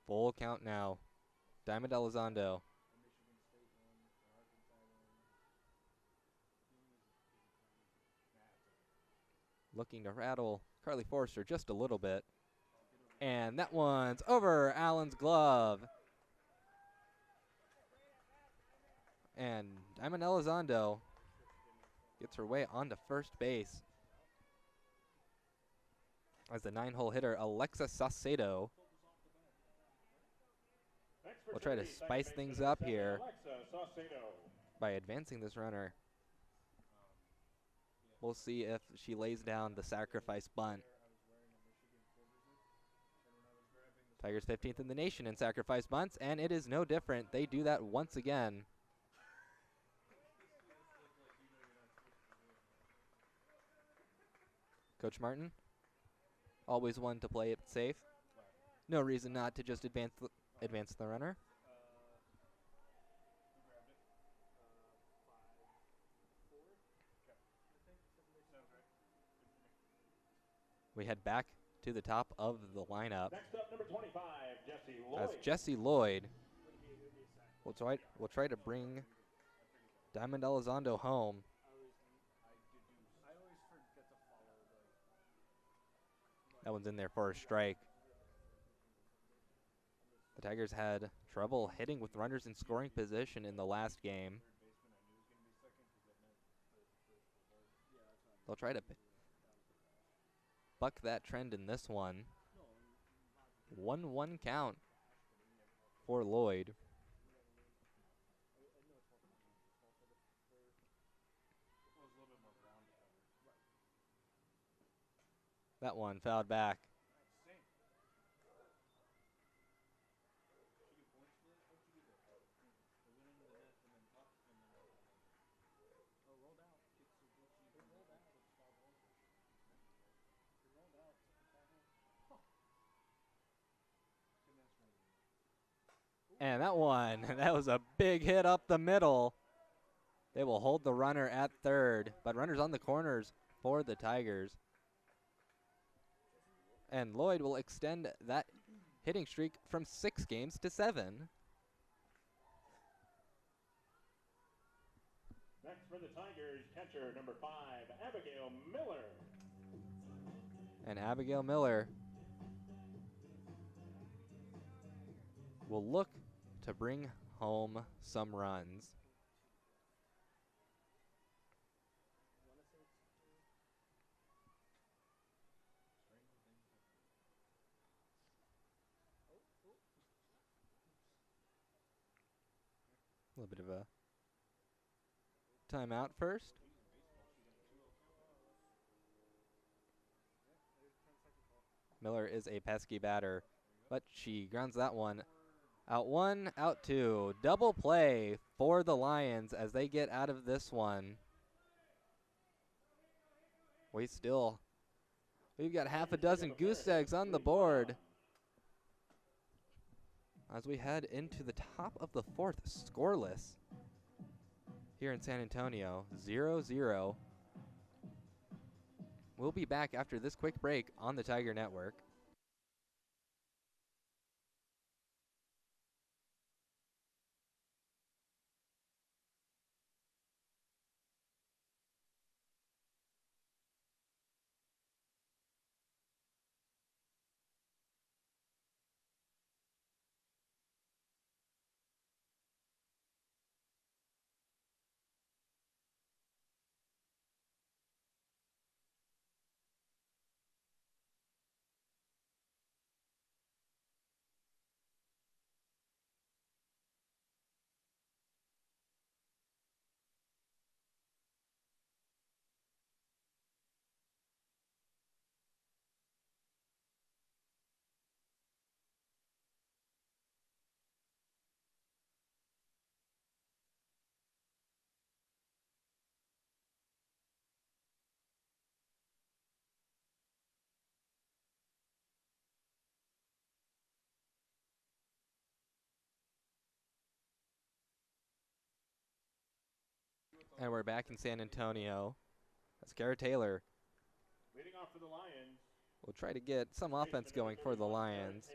Full count now. Diamond Elizondo. Looking to rattle Carly Forrester just a little bit. And that one's over Allen's glove. And Diamond Elizondo gets her way onto first base. As the 9-hole hitter, Alexa Saucedo, will try to spice things up here by advancing this runner. We'll see if she lays down the sacrifice bunt. Tigers 15th in the nation in sacrifice bunts, and it is no different. They do that once again. Coach Martin, always one to play it safe. No reason not to just advance the runner. We head back to the top of the lineup. Next up, number 25, Jesse Lloyd. As Jesse Lloyd will try to bring Diamond Elizondo home. That one's in there for a strike. The Tigers had trouble hitting with runners in scoring position in the last game. They'll try to buck that trend in this one. 1-1 count for Lloyd. That one fouled back. And that one, that was a big hit up the middle. They will hold the runner at third, but runners on the corners for the Tigers. And Lloyd will extend that hitting streak from 6 games to 7. Next for the Tigers, catcher number 5, Abigail Miller. And Abigail Miller will look to bring home some runs. little bit of a timeout first. Miller is a pesky batter, but she grounds that one. Out one, out two. Double play for the Lions as they get out of this one. We've got half a dozen goose eggs on the board as we head into the top of the fourth, scoreless here in San Antonio, 0-0. We'll be back after this quick break on the Tiger Network. And we're back in San Antonio. That's Garrett Taylor. Leading off for the Lions. We'll try to get some offense going for the Lions.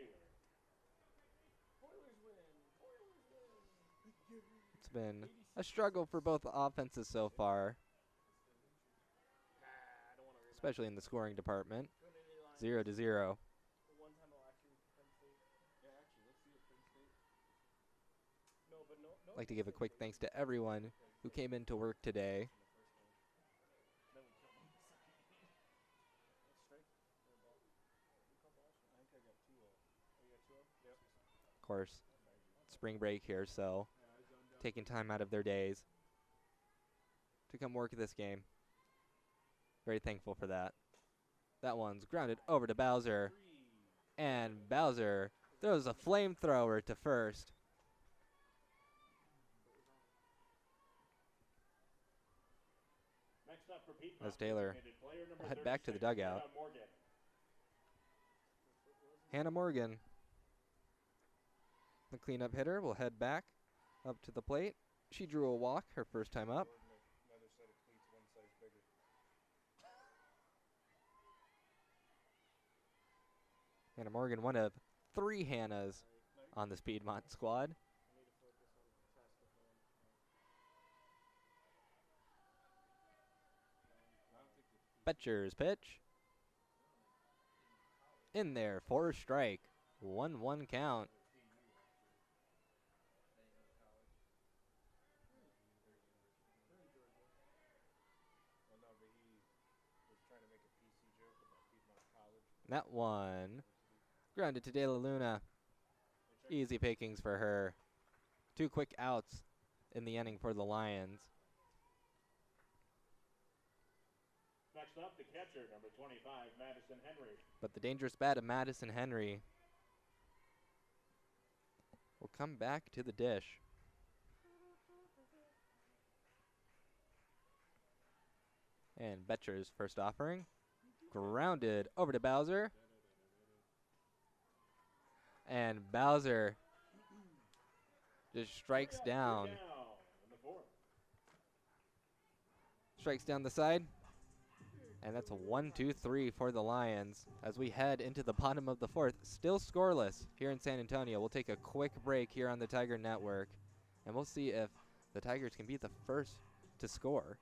It's been a struggle for both offenses so far, especially in the scoring department. 0-0. I'd like to give a quick thanks to everyone who came into work today. Of course, spring break here, so taking time out of their days to come work this game. Very thankful for that. That one's grounded over to Bowser, and Bowser throws a flamethrower to first. Next up for Piedmont, As Taylor will head back to the dugout. Hannah Morgan, the cleanup hitter, will head back up to the plate. She drew a walk her first time up. Hannah Morgan, one of 3 Hannahs on this Piedmont squad. Betcher's pitch. In there for a strike. 1-1 count. That one grounded to De La Luna. Easy pickings for her. 2 quick outs in the inning for the Lions. Next up, the catcher, number 25, Madison Henry. But the dangerous bat of Madison Henry will come back to the dish. And Betcher's first offering. Grounded over to Bowser. And Bowser just strikes down. Strikes down the side. And that's a 1-2-3 for the Lions as we head into the bottom of the fourth. Still scoreless here in San Antonio. We'll take a quick break here on the Tiger Network, and we'll see if the Tigers can be the first to score.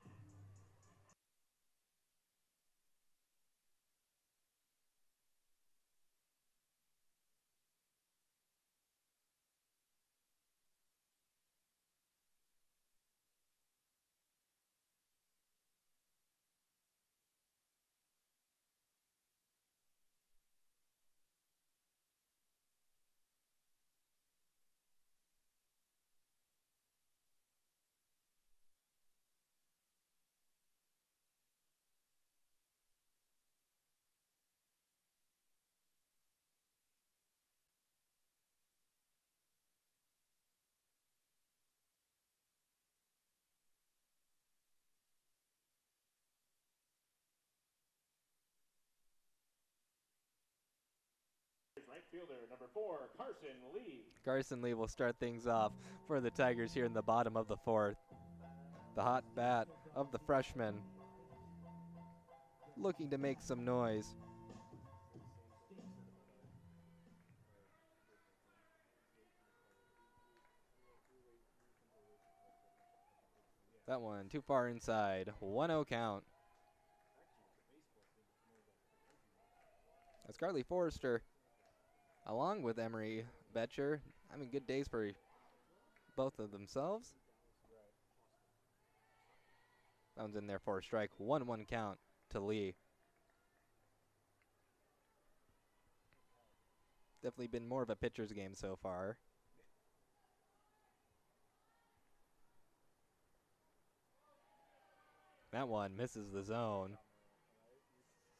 fielder, number 4, Carson Lee. Carson Lee will start things off for the Tigers here in the bottom of the fourth. The hot bat of the freshman looking to make some noise. That one too far inside. 1-0 count. As Carly Forrester, along with Emery Betcher, having good days for both of themselves. That one's in there for a strike. 1-1 count to Lee. Definitely been more of a pitcher's game so far. That one misses the zone.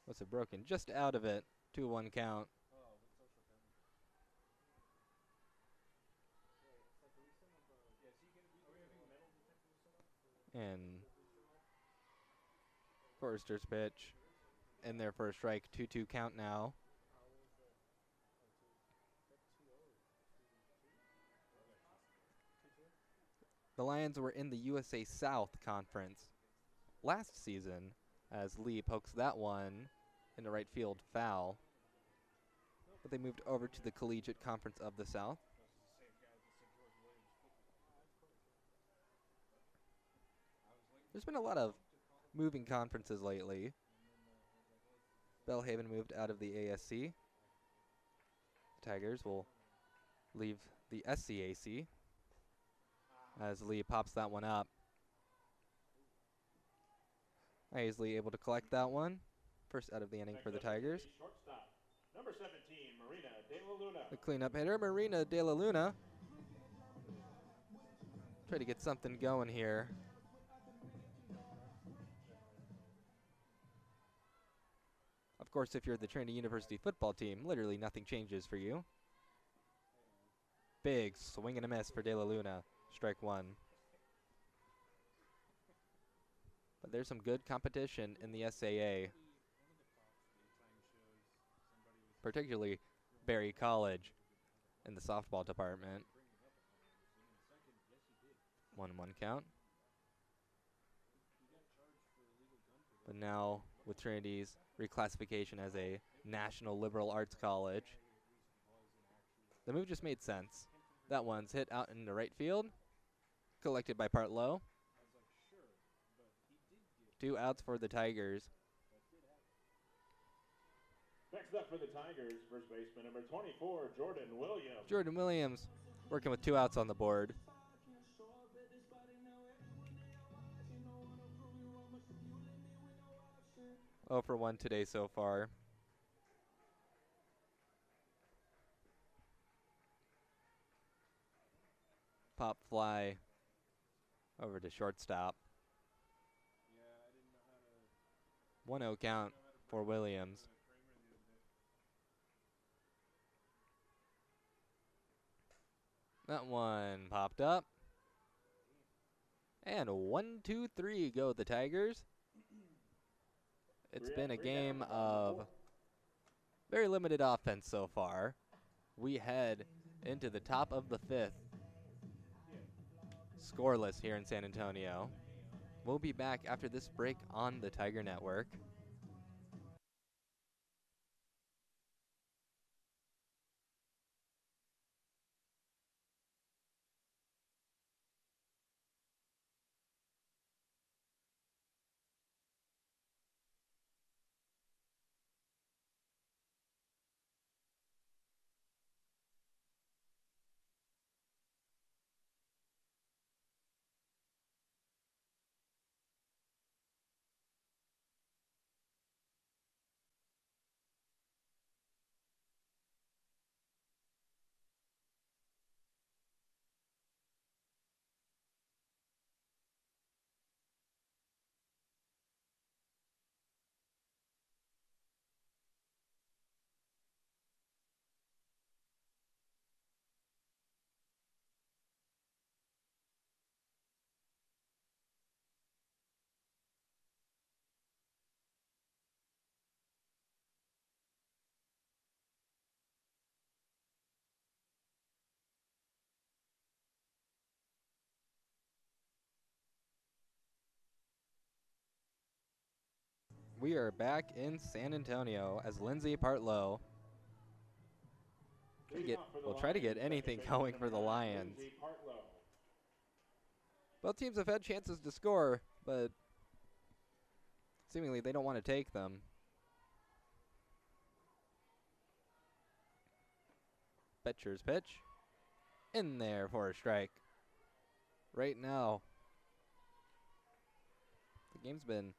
What's it broken? Just out of it. 2-1 count. And Forrester's pitch in there for a strike. 2-2 count now. The Lions were in the USA South Conference last season as Lee pokes that one into right field foul. But they moved over to the Collegiate Conference of the South. There's been a lot of moving conferences lately. Belhaven moved out of the ASC. Tigers will leave the SCAC as Lee pops that one up. Lee able to collect that one. First out of the inning for the Tigers. Shortstop, number 17, Marina De La Luna. The cleanup hitter, Marina De La Luna. Try to get something going here. Of course, if you're the Trinity University football team, literally nothing changes for you. Big swing and a miss for De La Luna. Strike one. But there's some good competition in the SAA. Particularly Berry College in the softball department. 1-1 count. But now with Trinity's reclassification as a National Liberal Arts College, the move just made sense. That one's hit out into right field, collected by Partlow. 2 outs for the Tigers. Next up for the Tigers, first baseman number 24, Jordan Williams. Jordan Williams working with 2 outs on the board. Oh for 1 today so far. Pop fly over to shortstop. 1-0 count for Williams. That one popped up. And 1, 2, 3 go the Tigers. It's been a game of very limited offense so far. We head into the top of the 5th. Scoreless here in San Antonio. We'll be back after this break on the Tiger Network. We are back in San Antonio as Lindsay Partlow. We'll try to get anything going for the Lions. Both teams have had chances to score, but seemingly they don't want to take them. Betcher's pitch. In there for a strike. Right now, the game's been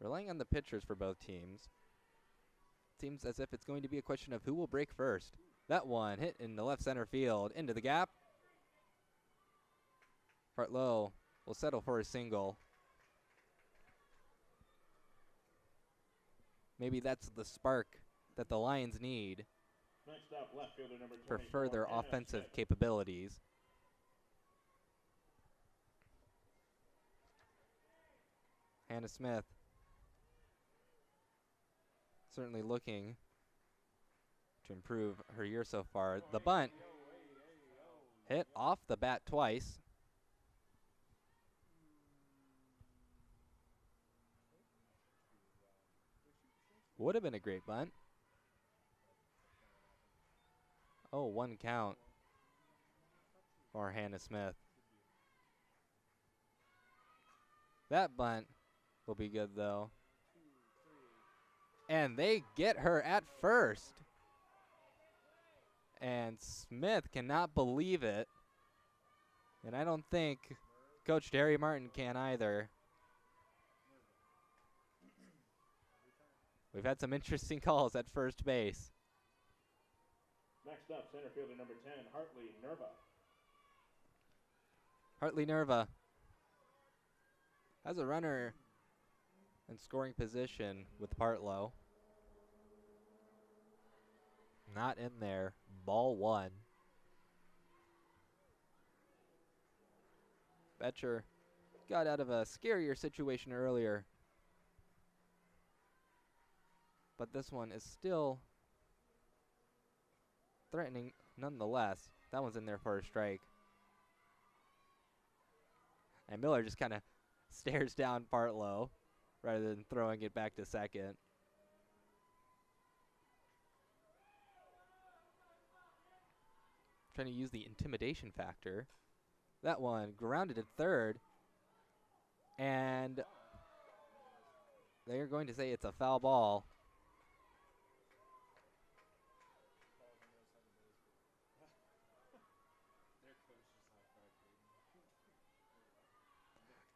relying on the pitchers for both teams. Seems as if it's going to be a question of who will break first. That one hit in the left center field, into the gap. Partlow will settle for a single. Maybe that's the spark that the Lions need Next up, left fielder number for 24, further Hannah offensive Smith. capabilities. Hannah Smith certainly looking to improve her year so far. The bunt hit off the bat twice. Would have been a great bunt. Oh, 1 count for Hannah Smith. That bunt will be good, though. And they get her at first. And Smith cannot believe it. And I don't think Coach Terry Martin can either. We've had some interesting calls at first base. Next up, center fielder number 10, Hartley Nerva. Hartley Nerva has a runner in scoring position with Partlow. Not in there. Ball 1. Betcher got out of a scarier situation earlier. But this one is still threatening nonetheless. That one's in there for a strike. And Miller just kind of stares down Partlow rather than throwing it back to second. Trying to use the intimidation factor. That one grounded at third. And they're going to say it's a foul ball.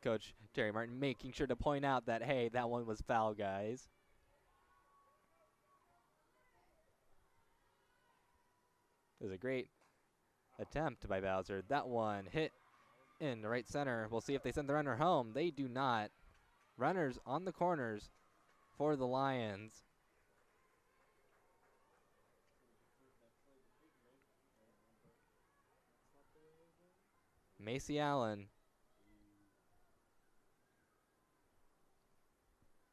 Coach Terry Martin making sure to point out that, hey, that one was foul, guys. It was a great attempt by Bowser. That one hit in the right center. We'll see if they send the runner home. They do not. Runners on the corners for the Lions. Macy Allen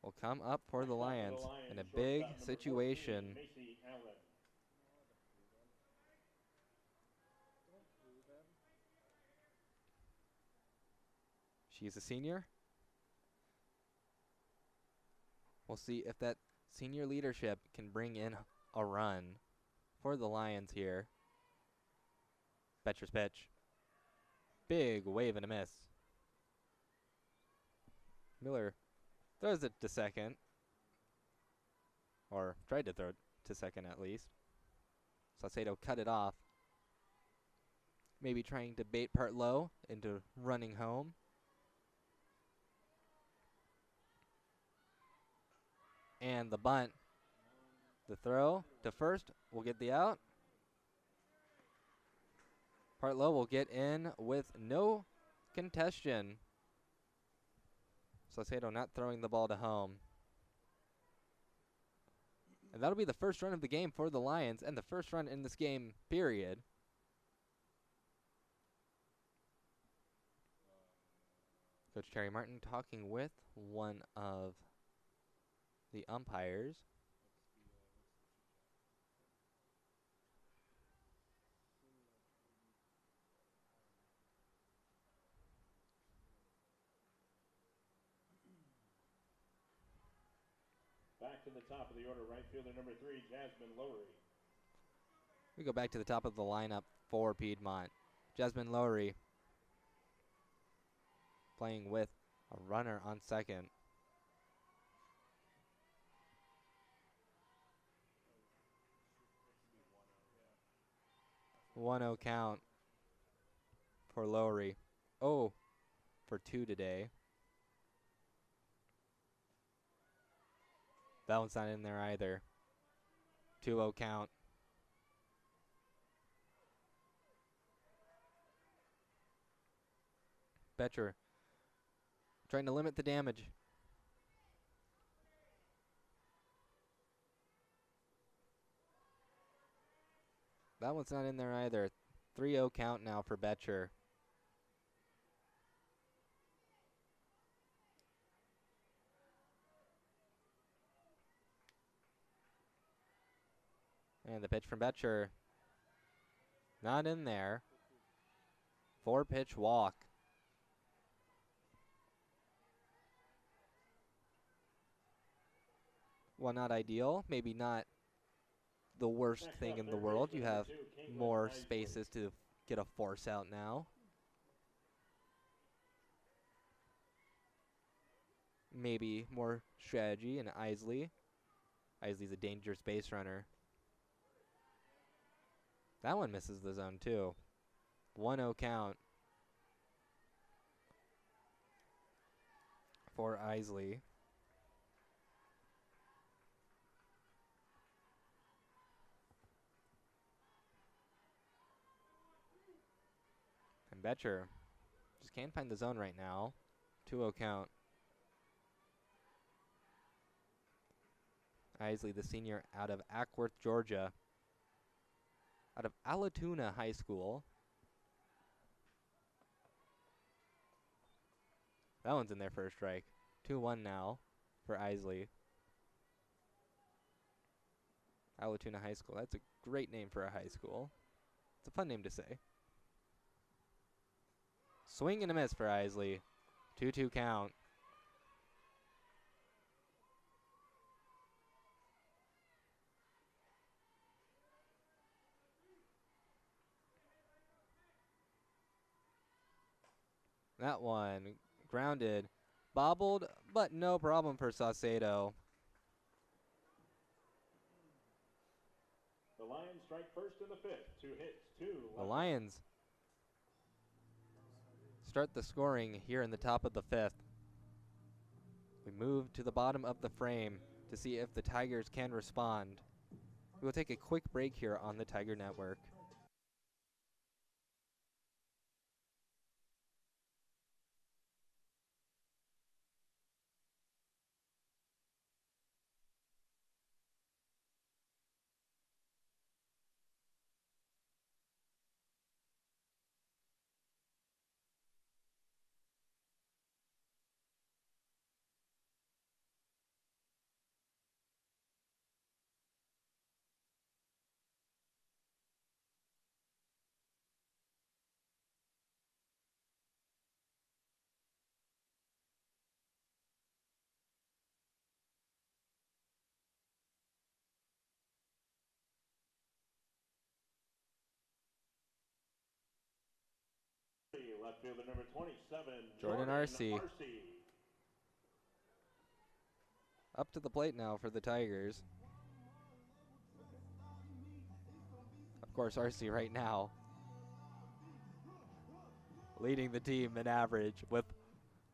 will come up for the Lions in a big situation. Macy Allen. She's a senior. We'll see if that senior leadership can bring in a run for the Lions here. Betcher's pitch. Big wave and a miss. Miller throws it to second. Or tried to throw it to second at least. Saucedo cut it off. Maybe trying to bait Partlow into running home. And the bunt. The throw to first will get the out. Partlow will get in with no contention. Saucedo not throwing the ball to home. And that'll be the first run of the game for the Lions and the first run in this game, period. Coach Terry Martin talking with one of the umpires. to the top of the order, right fielder number 3, Jasmine Lowry. We go back to the top of the lineup for Piedmont. Jasmine Lowry playing with a runner on second. 1-0 count for Lowry. Oh, for 2 today. That one's not in there either. 2-0 count. Betcher trying to limit the damage. That one's not in there either. 3-0 count now for Betcher. And the pitch from Betcher. Not in there. 4-pitch walk. Well, not ideal. Maybe not the worst thing in the world. You have more spaces to get a force out now. Maybe more strategy in Isley. Isley's a dangerous base runner. That one misses the zone too. 1-0 count for Isley. And Betcher just can't find the zone right now. 2-0 count. Isley, the senior out of Ackworth, Georgia. Out of Allatoona High School. That one's in there for a strike. 2-1 now for Isley. Allatoona High School. That's a great name for a high school. It's a fun name to say. Swing and a miss for Isley. 2-2 count. That one grounded, bobbled, but no problem for Saucedo. The Lions strike first in the 5th. 2 hits, 2 The left. Lions start the scoring here in the top of the 5th. We move to the bottom of the frame to see if the Tigers can respond. We'll take a quick break here on the Tiger Network. Left fielder number 27, Jordan Arce. Up to the plate now for the Tigers. Of course, Arce right now leading the team in average with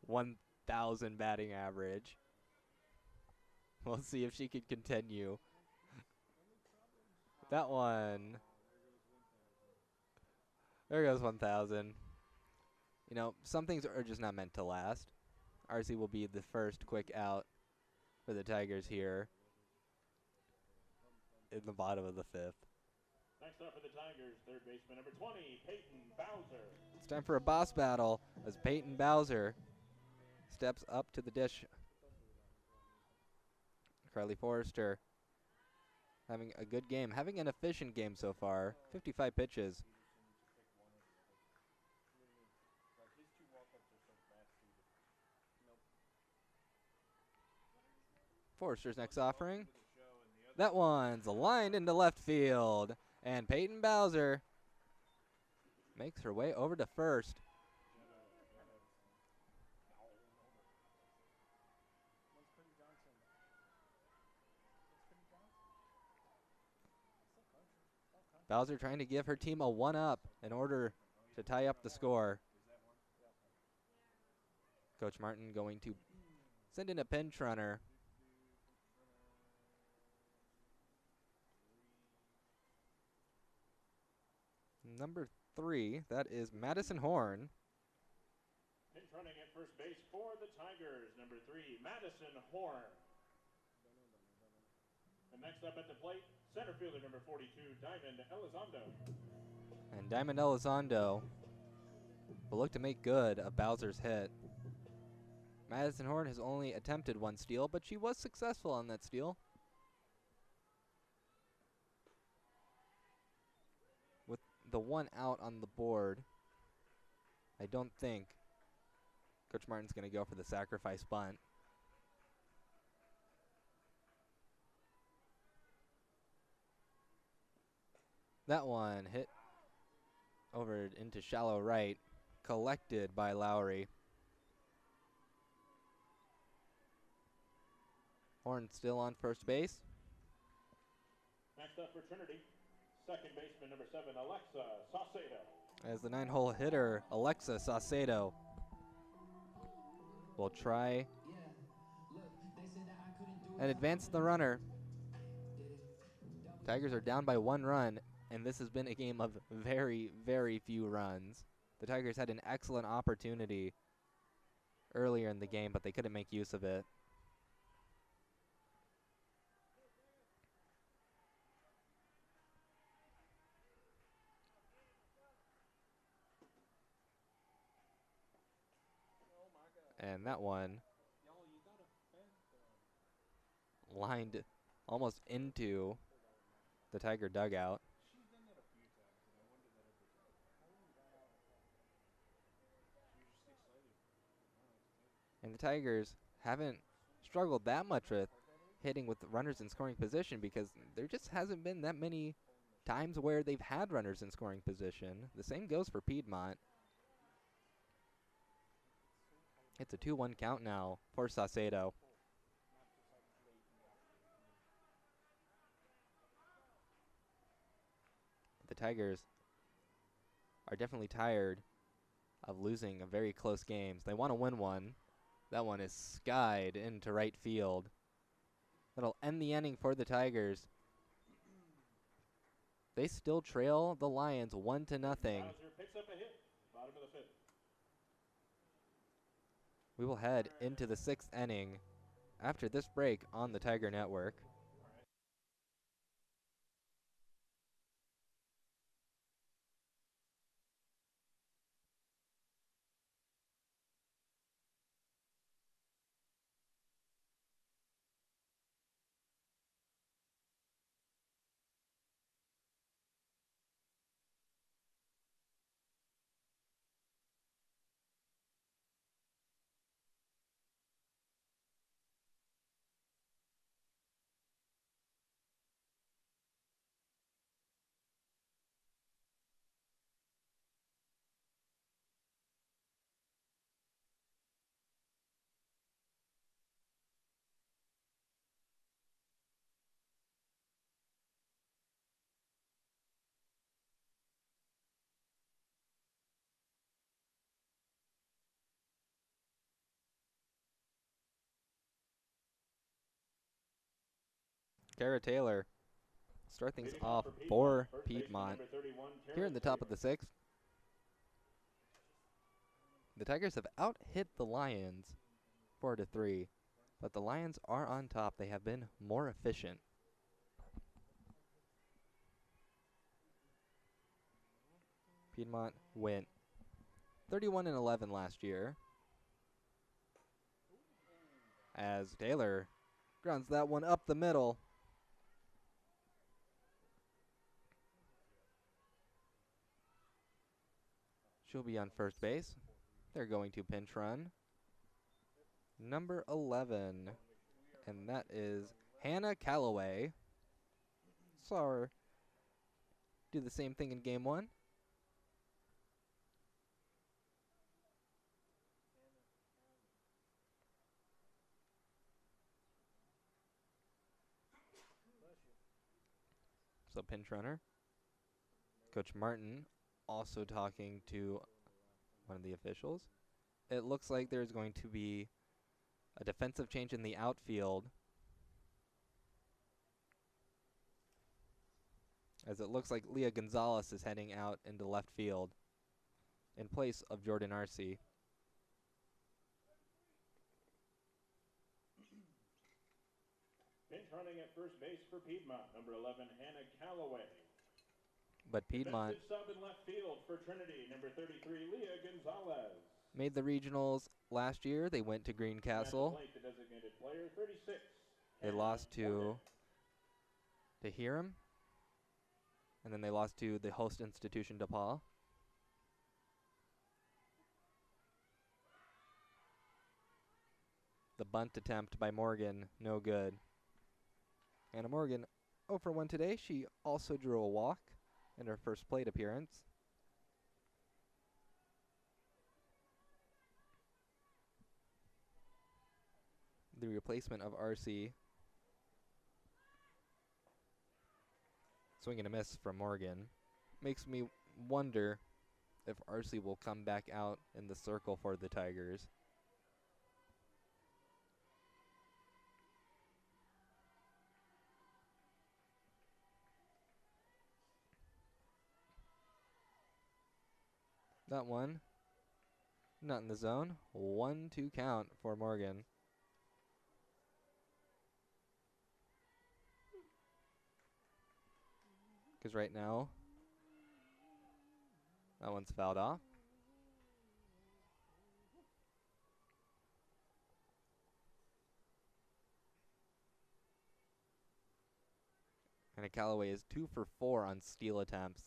1,000 batting average. We'll see if she can continue. That one. There goes 1,000. You know, some things are just not meant to last. Arce will be the first quick out for the Tigers here in the bottom of the 5th. Next up for the Tigers, third baseman number 20, Peyton Bowser. It's time for a boss battle as Peyton Bowser steps up to the dish. Carly Forrester having a good game, having an efficient game so far. 55 pitches. Forrester's next offering. That one's lined into left field. And Peyton Bowser makes her way over to first. Bowser trying to give her team a 1-up in order to tie up the score. Coach Martin going to send in a pinch runner. Number 3, that is Madison Horn. Pinch running at first base for the Tigers, number 3, Madison Horn. And next up at the plate, center fielder number 42, Diamond Elizondo. And Diamond Elizondo will look to make good of Bowser's hit. Madison Horn has only attempted 1 steal, but she was successful on that steal. With the 1 out on the board, I don't think Coach Martin's going to go for the sacrifice bunt. That one hit over into shallow right, collected by Lowry. Horn still on first base. Next up for Trinity, second baseman number 7, Alexa Saucedo. As the 9-hole hitter, Alexa Saucedo will try and advance the runner. Tigers are down by 1 run, and this has been a game of very, very few runs. The Tigers had an excellent opportunity earlier in the game, but they couldn't make use of it. And that one lined almost into the Tiger dugout. And the Tigers haven't struggled that much with hitting with runners in scoring position because there just hasn't been that many times where they've had runners in scoring position. The same goes for Piedmont. It's a 2-1 count now for Saucedo. The Tigers are definitely tired of losing a very close games. They want to win one. That one is skied into right field. That'll end the inning for the Tigers. They still trail the Lions 1-0. Bowser picks up a hit, bottom of the 5th. We will head into the 6th inning after this break on the Tiger Network. Kara Taylor start things off for Piedmont. Here in the top of the 6th, the Tigers have out-hit the Lions 4-3, but the Lions are on top. They have been more efficient. Piedmont went 31-11 last year, as Taylor grounds that one up the middle. She'll be on first base. They're going to pinch run. Number 11, and that is Hannah Calloway. Saw her do the same thing in game 1. So pinch runner. Coach Martin also talking to one of the officials. It looks like there's going to be a defensive change in the outfield, as it looks like Leah Gonzalez is heading out into left field in place of Jordan Arce. Pinch running at first base for Piedmont, number 11, Hannah Calloway. But Piedmont Defensive sub in left field for Trinity, number 33, Leah Gonzalez. made the regionals last year. They went to Greencastle. The designated player, 36. They lost to Hiram, and then they lost to the host institution, DePaul. The bunt attempt by Morgan, no good. Anna Morgan 0 for 1 today. She also drew a walk in her first plate appearance. The replacement of Arce. Swing and a miss from Morgan. Makes me wonder if Arce will come back out in the circle for the Tigers. That one, not in the zone. 1-2 count for Morgan. Because right now, that one's fouled off. And Callaway is 2 for 4 on steal attempts.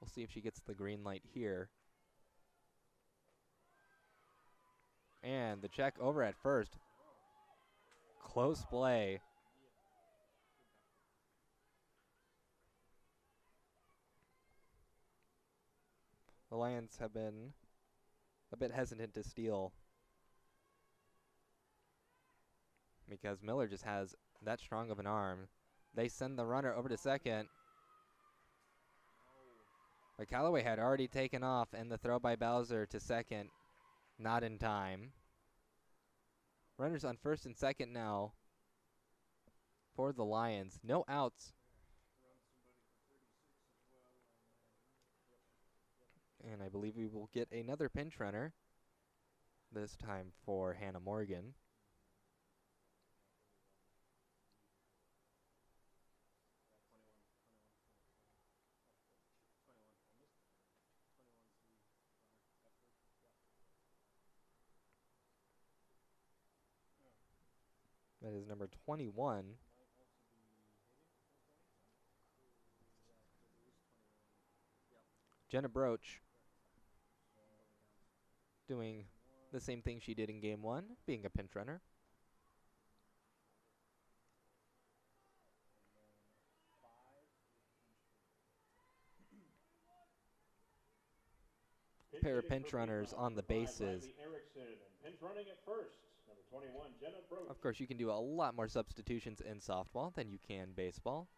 We'll see if she gets the green light here. And the check over at first. Close play. The Lions have been a bit hesitant to steal, because Miller just has that strong of an arm. They send the runner over to second. But Callaway had already taken off, and the throw by Bowser to second, not in time. Runners on first and second now for the Lions. No outs. And I believe we will get another pinch runner, this time for Hannah Morgan. That is number 21. Jenna Broach doing the same thing she did in game 1, being a pinch runner. Pair of pinch runners on the bases. Of course, you can do a lot more substitutions in softball than you can baseball,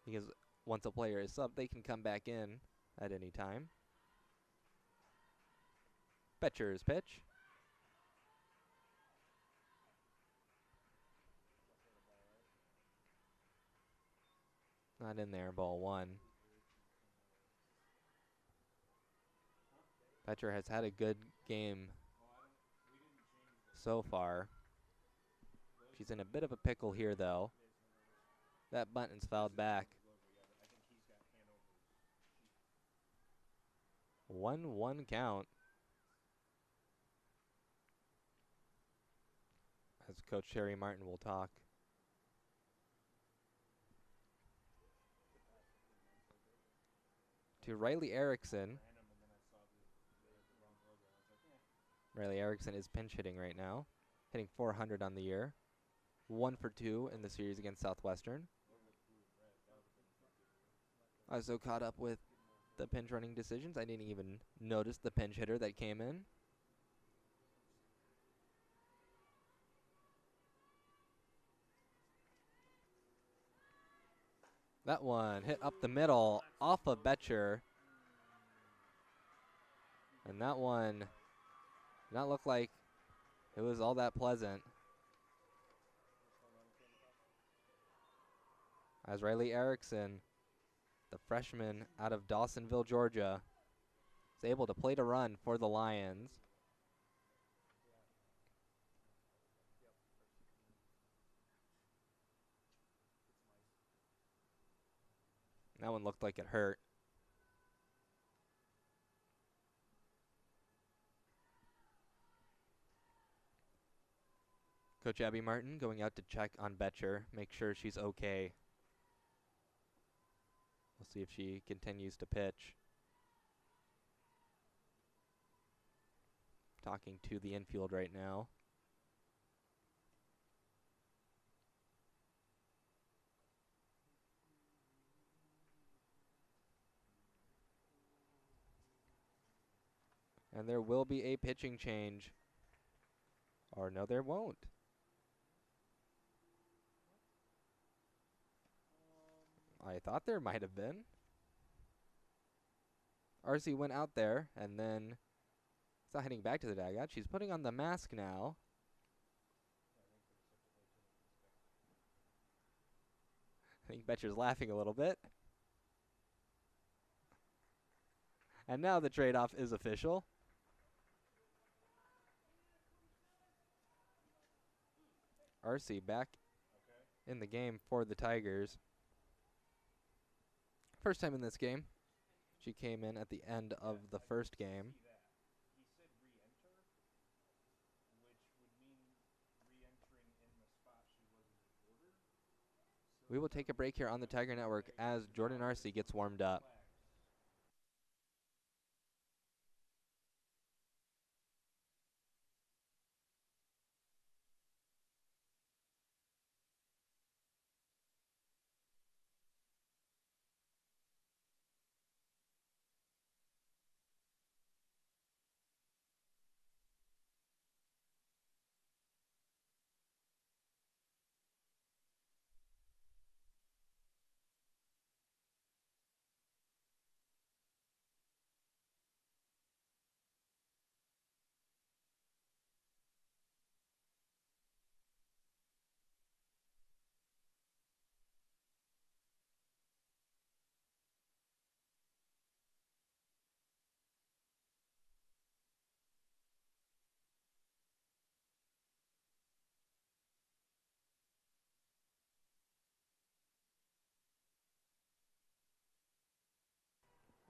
because once a player is subbed, they can come back in at any time. Betcher's pitch. Not in there, ball 1. Betcher has had a good game so far. She's in a bit of a pickle here, though. That button's fouled back. 1-1 count. As Coach Sherry Martin will talk. To Riley Erickson. Riley Erickson is pinch hitting right now, hitting .400 on the year. 1 for 2 in the series against Southwestern. I was so caught up with the pinch running decisions, I didn't even notice the pinch hitter that came in. That one hit up the middle off of Betcher. And that one did not look like it was all that pleasant. As Riley Erickson, the freshman out of Dawsonville, Georgia, is able to plate a run for the Lions. That one looked like it hurt. Coach Abby Martin going out to check on Betcher, make sure she's okay. We'll see if she continues to pitch. Talking to the infield right now. And there will be a pitching change. Or no, there won't. I thought there might have been. RC went out there and then it's not heading back to the dugout. She's putting on the mask now. I think Betcher's laughing a little bit. And now the trade-off is official. RC back in the game for the Tigers. First time in this game. She came in at the end of the first game. He said re-enter, which would mean re-entering in the spot she was in the order. We will take a break here on the Tiger Network as Jordan RC gets warmed up.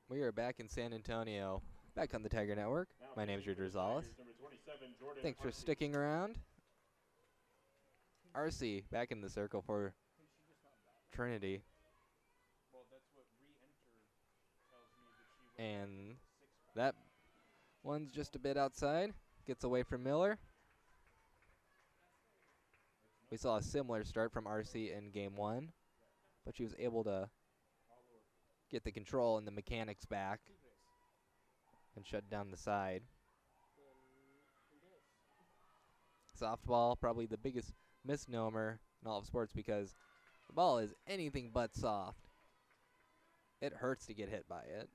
We are back in San Antonio, back on the Tiger Network. My name is Richard Rosales. Thanks for sticking around. RC back in the circle for Trinity. Well, that's what re-enter tells me that she was And in the 6 that one's just a bit outside. Gets away from Miller. We saw a similar start from RC in game 1, but she was able to get the control and the mechanics back and shut down the side. Softball, probably the biggest misnomer in all of sports because the ball is anything but soft. It hurts to get hit by it.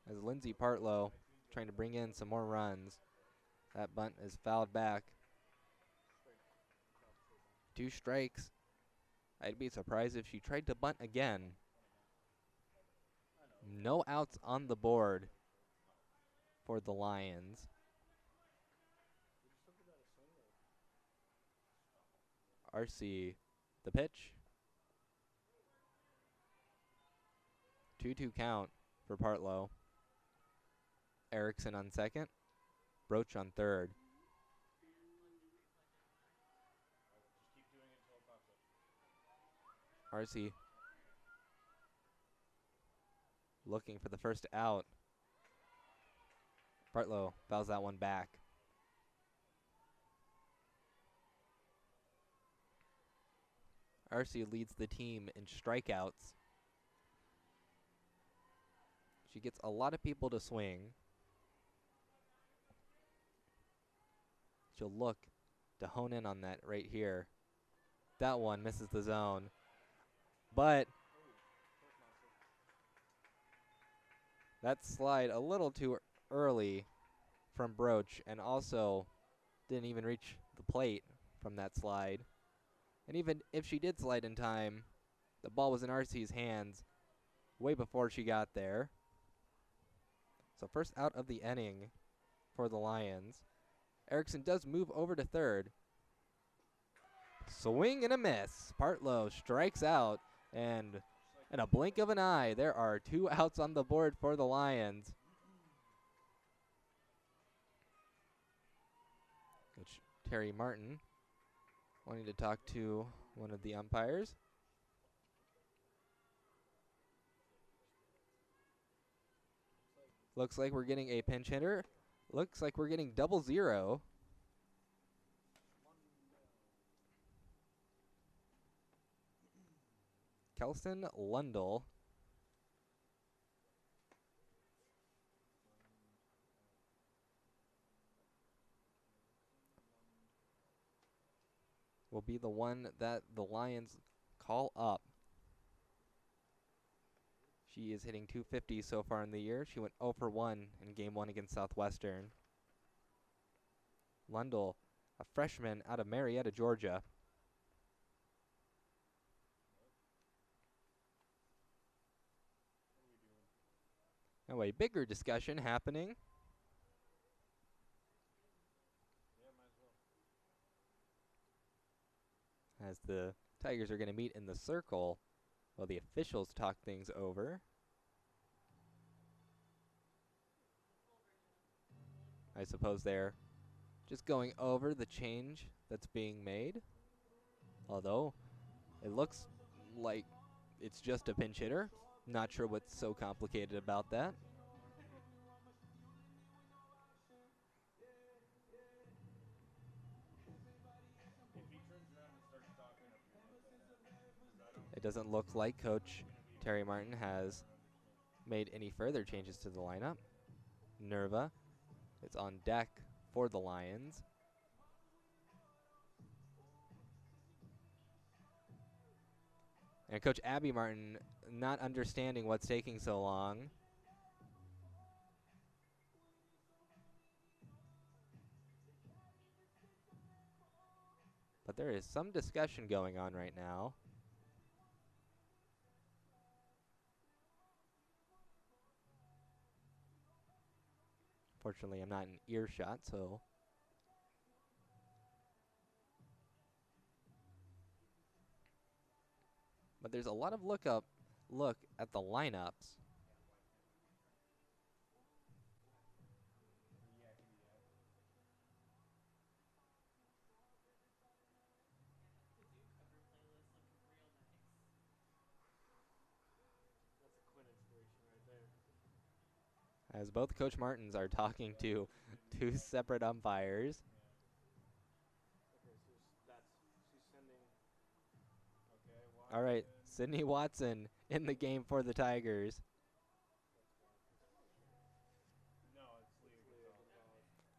As Lindsay Partlow trying to bring in some more runs. That bunt is fouled back. 2 strikes. I'd be surprised if she tried to bunt again. No outs on the board for the Lions. RC, the pitch. 2-2 count for Partlow. Erickson on second. Roach on third. RC looking for the first out. Bartlow fouls that one back. RC leads the team in strikeouts. She gets a lot of people to swing. She'll look to hone in on that right here. That one misses the zone. But that slide a little too early from Broach, and also didn't even reach the plate from that slide. And even if she did slide in time, the ball was in RC's hands way before she got there. So first out of the inning for the Lions. Erickson does move over to third. Swing and a miss. Partlow strikes out, and in a blink of an eye, there are 2 outs on the board for the Lions. Coach Terry Martin wanting to talk to one of the umpires. Looks like we're getting a pinch hitter. Looks like we're getting 0-0. Kelson Lundell. Will be the one that the Lions call up. She is hitting .250 so far in the year. She went 0 for 1 in Game 1 against Southwestern. Lundell, a freshman out of Marietta, Georgia. Now a bigger discussion happening. As the Tigers are going to meet in the circle while the officials talk things over. I suppose they're just going over the change that's being made. Although it looks like it's just a pinch hitter. Not sure what's so complicated about that. It doesn't look like Coach Terry Martin has made any further changes to the lineup. Nerva is on deck for the Lions. And Coach Abby Martin not understanding what's taking so long. But there is some discussion going on right now. Fortunately, I'm not in earshot, so. But there's a lot of look at the lineups. As both Coach Martins are talking to 2 separate umpires. All right, Sydney Watson in the game for the Tigers.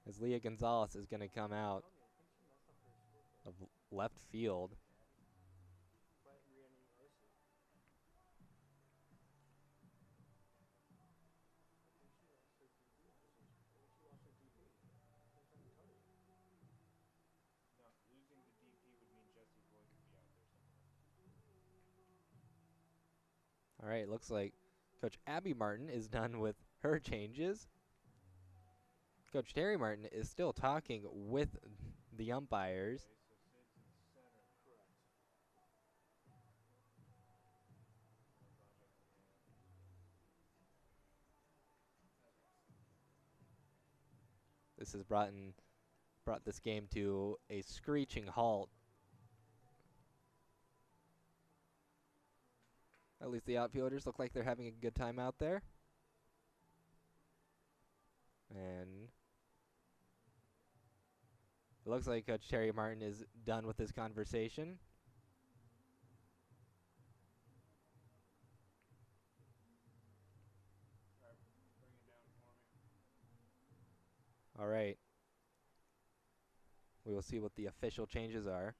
As Leah Gonzalez is going to come out of left field. All right, looks like Coach Abby Martin is done with her changes. Coach Terry Martin is still talking with the umpires. This has brought this game to a screeching halt. At least the outfielders look like they're having a good time out there. And it looks like Coach Terry Martin is done with this conversation. Bring it down for me. All right. We will see what the official changes are.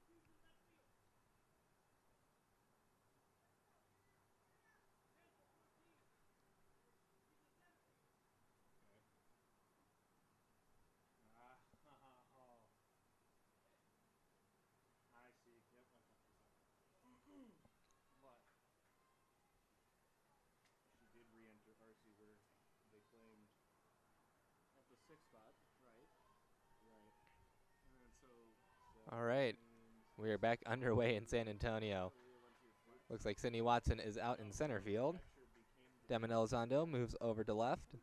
Oh. I see. Yep. Okay. But she did re-enter RC where they claimed at the 6th spot, right? Right. And then so All right. We are back underway in San Antonio. Looks like Sydney Watson is out in center field. Demon Elizondo moves over to left.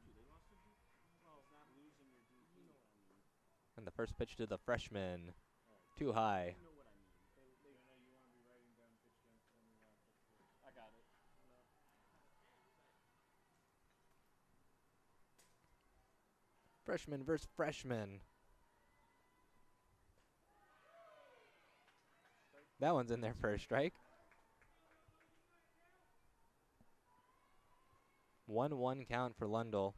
And the first pitch to the freshman. Too high. I got it. Freshman versus freshman. That one's in there for a strike. 1-1 count for Lundell.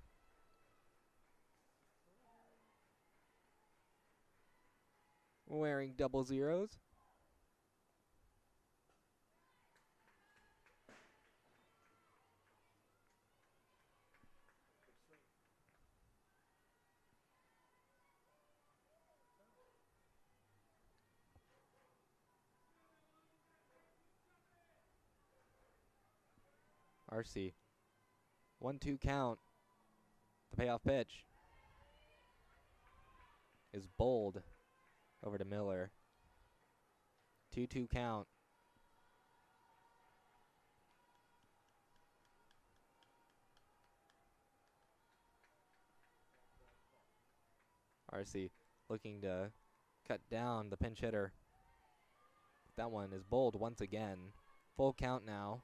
Wearing double zeros. RC. 1-2 count. The payoff pitch is bowled over to Miller. 2-2 count. RC looking to cut down the pinch hitter. That one is bowled once again. Full count now.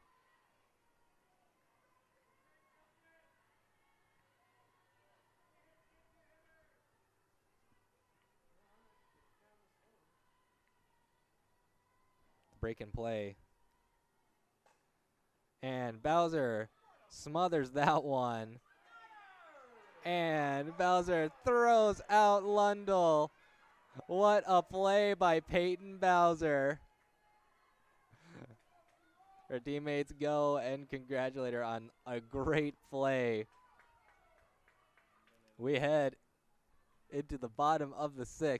Break and play. And Bowser smothers that one. And Bowser throws out Lundell. What a play by Peyton Bowser. Her teammates go and congratulate her on a great play. We head into the bottom of the 6th.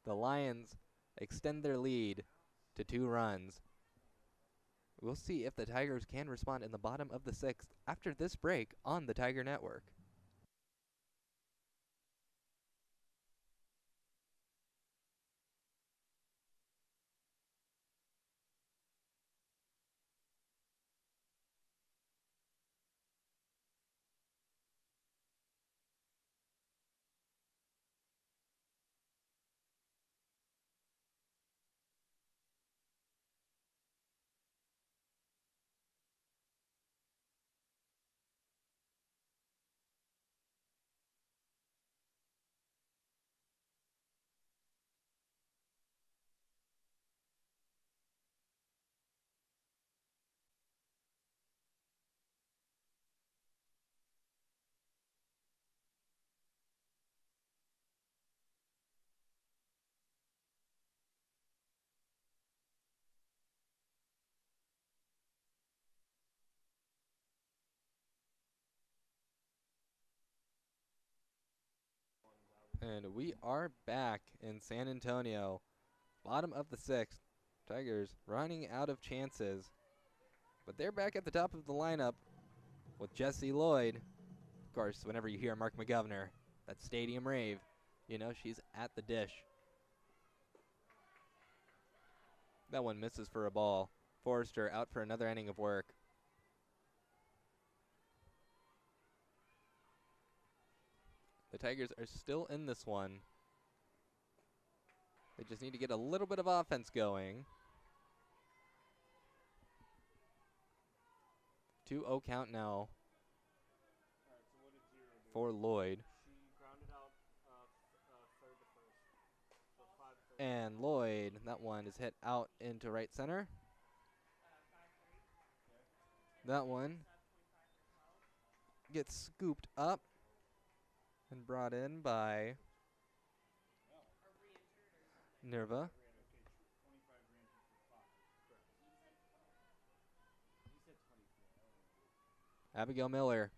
The Lions extend their lead to 2 runs. We'll see if the Tigers can respond in the bottom of the 6th after this break on the Tiger Network. And we are back in San Antonio. Bottom of the 6th. Tigers running out of chances. But they're back at the top of the lineup with Jesse Lloyd. Of course, whenever you hear Mark McGovern, that stadium rave, you know she's at the dish. That one misses for a ball. Forrester out for another inning of work. The Tigers are still in this one. They just need to get a little bit of offense going. 2-0 count now All right, so what did Zero do? for Lloyd. She grounded out third to first. So 5-3. And Lloyd, that one is hit out into right center. That one gets scooped up and brought in by Nerva. 25 reentry for 5. Correct. He said 24. Abigail Miller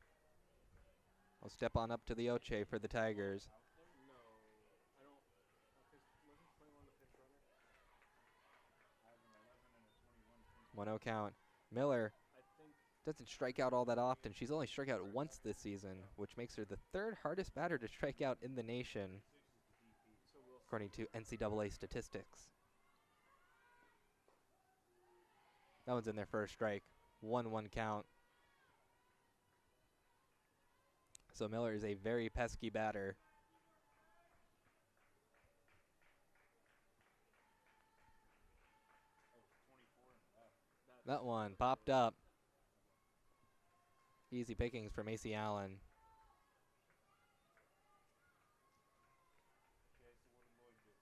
will step on up to the Oche for the Tigers. No, I don't. Wasn't 21 the pitch runner? I have an 11 and a 21. 1-0 count. Miller I think. doesn't strike out all that often. She's only struck out once this season, which makes her the third hardest batter to strike out in the nation, So we'll see. according to NCAA statistics. That one's in there for a strike. 1-1 count. So Miller is a very pesky batter. That one popped up. Easy pickings for Macy Allen. Okay, so what did Lloyd do?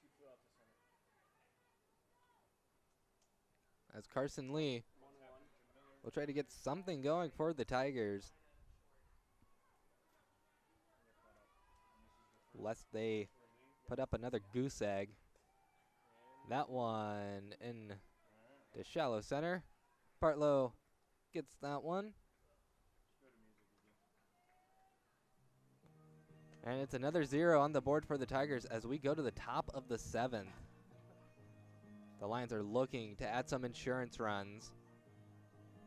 She flew out to center. As Carson Lee 1-1. will try to get something going for the Tigers, lest they put up another goose egg. That one in the shallow center. Partlow gets that one. And it's another 0 on the board for the Tigers as we go to the top of the 7th. The Lions are looking to add some insurance runs.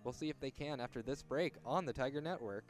We'll see if they can after this break on the Tiger Network.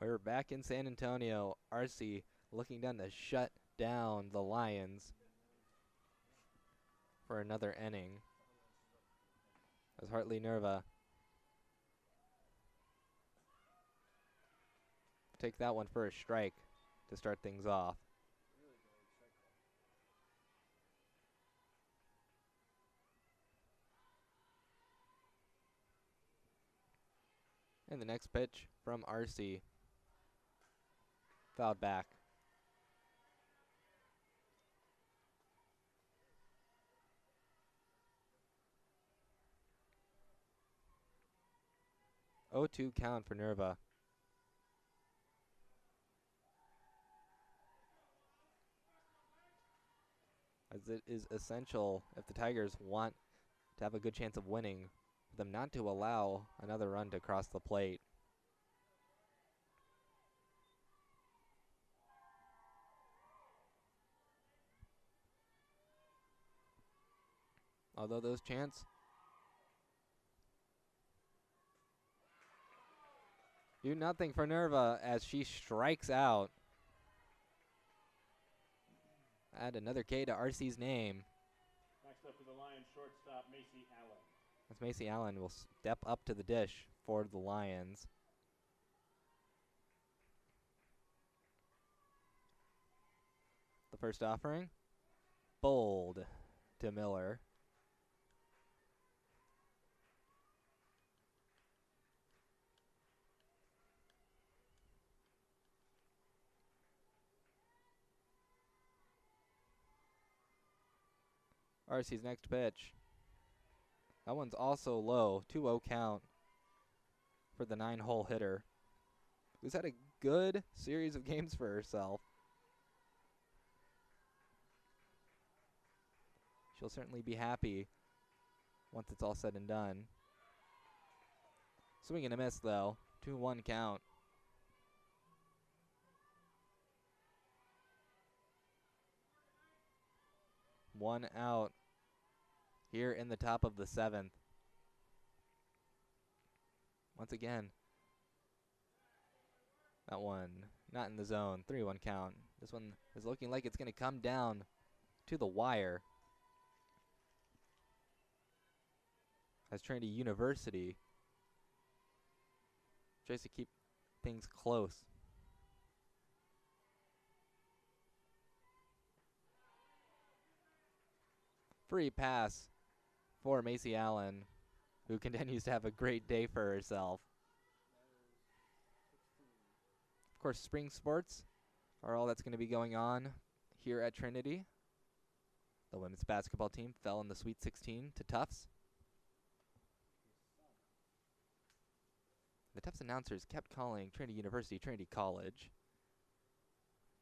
We're back in San Antonio. RC looking down to shut down the Lions for another inning. As Hartley Nerva take that one for a strike to start things off. And the next pitch from RC. Fouled back. Oh, 2 count for Nerva. As it is essential if the Tigers want to have a good chance of winning, for them not to allow another run to cross the plate. Although those chants do nothing for Nerva as she strikes out. Add another K to RC's name. Next up for the Lions, shortstop Macy Allen. As Macy Allen will step up to the dish for the Lions. The first offering, bold to Miller. RC's next pitch. That one's also low. 2-0 count for the 9-hole hitter, who's had a good series of games for herself. She'll certainly be happy once it's all said and done. Swing and a miss, though. 2-1 count. One out here in the top of the 7th. Once again, that one not in the zone. 3-1 count. This one is looking like it's going to come down to the wire, as Trinity University tries to keep things close. Free pass for Macy Allen, who continues to have a great day for herself. Of course, spring sports are all that's going to be going on here at Trinity. The women's basketball team fell in the Sweet 16 to Tufts. The Tufts announcers kept calling Trinity University Trinity College,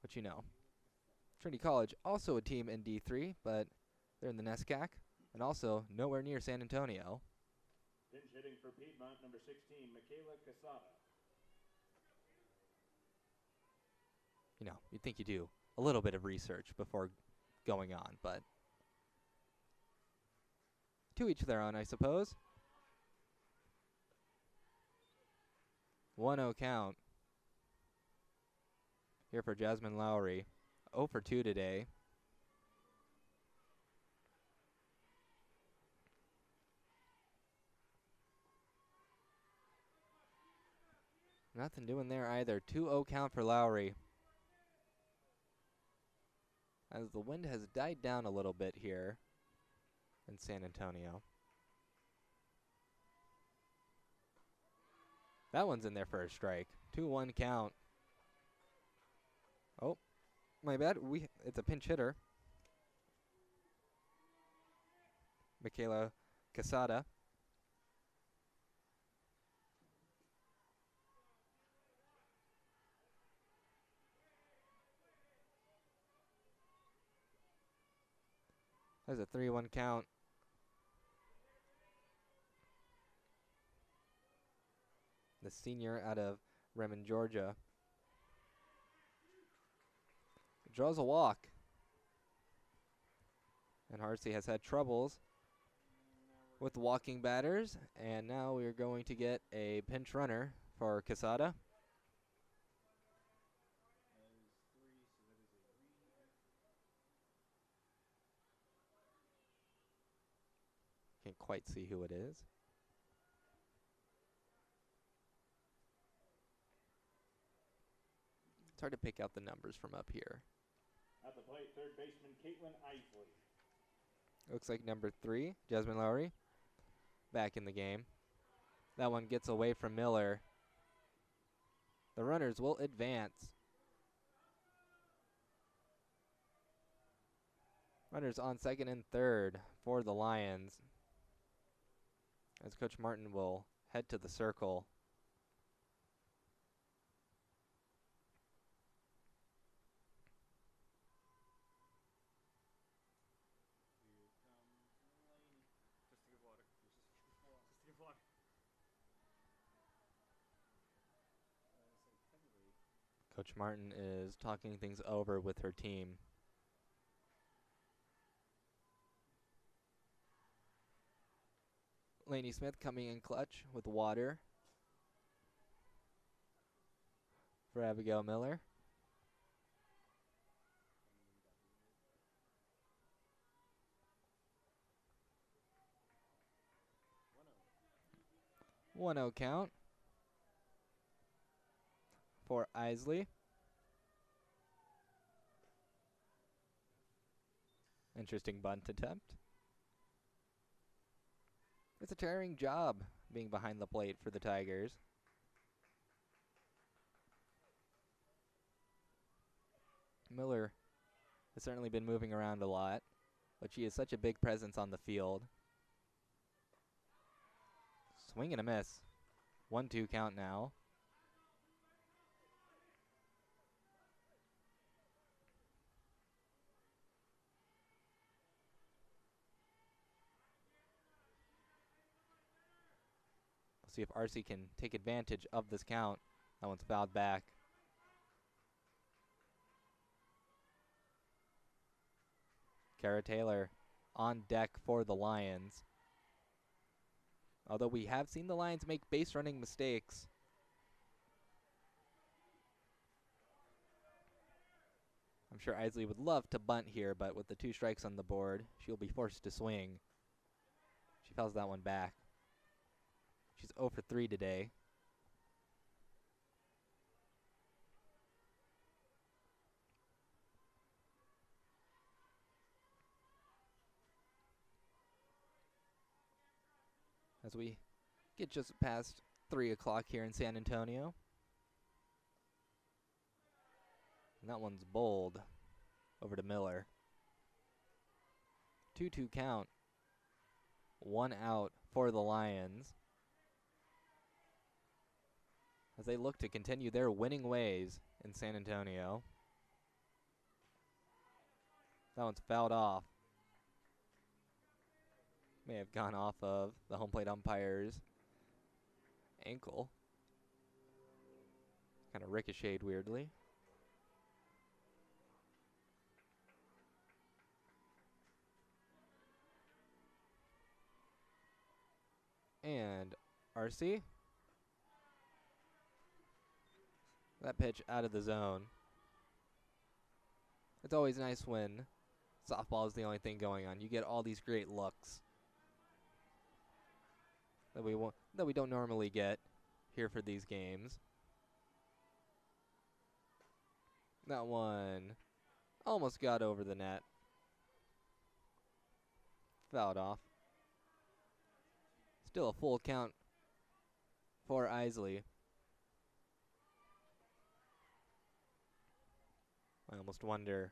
which you know. Trinity College, also a team in D3, but they're in the NESCAC, and also nowhere near San Antonio. Pinch hitting for Piedmont, number 16, Michaela Casada. You know, you'd think you do a little bit of research before going on, but to each their own, I suppose. 1-0 count here for Jasmine Lowry. 0 for 2 today. Nothing doing there either. 2-0 count for Lowry, as the wind has died down a little bit here in San Antonio. That one's in there for a strike. 2-1 count. Oh, my bad. It's a pinch hitter. Michaela Casada. That's a 3-1 count. The senior out of Redmond, Georgia, draws a walk. And Harsey has had troubles with walking batters, and now we are going to get a pinch runner for Casada. Can't quite see who it is. It's hard to pick out the numbers from up here. At the plate, third baseman Caitlin Isley. Looks like number 3, Jasmine Lowry, back in the game. That one gets away from Miller. The runners will advance. Runners on second and third for the Lions, as Coach Martin will head to the circle. Coach Martin is talking things over with her team. Lainey Smith coming in clutch with water for Abigail Miller. One 0 count for Isley. Interesting bunt attempt. It's a tiring job being behind the plate for the Tigers. Miller has certainly been moving around a lot. but she is such a big presence on the field. Swing and a miss. 1-2 count now. We'll see if RC can take advantage of this count. That one's fouled back. Kara Taylor on deck for the Lions. Although we have seen the Lions make base running mistakes. I'm sure Isley would love to bunt here, but with the 2 strikes on the board, she'll be forced to swing. She fouls that one back. She's 0 for 3 today. As we get just past 3 o'clock here in San Antonio. And that one's bowled over to Miller. 2-2 count. 1 out for the Lions, as they look to continue their winning ways in San Antonio. That one's fouled off. May have gone off of the home plate umpire's ankle. Kind of ricocheted weirdly. And RC. That pitch out of the zone. It's always nice when softball is the only thing going on. You get all these great looks that we don't normally get here for these games. That one almost got over the net. Fouled off. Still a full count for Isley. I almost wonder.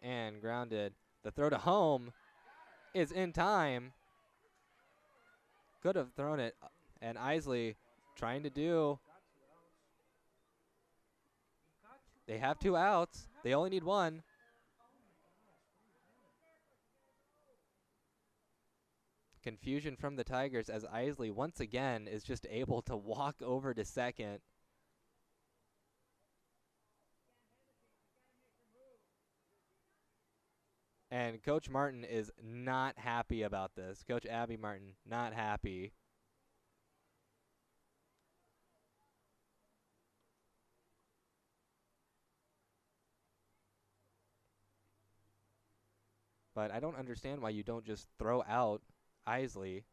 And grounded. The throw to home is in time. Could have thrown it. And Isley trying to do. They have 2 outs. They only need 1. Confusion from the Tigers as Isley once again is just able to walk over to second. And Coach Martin is not happy about this. Coach Abby Martin, not happy. But I don't understand why you don't just throw out Isley.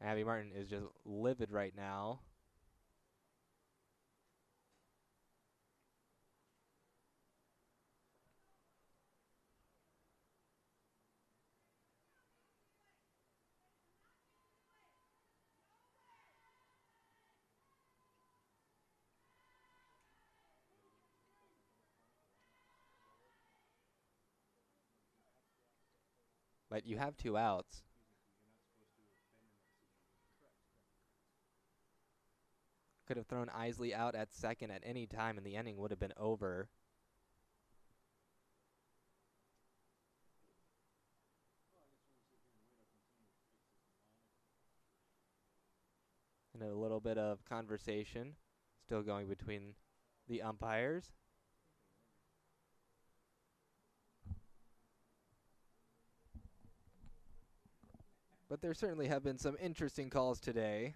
Abby Martin is just livid right now. But you have 2 outs. Could have thrown Isley out at second at any time and the inning would have been over. And a little bit of conversation still going between the umpires. But there certainly have been some interesting calls today.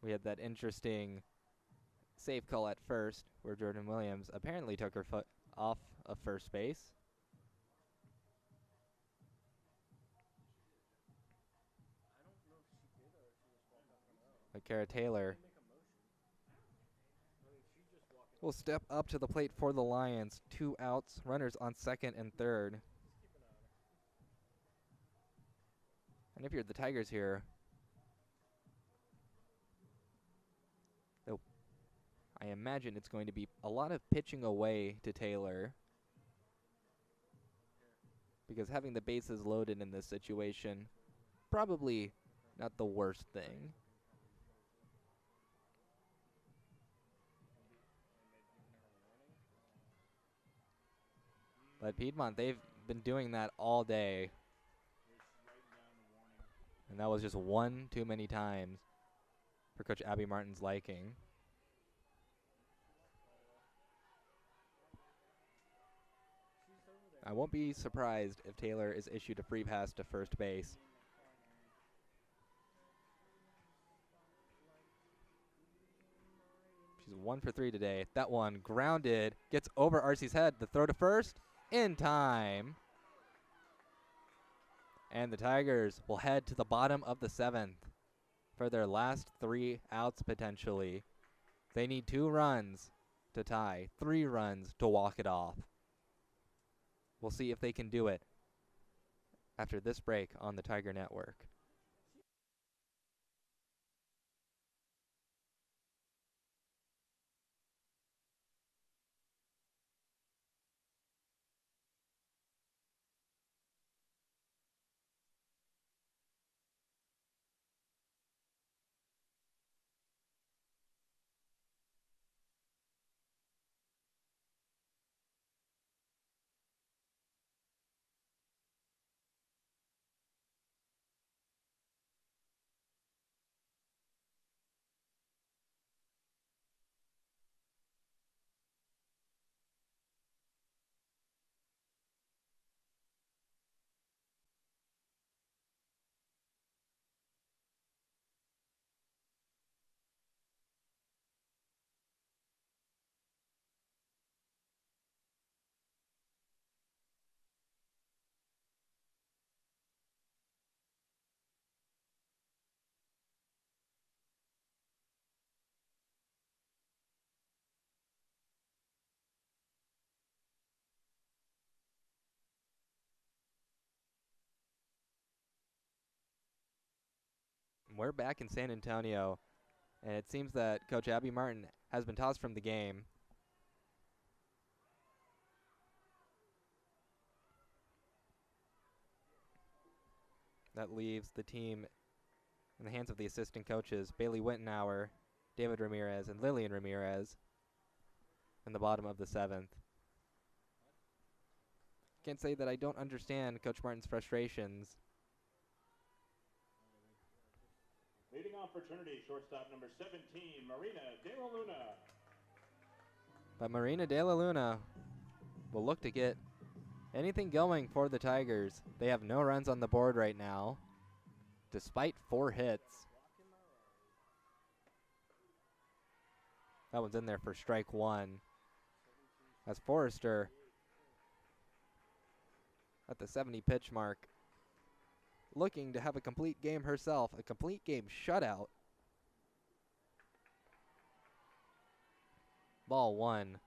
We had that interesting safe call at first where Jordan Williams apparently took her foot off of first base. But Kara Taylor will step up to the plate for the Lions. 2 outs, runners on second and third. And if you're the Tigers here, I imagine it's going to be a lot of pitching away to Taylor, because having the bases loaded in this situation, probably not the worst thing. But Piedmont, they've been doing that all day. And that was just one too many times for Coach Abby Martin's liking. I won't be surprised if Taylor is issued a free pass to first base. She's 1 for 3 today. That one grounded, gets over RC's head. The throw to first, in time. And the Tigers will head to the bottom of the 7th for their last 3 outs potentially. They need 2 runs to tie, 3 runs to walk it off. We'll see if they can do it after this break on the Tiger Network. We're back in San Antonio, and it seems that Coach Abby Martin has been tossed from the game. That leaves the team in the hands of the assistant coaches, Bailey Wittenauer, David Ramirez, and Lillian Ramirez in the bottom of the 7th. Can't say that I don't understand Coach Martin's frustrations. Leading off for Trinity, shortstop number 17, Marina De La Luna. But Marina De La Luna will look to get anything going for the Tigers. They have no runs on the board right now, despite 4 hits. That one's in there for strike 1. As Forrester at the 70 pitch mark, looking to have a complete game herself, a complete game shutout. Ball 1.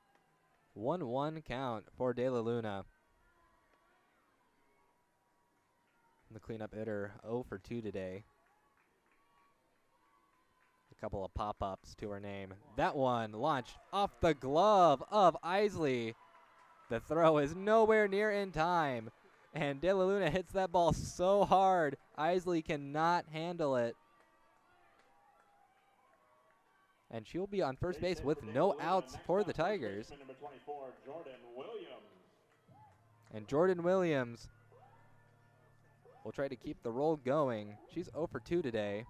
1-1 count for De La Luna. The cleanup hitter 0 for 2 today. A couple of pop-ups to her name. That one launched off the glove of Isley. The throw is nowhere near in time. And De La Luna hits that ball so hard, Isley cannot handle it. And she'll be on first base with no outs for the Tigers. Number 24, Jordan Williams. And Jordan Williams will try to keep the roll going. She's 0 for 2 today.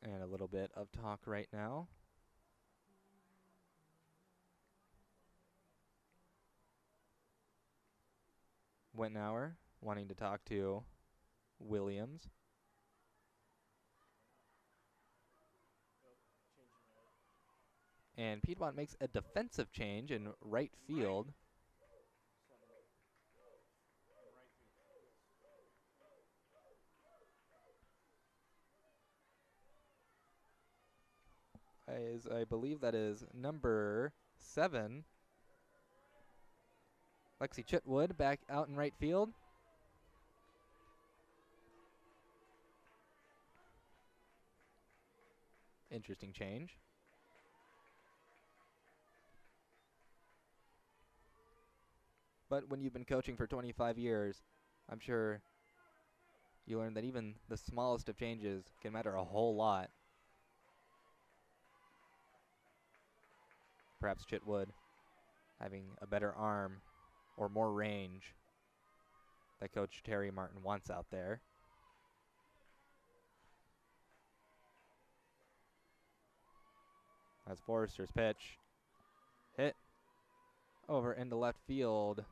And a little bit of talk right now. Wittenauer wanting to talk to Williams. And Piedmont makes a defensive change in right field. I believe that is number 7, Lexi Chitwood back out in right field. Interesting change. But when you've been coaching for 25 years, I'm sure you learn that even the smallest of changes can matter a whole lot. Perhaps Chitwood having a better arm or more range that Coach Terry Martin wants out there. That's Forrester's pitch. Hit over into left field.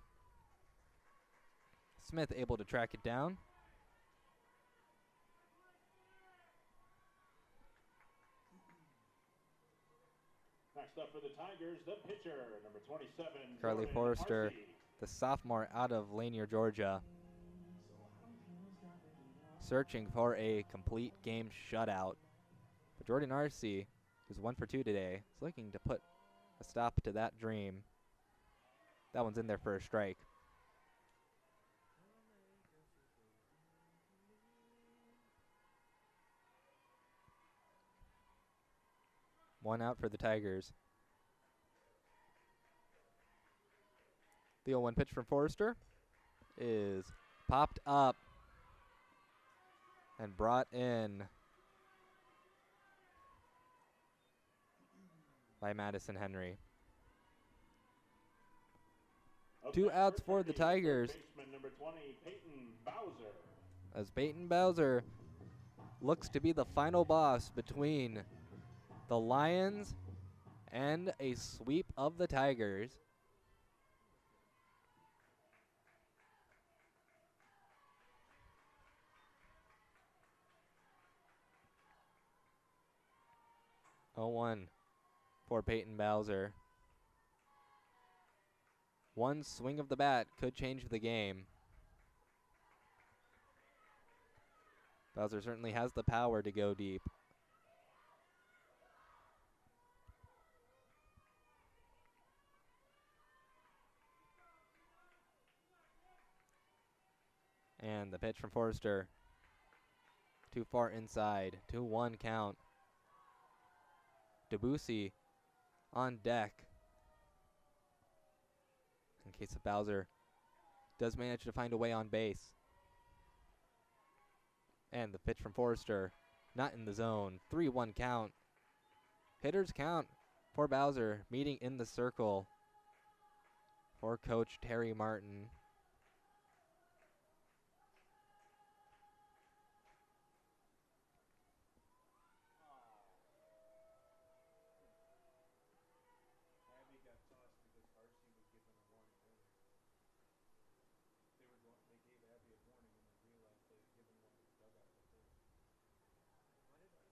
Smith able to track it down. Next up for the Tigers, the pitcher, number 27, Carly Jordan Forrester, Arce. the sophomore out of Lanier, Georgia, searching for a complete game shutout. But Jordan Arce, who's 1 for 2 today, is looking to put a stop to that dream. That one's in there for a strike. One out for the Tigers. The 0-1 pitch from Forrester is popped up and brought in by Madison Henry. Up 2 next outs first for the pitching, third Tigers baseman, number 20, Peyton Bowser. as Peyton Bowser looks to be the final boss between the Lions and a sweep of the Tigers. Oh, 1 for Peyton Bowser. One swing of the bat could change the game. Bowser certainly has the power to go deep. And the pitch from Forrester. Too far inside. 2-1 count. Debussy on deck. In case of Bowser does manage to find a way on base. And the pitch from Forrester, not in the zone. 3-1 count. Hitters count for Bowser, meeting in the circle for Coach Terry Martin. Abby got tossed because Arce was given a warning earlier. They gave Abby a warning and then realized they had given one to the dugout before. Why did Arce get a warning? Not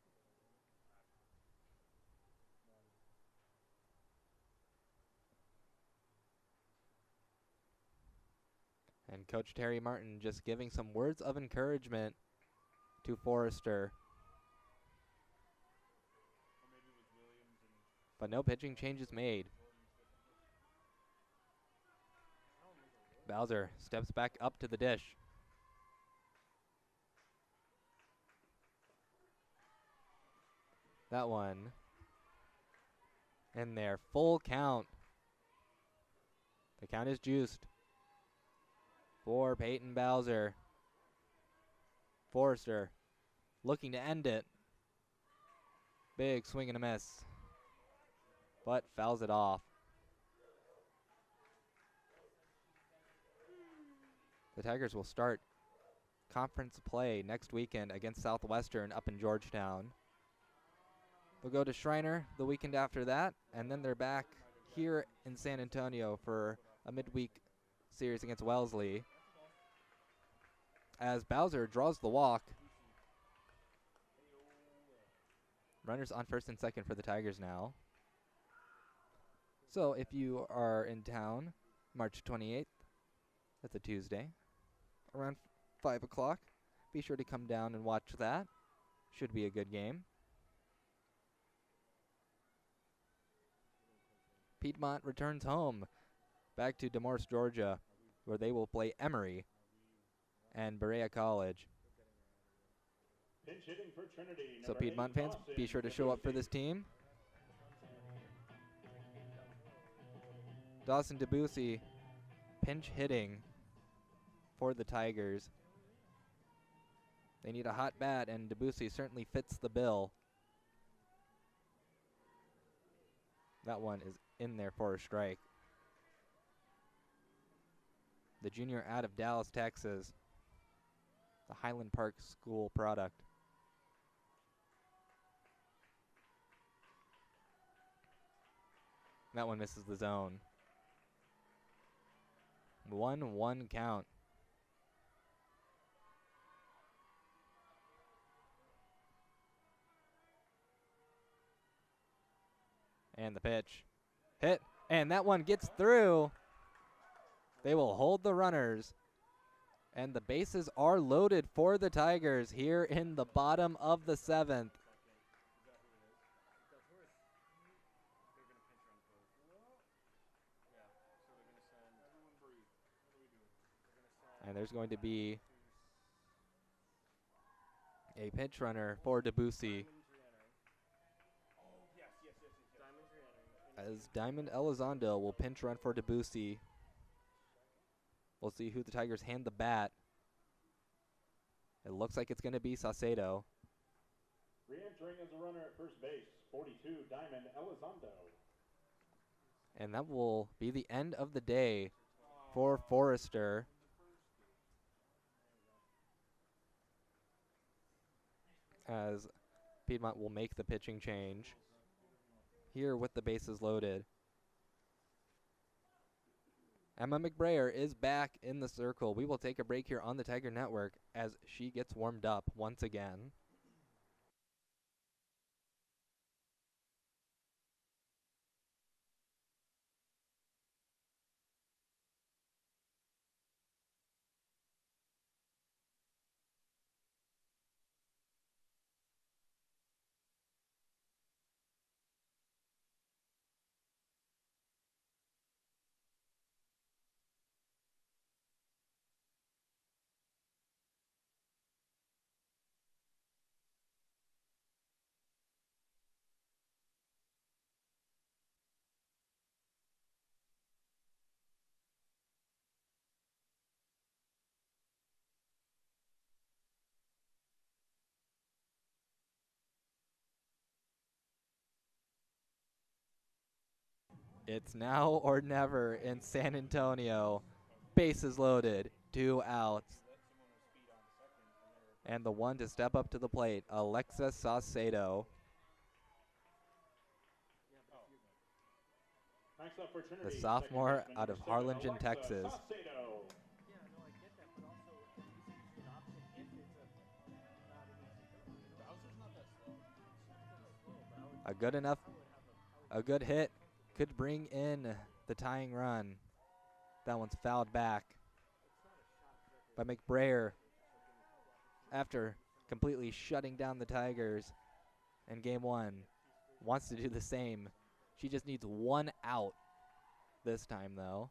even. And Coach Terry Martin just giving some words of encouragement to Forrester. Or maybe it was Williams and But no pitching changes made. Jordan's differently. I don't think it was. Bowser steps back up to the dish. That one in there. Full count. The count is juiced for Peyton Bowser. Forrester looking to end it. Big swing and a miss, but fouls it off. The Tigers will start conference play next weekend against Southwestern up in Georgetown. They'll go to Shriner the weekend after that, and then they're back here in San Antonio for a midweek series against Wellesley. As Bowser draws the walk. Runners on first and second for the Tigers now. So if you are in town March 28th, that's a Tuesday, around 5 o'clock, be sure to come down and watch that. Should be a good game. Piedmont returns home back to Demorse, Georgia. where they will play Emory and Berea College. Pinch hitting for Trinity. So Number Piedmont 8, fans, be sure to show up for this team. Dawson Debussy pinch hitting for the Tigers. They need a hot bat, and Debussy certainly fits the bill. That one is in there for a strike. The junior out of Dallas, Texas. The Highland Park School product. That one misses the zone. 1-1 count. And the pitch. Hit. And that one gets through. They will hold the runners. And the bases are loaded for the Tigers here in the bottom of the 7th. And there's going to be a pinch runner for Debussy. As Diamond Elizondo will pinch run for Debussy. We'll see who the Tigers hand the bat. It looks like it's going to be Saucedo. Re-entering as a runner at first base, 42, Diamond Elizondo. And that will be the end of the day for Forrester. As Piedmont will make the pitching change here with the bases loaded. Emma McBrayer is back in the circle. We will take a break here on the Tiger Network as she gets warmed up once again. It's now or never in San Antonio. Bases loaded, 2 outs. And the one to step up to the plate, Alexa Saucedo. The sophomore out of Harlingen, Texas. A good hit could bring in the tying run. That one's fouled back by McBrayer after completely shutting down the Tigers in game 1. Wants to do the same. She just needs 1 out this time, though.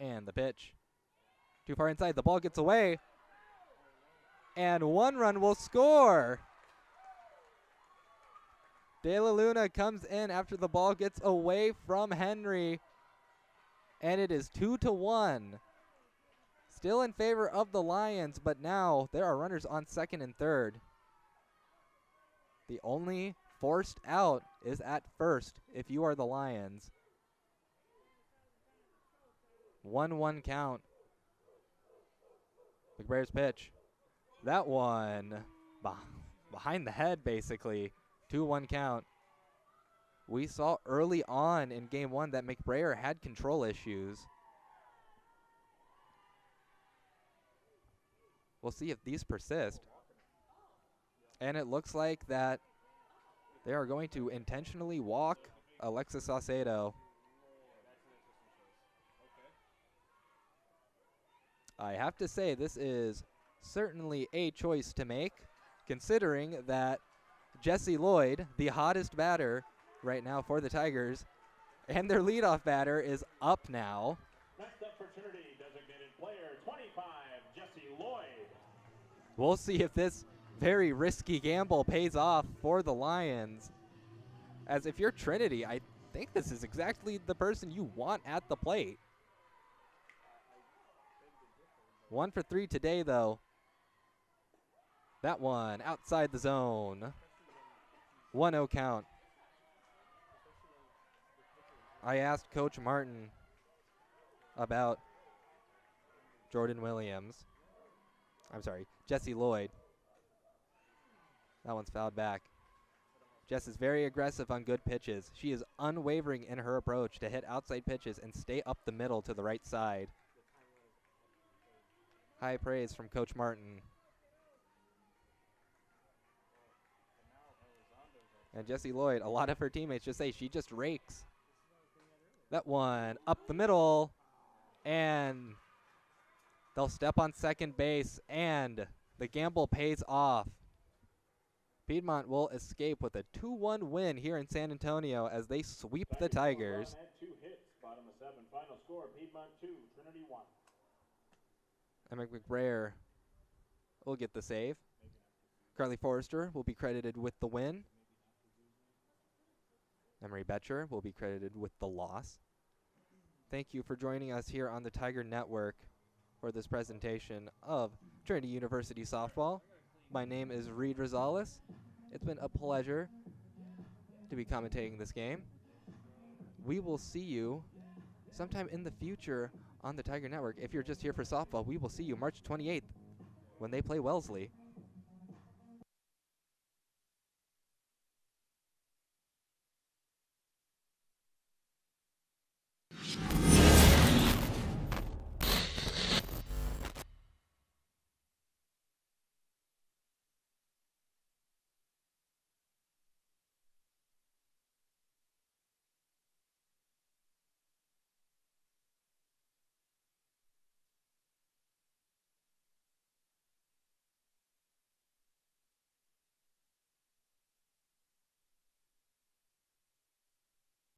And the pitch. Too far inside. The ball gets away. And 1 run will score. De La Luna comes in after the ball gets away from Henry. And it is 2-1. Still in favor of the Lions, but now there are runners on second and third. The only forced out is at first if you are the Lions. 1-1 count. McBraer's pitch. That one behind the head, basically. 2-1 count. We saw early on in game 1 that McBrayer had control issues. We'll see if these persist. And it looks like that they are going to intentionally walk Alexa Saucedo. I have to say, this is certainly a choice to make, considering that Jesse Lloyd, the hottest batter right now for the Tigers, And their leadoff batter is up now. Next up for Trinity, designated player 25, Jesse Lloyd. We'll see if this very risky gamble pays off for the Lions. As if you're Trinity, I think this is exactly the person you want at the plate. 1 for 3 today, though. That one outside the zone. 1-0 count. I asked Coach Martin about Jordan Williams. I'm sorry, Jesse Lloyd. That one's fouled back. Jess is very aggressive on good pitches. She is unwavering in her approach to hit outside pitches and stay up the middle to the right side. High praise from Coach Martin. And Jesse Lloyd, a lot of her teammates just say she just rakes. That one up the middle, and they'll step on second base, and the gamble pays off. Piedmont will escape with a 2-1 win here in San Antonio as they sweep the Tigers. Had 2 hits, bottom of 7. Final score, Piedmont 2, Trinity 1. Emmett McBrayer will get the save. Carly Forrester will be credited with the win. Emery Betcher will be credited with the loss. Thank you for joining us here on the Tiger Network for this presentation of Trinity University Softball. My name is Reed Rosales. It's been a pleasure to be commentating this game. We will see you sometime in the future on the Tiger Network. If you're just here for softball, we will see you March 28th when they play Wellesley.